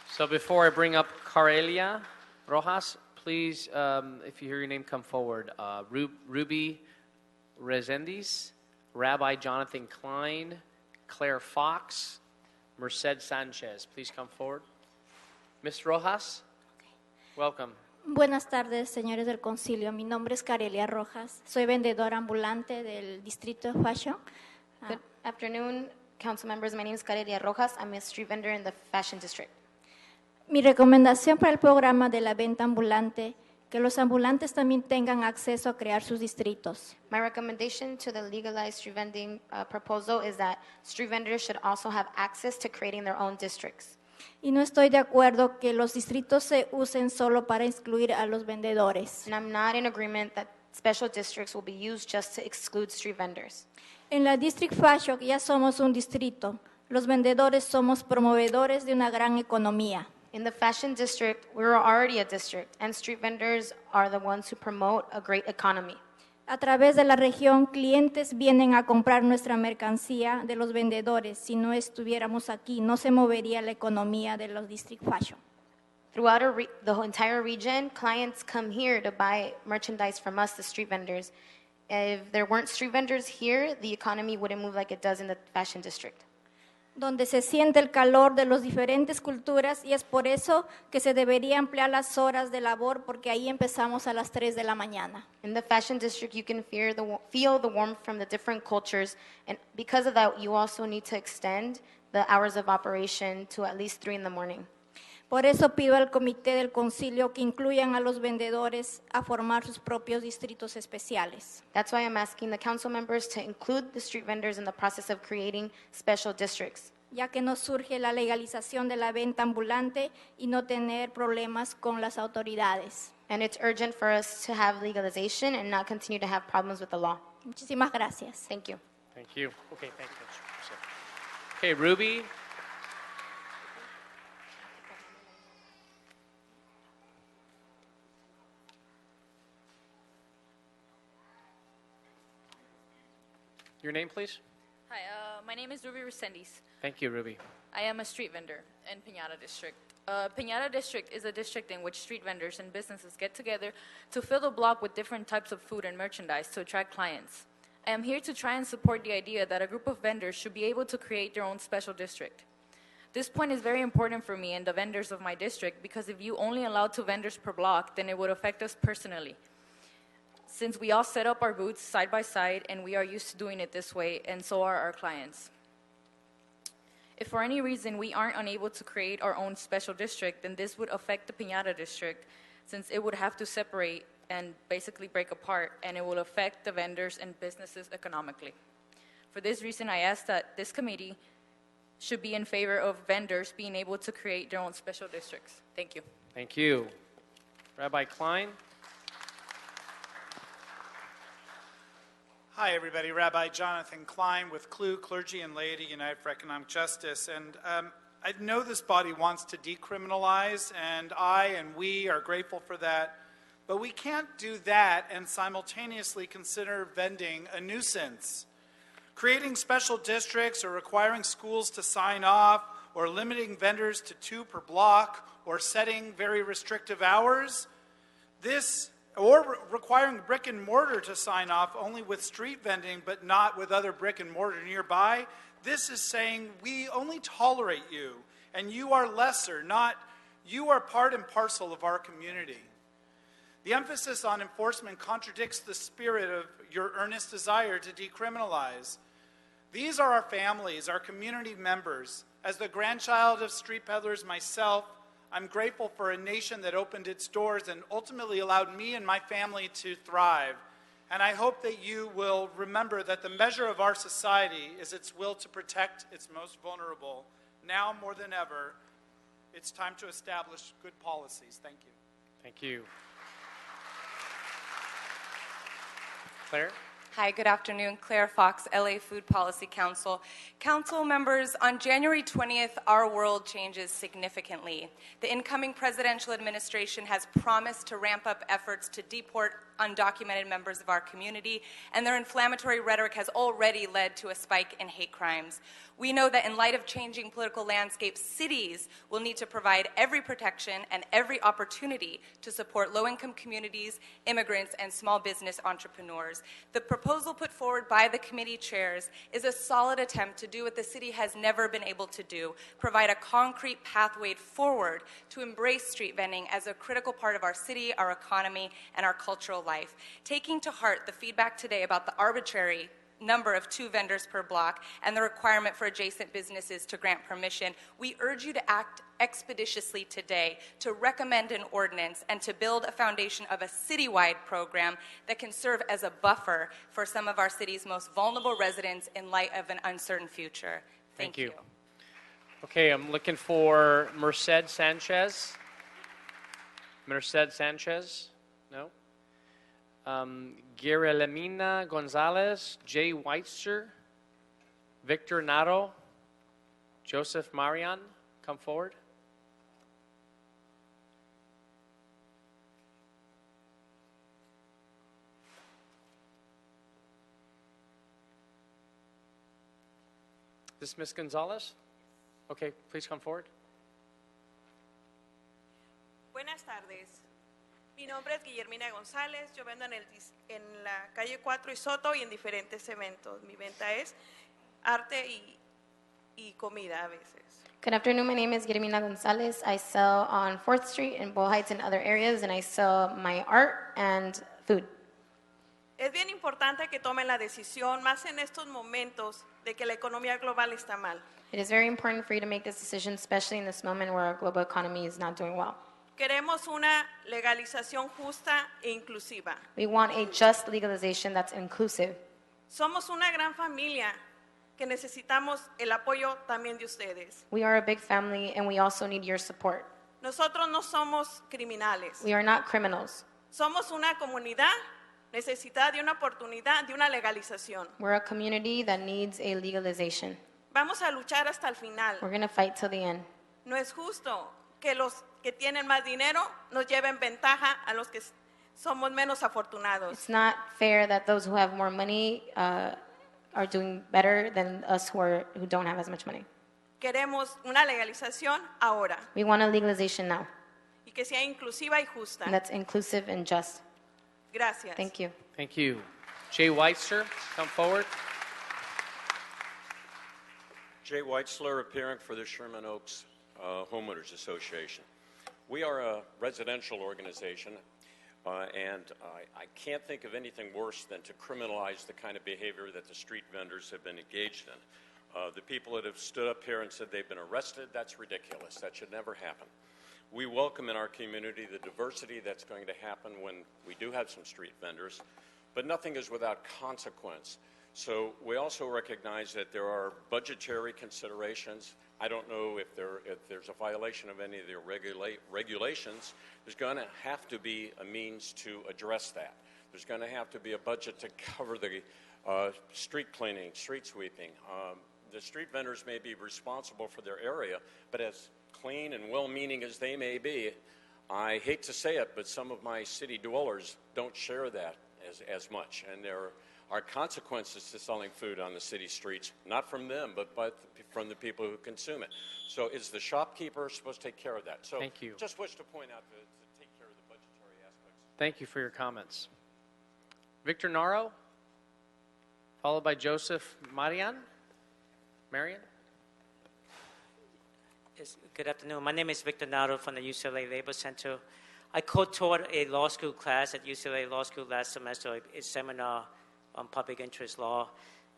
S1: So before I bring up Carelia Rojas, please, if you hear your name, come forward. Ruby Resendiz, Rabbi Jonathan Klein, Claire Fox, Merced Sanchez. Please come forward. Ms. Rojas, welcome.
S6: Buenas tardes, señores del concilio. Mi nombre es Carelia Rojas. Soy vendedora ambulante del distrito de Fashion.
S24: Good afternoon, council members. My name is Carelia Rojas. I'm a street vendor in the Fashion District.
S6: Mi recomendación para el programa de la venta ambulante, que los ambulantes también tengan acceso a crear sus distritos.
S24: My recommendation to the legalized street vending proposal is that street vendors should also have access to creating their own districts.
S6: Y no estoy de acuerdo que los distritos se usen solo para excluir a los vendedores.
S24: And I'm not in agreement that special districts will be used just to exclude street vendors.
S6: En la District Fashion ya somos un distrito. Los vendedores somos promovedores de una gran economía.
S24: In the Fashion District, we're already a district, and street vendors are the ones who promote a great economy.
S6: A través de la región, clientes vienen a comprar nuestra mercancía de los vendedores. Si no estuviéramos aquí, no se movería la economía de los District Fashion.
S24: Throughout the whole entire region, clients come here to buy merchandise from us, the street vendors. If there weren't street vendors here, the economy wouldn't move like it does in the Fashion District.
S6: Donde se siente el calor de las diferentes culturas y es por eso que se debería ampliar las horas de labor porque ahí empezamos a las 3 de la mañana.
S24: In the Fashion District, you can feel the warmth from the different cultures, and because of that, you also need to extend the hours of operation to at least 3 in the morning.
S6: Por eso pido al comité del concilio que incluyan a los vendedores a formar sus propios distritos especiales.
S24: That's why I'm asking the council members to include the street vendors in the process of creating special districts.
S6: Ya que no surge la legalización de la venta ambulante y no tener problemas con las autoridades.
S24: And it's urgent for us to have legalization and not continue to have problems with the law.
S6: Muchísimas gracias.
S24: Thank you.
S1: Thank you. Okay, thank you. Okay, Ruby. Your name, please?
S7: Hi, my name is Ruby Resendiz.
S1: Thank you, Ruby.
S7: I am a street vendor in Piñata District. Piñata District is a district in which street vendors and businesses get together to fill the block with different types of food and merchandise to attract clients. I am here to try and support the idea that a group of vendors should be able to create their own special district. This point is very important for me and the vendors of my district because if you only allow 2 vendors per block, then it would affect us personally. Since we all set up our booths side by side and we are used to doing it this way, and so are our clients. If for any reason we aren't unable to create our own special district, then this would affect the Piñata District since it would have to separate and basically break apart, and it will affect the vendors and businesses economically. For this reason, I ask that this committee should be in favor of vendors being able to create their own special districts. Thank you.
S1: Thank you. Rabbi Klein.
S9: Hi, everybody. Rabbi Jonathan Klein with CLU, Clergy and Laity United for Economic Justice. And I know this body wants to decriminalize, and we are grateful for that. But we can't do that and simultaneously consider vending a nuisance. Creating special districts or requiring schools to sign off or limiting vendors to 2 per block or setting very restrictive hours, or requiring brick and mortar to sign off only with street vending but not with other brick and mortar nearby, this is saying we only tolerate you and you are lesser, not you are part and parcel of our community. The emphasis on enforcement contradicts the spirit of your earnest desire to decriminalize. These are our families, our community members. As the grandchild of street peddlers myself, I'm grateful for a nation that opened its doors and ultimately allowed me and my family to thrive. And I hope that you will remember that the measure of our society is its will to protect its most vulnerable. Now more than ever, it's time to establish good policies. Thank you.
S1: Thank you. Claire?
S10: Hi, good afternoon. Claire Fox, LA Food Policy Council. Council members, on January 20th, our world changes significantly. The incoming presidential administration has promised to ramp up efforts to deport undocumented members of our community, and their inflammatory rhetoric has already led to a spike in hate crimes. We know that in light of changing political landscapes, cities will need to provide every protection and every opportunity to support low-income communities, immigrants, and small business entrepreneurs. The proposal put forward by the committee chairs is a solid attempt to do what the city has never been able to do, provide a concrete pathway forward to embrace street vending as a critical part of our city, our economy, and our cultural life. Taking to heart the feedback today about the arbitrary number of 2 vendors per block and the requirement for adjacent businesses to grant permission, we urge you to act expeditiously today to recommend an ordinance and to build a foundation of a citywide program that can serve as a buffer for some of our city's most vulnerable residents in light of an uncertain future. Thank you.
S1: Okay, I'm looking for Merced Sanchez. Merced Sanchez? No? Guillermina Gonzalez, Jay Weitzer, Victor Nato, Joseph Marian, come forward. Is this Ms. Gonzalez? Okay, please come forward.
S15: Buenas tardes. Mi nombre es Guillermina González. Yo vendo en la calle 4 y Soto y en diferentes eventos. Mi venta es arte y comida a veces.
S24: Good afternoon. My name is Guillermina Gonzalez. I sell on 4th Street in Bow Heights and other areas, and I sell my art and food.
S15: Es bien importante que tomen la decisión, más en estos momentos, de que la economía global está mal.
S24: It is very important for you to make this decision, especially in this moment where our global economy is not doing well.
S15: Queremos una legalización justa e inclusiva.
S24: We want a just legalization that's inclusive.
S15: Somos una gran familia que necesitamos el apoyo también de ustedes.
S24: We are a big family, and we also need your support.
S15: Nosotros no somos criminales.
S24: We are not criminals.
S15: Somos una comunidad necesitada de una oportunidad de una legalización.
S24: We're a community that needs a legalization.
S15: Vamos a luchar hasta el final.
S24: We're going to fight till the end.
S15: No es justo que los que tienen más dinero nos lleven ventaja a los que somos menos afortunados.
S24: It's not fair that those who have more money are doing better than us who don't have as much money.
S15: Queremos una legalización ahora.
S24: We want a legalization now.
S15: Y que sea inclusiva y justa.
S24: And that's inclusive and just.
S15: Gracias.
S24: Thank you.
S1: Thank you. Jay Weitzer, come forward.
S11: Jay Weitzler, appearing for the Sherman Oaks Homeowners Association. We are a residential organization, and I can't think of anything worse than to criminalize the kind of behavior that the street vendors have been engaged in. The people that have stood up here and said they've been arrested, that's ridiculous. That should never happen. We welcome in our community the diversity that's going to happen when we do have some street vendors, but nothing is without consequence. So we also recognize that there are budgetary considerations. I don't know if there's a violation of any of the regulations. There's going to have to be a means to address that. There's going to have to be a budget to cover the street cleaning, street sweeping. The street vendors may be responsible for their area, but as clean and well-meaning as they may be, I hate to say it, but some of my city dwellers don't share that as much. And there are consequences to selling food on the city streets, not from them, but from the people who consume it. So is the shopkeeper supposed to take care of that? So
S1: Thank you.
S11: Just wish to point out to take care of the budgetary aspects.
S1: Thank you for your comments. Victor Naro, followed by Joseph Marian. Marian?
S12: Yes, good afternoon. My name is Victor Naro from the UCLA Labor Center. I co-taught a law school class at UCLA Law School last semester, a seminar on public interest law.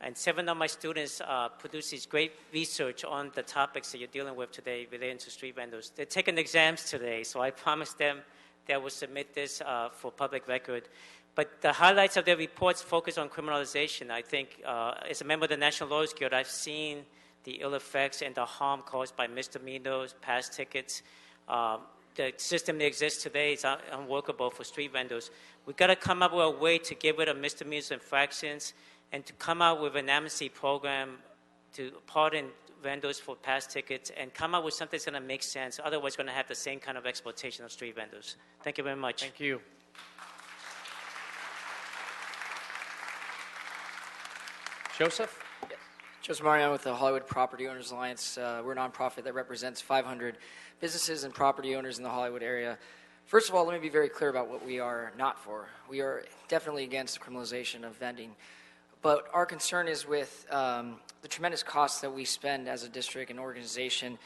S12: And 7 of my students produced this great research on the topics that you're dealing with today relating to street vendors. They're taking exams today, so I promised them that I will submit this for public record. But the highlights of their reports focus on criminalization. I think as a member of the National Lawyers Guild, I've seen the ill effects and the harm caused by misdemeanors, pass tickets. The system that exists today is unworkable for street vendors. We've got to come up with a way to get rid of misdemeanors and infractions and to come out with an amnesty program to pardon vendors for pass tickets and come up with something that's going to make sense. Otherwise, we're going to have the same kind of exploitation of street vendors. Thank you very much.
S1: Thank you. Joseph?
S13: Joseph Marian with the Hollywood Property Owners Alliance. We're a nonprofit that represents 500 businesses and property owners in the Hollywood area. First of all, let me be very clear about what we are not for. We are definitely against the criminalization of vending, but our concern is with the tremendous costs that we spend as a district and organization,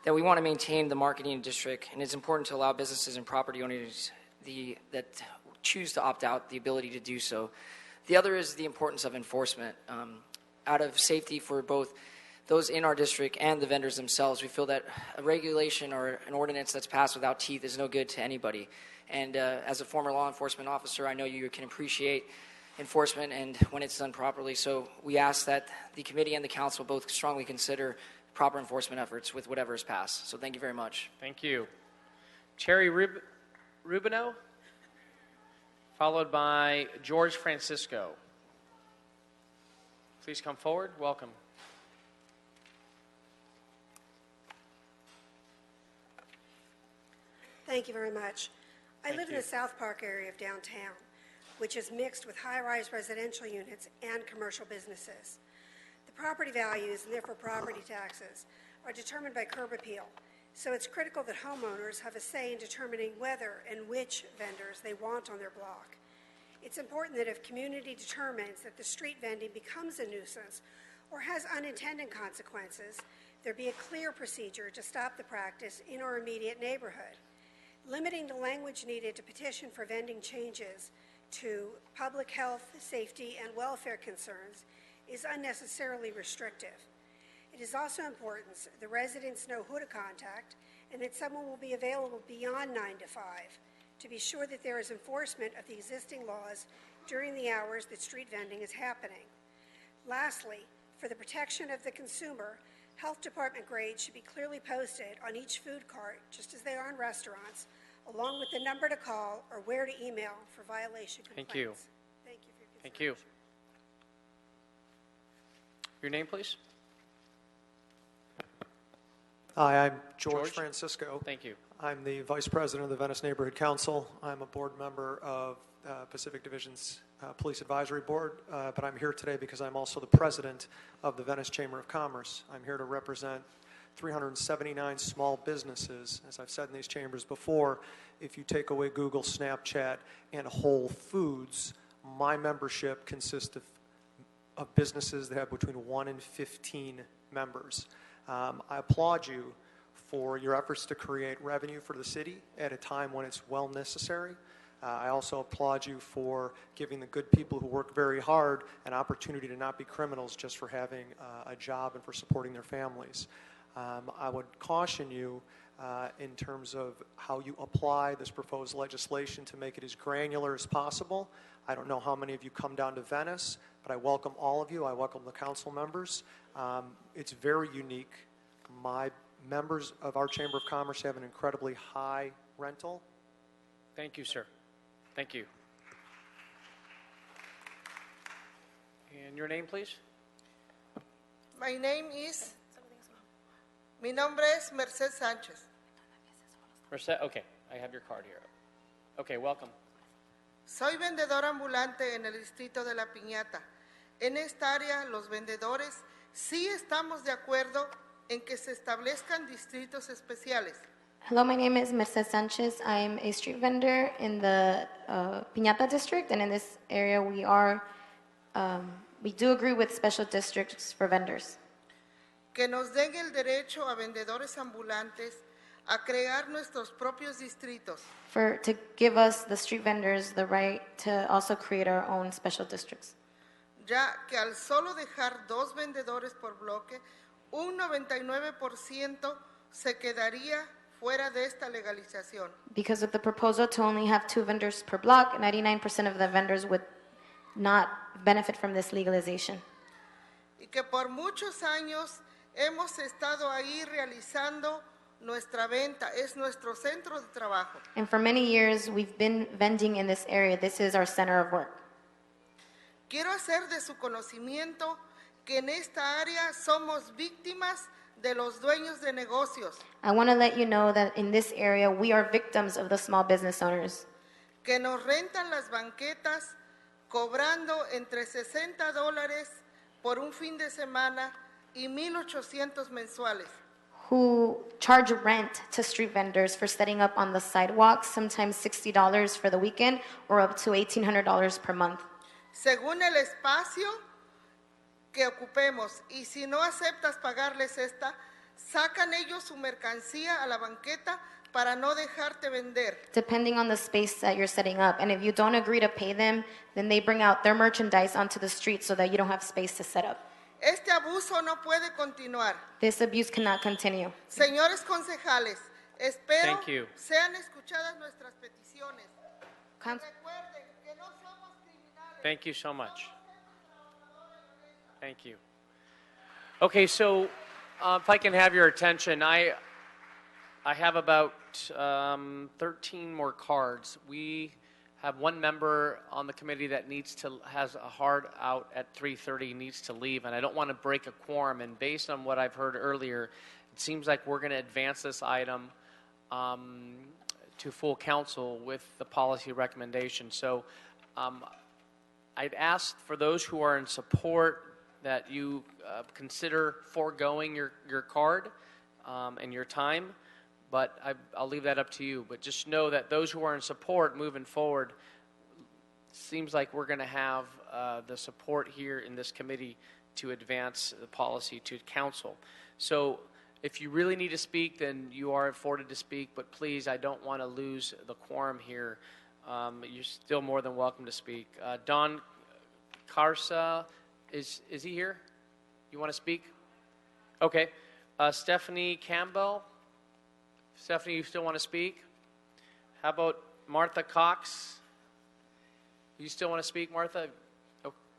S13: that we want to maintain the marketing district, and it's important to allow businesses and property owners that choose to opt out the ability to do so. The other is the importance of enforcement. Out of safety for both those in our district and the vendors themselves, we feel that a regulation or an ordinance that's passed without teeth is no good to anybody. And as a former law enforcement officer, I know you can appreciate enforcement and when it's done properly. So we ask that the committee and the council both strongly consider proper enforcement efforts with whatever is passed. So thank you very much.
S1: Thank you. Cherry Rubino, followed by George Francisco. Please come forward. Welcome.
S4: Thank you very much. I live in the South Park area of downtown, which is mixed with high-rise residential units and commercial businesses. The property values, and therefore property taxes, are determined by curb appeal, so it's critical that homeowners have a say in determining whether and which vendors they want on their block. It's important that if community determines that the street vending becomes a nuisance or has unintended consequences, there be a clear procedure to stop the practice in our immediate neighborhood. Limiting the language needed to petition for vending changes to public health, safety, and welfare concerns is unnecessarily restrictive. It is also important the residents know who to contact and that someone will be available beyond 9 to 5 to be sure that there is enforcement of the existing laws during the hours that street vending is happening. Lastly, for the protection of the consumer, health department grades should be clearly posted on each food cart, just as they are in restaurants, along with the number to call or where to email for violation complaints.
S1: Thank you.
S4: Thank you for your
S1: Thank you. Your name, please?
S14: Hi, I'm George Francisco.
S1: Thank you.
S14: I'm the Vice President of the Venice Neighborhood Council. I'm a board member of Pacific Division's Police Advisory Board, but I'm here today because I'm also the President of the Venice Chamber of Commerce. I'm here to represent 379 small businesses. As I've said in these chambers before, if you take away Google, Snapchat, and Whole Foods, my membership consists of businesses that have between 1 and 15 members. I applaud you for your efforts to create revenue for the city at a time when it's well necessary. I also applaud you for giving the good people who work very hard an opportunity to not be criminals just for having a job and for supporting their families. I would caution you in terms of how you apply this proposed legislation to make it as granular as possible. I don't know how many of you come down to Venice, but I welcome all of you. I welcome the council members. It's very unique. My members of our Chamber of Commerce have an incredibly high rental.
S1: Thank you, sir. Thank you. And your name, please?
S18: My name is, mi nombre es Merced Sánchez.
S1: Merced, okay, I have your card here. Okay, welcome.
S18: Soy vendedora ambulante en el distrito de La Piñata. En esta área, los vendedores sí estamos de acuerdo en que se establezcan distritos especiales.
S24: Hello, my name is Merced Sanchez. I'm a street vendor in the Piñata district, and in this area we do agree with special districts for vendors.
S18: Que nos den el derecho a vendedores ambulantes a crear nuestros propios distritos.
S24: To give us, the street vendors, the right to also create our own special districts.
S18: Ya que al solo dejar 2 vendedores por bloque, un 99% se quedaría fuera de esta legalización.
S24: Because of the proposal to only have 2 vendors per block, 99% of the vendors would not benefit from this legalization.
S18: Y que por muchos años hemos estado ahí realizando nuestra venta, es nuestro centro de trabajo.
S24: And for many years, we've been vending in this area. This is our center of work.
S18: Quiero hacer de su conocimiento que en esta área somos víctimas de los dueños de negocios.
S24: I want to let you know that in this area, we are victims of the small business owners.
S18: Que nos rentan las banquetas cobrando entre $60 por un fin de semana y $1,800 mensuales.
S24: who charge rent to street vendors for setting up on the sidewalks, sometimes $60 for the weekend or up to $1,800 per month.
S18: Según el espacio que ocupemos, y si no aceptas pagarles esta, sacan ellos su mercancía a la banqueta para no dejarte vender.
S24: Depending on the space that you're setting up. And if you don't agree to pay them, then they bring out their merchandise onto the street so that you don't have space to set up.
S18: Este abuso no puede continuar.
S24: This abuse cannot continue.
S18: Señores concejales, espero
S1: Thank you.
S18: sean escuchadas nuestras peticiones.
S24: Con-
S18: Recuerden que no somos criminales.
S1: Thank you so much. Thank you. Okay, so if I can have your attention, I have about 13 more cards. We have one member on the committee that has a hard out at 3:30, needs to leave, and I don't want to break a quorum. And based on what I've heard earlier, it seems like we're going to advance this item to full council with the policy recommendation. So I'd ask for those who are in support that you consider foregoing your card and your time. But I'll leave that up to you. But just know that those who are in support moving forward, seems like we're going to have the support here in this committee to advance the policy to council. So if you really need to speak, then you are afforded to speak. But please, I don't want to lose the quorum here. You're still more than welcome to speak. Don Carsa, is he here? You want to speak? Okay. Stephanie Campbell. Stephanie, you still want to speak? How about Martha Cox? You still want to speak, Martha?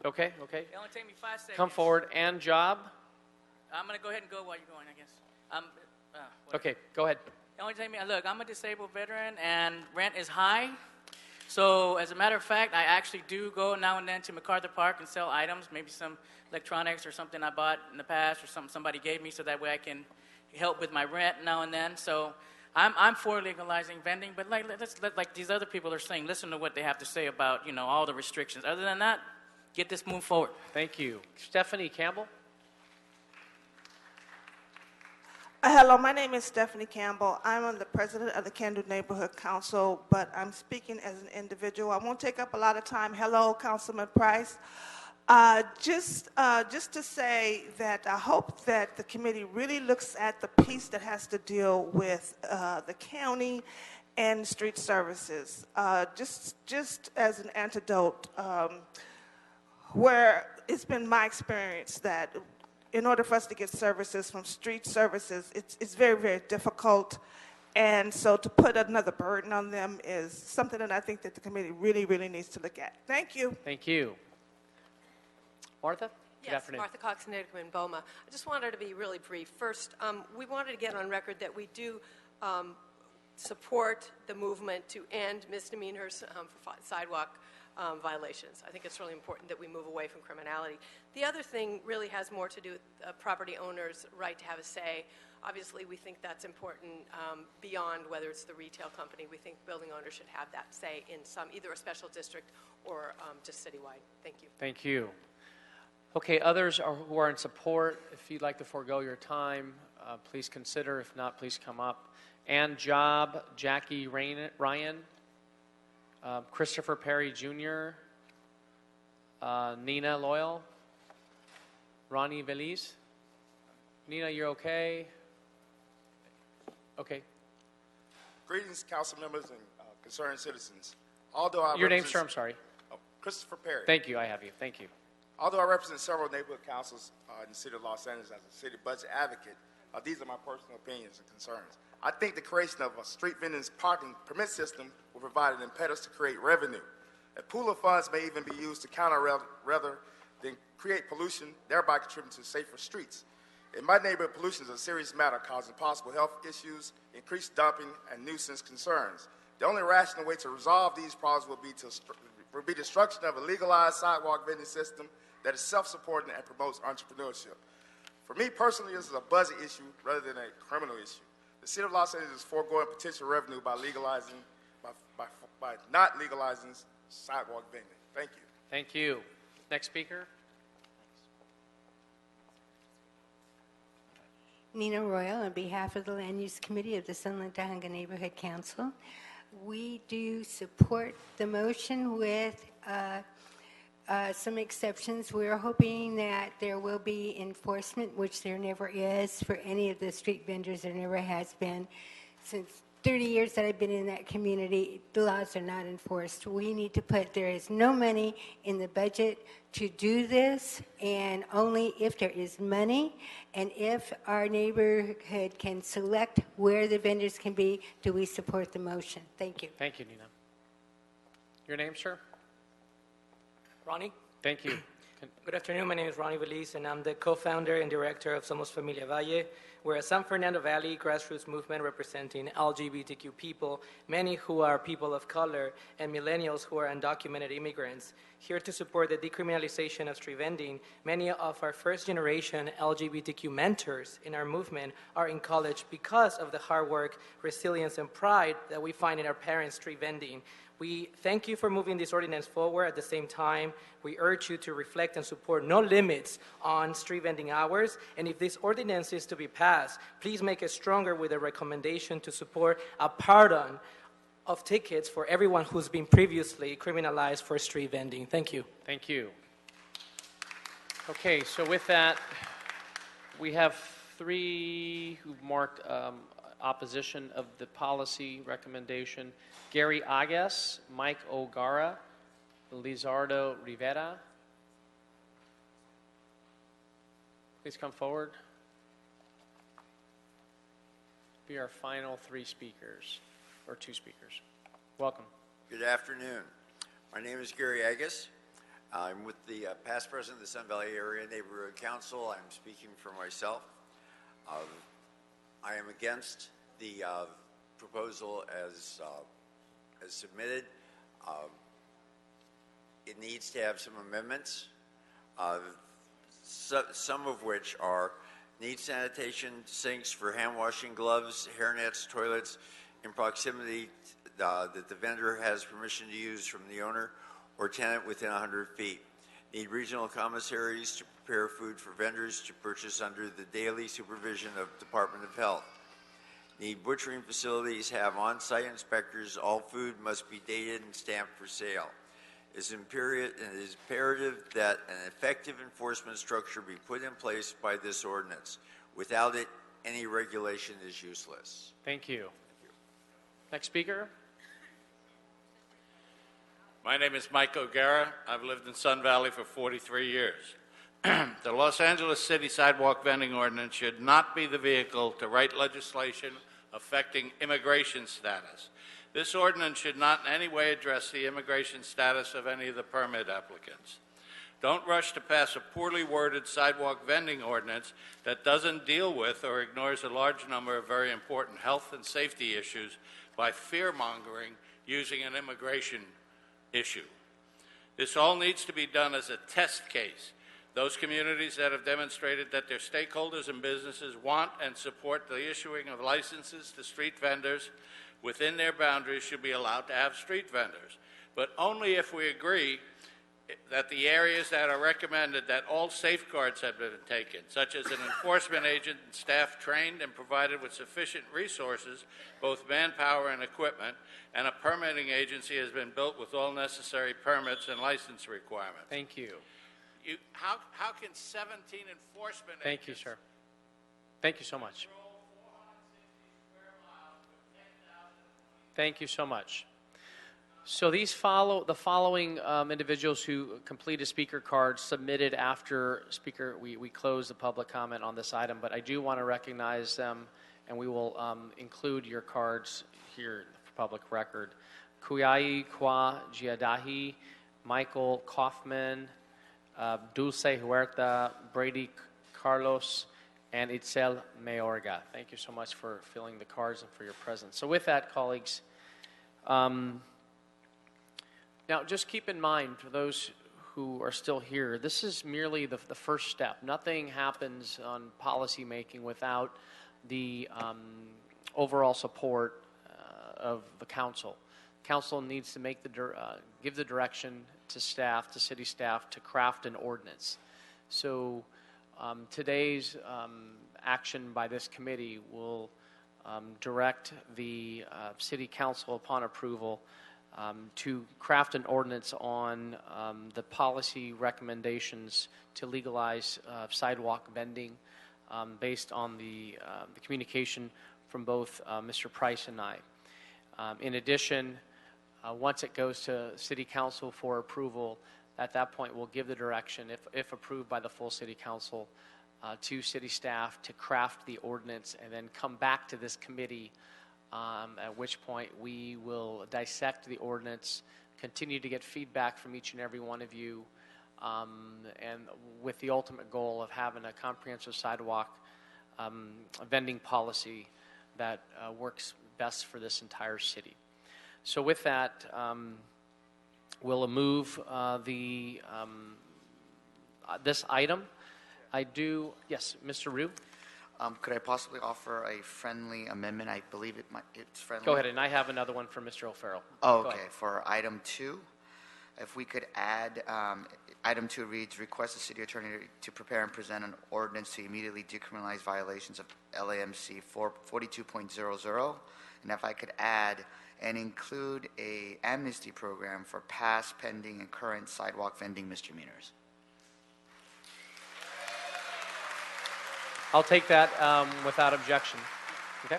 S1: Okay.
S2: It only take me 5 seconds.
S1: Come forward. And Job?
S2: I'm going to go ahead and go while you're going, I guess.
S1: Okay, go ahead.
S2: It only take me, look, I'm a disabled veteran and rent is high. So as a matter of fact, I actually do go now and then to MacArthur Park and sell items, maybe some electronics or something I bought in the past or something somebody gave me so that way I can help with my rent now and then. So I'm for legalizing vending, but like these other people are saying, listen to what they have to say about, all the restrictions. Other than that, get this moved forward.
S1: Thank you. Stephanie Campbell?
S16: Hello, my name is Stephanie Campbell. I'm the president of the Kendall Neighborhood Council, but I'm speaking as an individual. I won't take up a lot of time. Hello, Councilman Price. Just to say that I hope that the committee really looks at the piece that has to deal with the county and street services. Just as an antidote, where it's been my experience that in order for us to get services from street services, it's very, very difficult. And so to put another burden on them is something that I think that the committee really, really needs to look at. Thank you.
S1: Thank you. Martha? Good
S17: Yes,
S1: afternoon.
S17: Martha Cox, Natickman, Boma. I just wanted to be really brief. First, we wanted to get on record that we do support the movement to end misdemeanors for sidewalk violations. I think it's really important that we move away from criminality. The other thing really has more to do with property owners' right to have a say. Obviously, we think that's important beyond whether it's the retail company. We think building owners should have that say in either a special district or just citywide. Thank you.
S1: Thank you. Okay, others who are in support, if you'd like to forego your time, please consider. If not, please come up. And Job, Jackie Ryan, Christopher Perry Jr., Nina Loyal, Ronnie Veliz. Nina, you're okay? Okay.
S19: Greetings, council members and concerned citizens. Although I
S1: Your name,
S19: represent-
S1: sir, I'm sorry.
S19: Christopher Perry.
S1: Thank you, I have you. Thank you.
S19: Although I represent several neighborhood councils in the city of Los Angeles as a city budget advocate, these are my personal opinions and concerns. I think the creation of a street vending's parking permit system will provide an impetus to create revenue. A pool of funds may even be used to counter rather than create pollution, thereby contributing to safer streets. In my neighborhood, pollution is a serious matter causing possible health issues, increased dumping, and nuisance concerns. The only rational way to resolve these problems will be destruction of a legalized sidewalk vending system that is self-supporting and promotes entrepreneurship. For me personally, this is a budget issue rather than a criminal issue. The city of Los Angeles is foregoing potential revenue by not legalizing sidewalk vending. Thank you.
S1: Thank you. Next speaker.
S8: Nina Royal, on behalf of the Land Use Committee of the Sunland Tahunga Neighborhood Council. We do support the motion with some exceptions. We're hoping that there will be enforcement, which there never is for any of the street vendors. There never has been. Since 30 years that I've been in that community, the laws are not enforced. We need to there is no money in the budget to do this, and only if there is money and if our neighborhood can select where the vendors can be, do we support the motion. Thank you.
S1: Thank you, Nina. Your name, sir?
S20: Ronnie?
S1: Thank you.
S20: Good afternoon. My name is Ronnie Veliz, and I'm the co-founder and director of Somos Familia Valle. We're a San Fernando Valley grassroots movement representing LGBTQ people, many who are people of color, and millennials who are undocumented immigrants. Here to support the decriminalization of street vending, many of our first-generation LGBTQ mentors in our movement are in college because of the hard work, resilience, and pride that we find in our parents' street vending. We thank you for moving this ordinance forward. At the same time, we urge you to reflect and support no limits on street vending hours. And if this ordinance is to be passed, please make it stronger with a recommendation to support a pardon of tickets for everyone who's been previously criminalized for street vending. Thank you.
S1: Thank you. Okay, so with that, we have 3 who've marked opposition of the policy recommendation. Gary Agas, Mike O'Gara, Lizardo Rivera. Please come forward. Be our final 3 speakers, or 2 speakers. Welcome.
S21: Good afternoon. My name is Gary Agas. I'm with the past president of the Sun Valley Area Neighborhood Council. I'm speaking for myself. I am against the proposal as submitted. It needs to have some amendments, some of which are need sanitation sinks for hand washing, gloves, hairnets, toilets in proximity that the vendor has permission to use from the owner or tenant within 100 feet. Need regional commissaries to prepare food for vendors to purchase under the daily supervision of Department of Health. Need butchering facilities have on-site inspectors. All food must be dated and stamped for sale. It is imperative that an effective enforcement structure be put in place by this ordinance. Without it, any regulation is useless.
S1: Thank you. Next speaker.
S22: My name is Mike O'Gara. I've lived in Sun Valley for 43 years. The Los Angeles City Sidewalk Vending Ordinance should not be the vehicle to write legislation affecting immigration status. This ordinance should not in any way address the immigration status of any of the permit applicants. Don't rush to pass a poorly worded sidewalk vending ordinance that doesn't deal with or ignores a large number of very important health and safety issues by fear-mongering using an immigration issue. This all needs to be done as a test case. Those communities that have demonstrated that their stakeholders and businesses want and support the issuing of licenses to street vendors within their boundaries should be allowed to have street vendors, but only if we agree that the areas that are recommended that all safeguards have been taken, such as an enforcement agent and staff trained and provided with sufficient resources, both manpower and equipment, and a permitting agency has been built with all necessary permits and license requirements.
S1: Thank you.
S22: How can 17 enforcement
S1: Thank you, sir. Thank you so much. Thank you so much. So the following individuals who completed speaker cards submitted after we close the public comment on this item, but I do want to recognize them, and we will include your cards here for public record. Kuyai Kwa Giadahi, Michael Kaufman, Dulce Huerta, Brady Carlos, and Itzel Mayorga. Thank you so much for filling the cards and for your presence. So with that, colleagues, now just keep in mind, for those who are still here, this is merely the first step. Nothing happens on policy making without the overall support of the council. Council needs to make give the direction to staff, to city staff, to craft an ordinance. So today's action by this committee will direct the City Council upon approval to craft an ordinance on the policy recommendations to legalize sidewalk vending based on the communication from both Mr. Price and I. In addition, once it goes to City Council for approval, at that point we'll give the direction, if approved by the full City Council, to City staff to craft the ordinance and then come back to this committee, at which point we will dissect the ordinance, continue to get feedback from each and every one of you, and with the ultimate goal of having a comprehensive sidewalk vending policy that works best for this entire city. So with that, we'll move this item. Yes, Mr. Rue?
S3: Could I possibly offer a friendly amendment? I believe it's friendly.
S1: Go ahead, and I have another one for Mr. O'Farrell.
S3: Oh,
S1: Go
S3: okay.
S1: ahead.
S3: For item 2, if we could add, item 2 reads, request the city attorney to prepare and present an ordinance to immediately decriminalize violations of LAMC 42.00. And if I could add and include a amnesty program for past, pending, and current sidewalk vending misdemeanors.
S1: I'll take that without objection. Okay.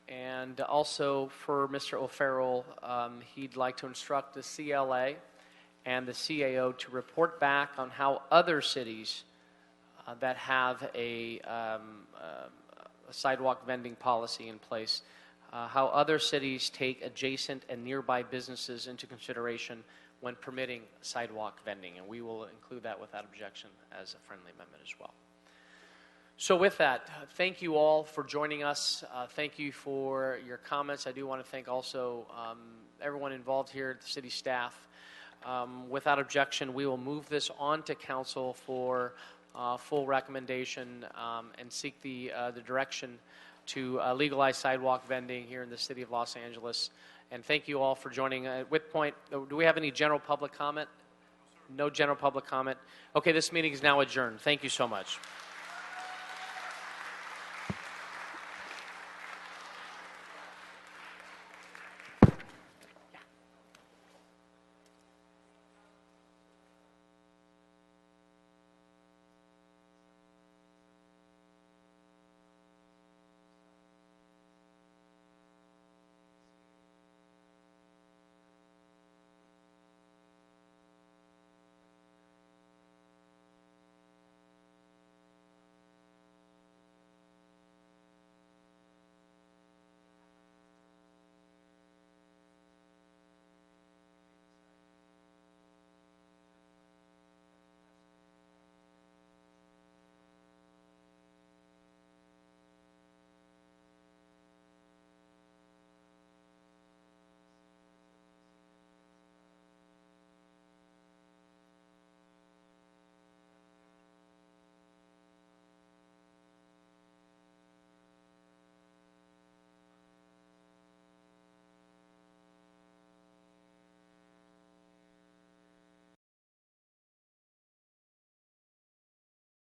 S1: And also for Mr. O'Farrell, he'd like to instruct the CLA and the CAO to report back on how other cities that have a sidewalk vending policy in place, how other cities take adjacent and nearby businesses into consideration when permitting sidewalk vending, and we will include that without objection as a friendly amendment as well. So with that, thank you all for joining us. Thank you for your comments. I do want to thank also everyone involved here at the city staff. Without objection, we will move this on to council for full recommendation and seek the direction to legalize sidewalk vending here in the city of Los Angeles. And thank you all for joining. At which point, do we have any general public comment? No general public comment. Okay, this meeting is now adjourned. Thank you so much.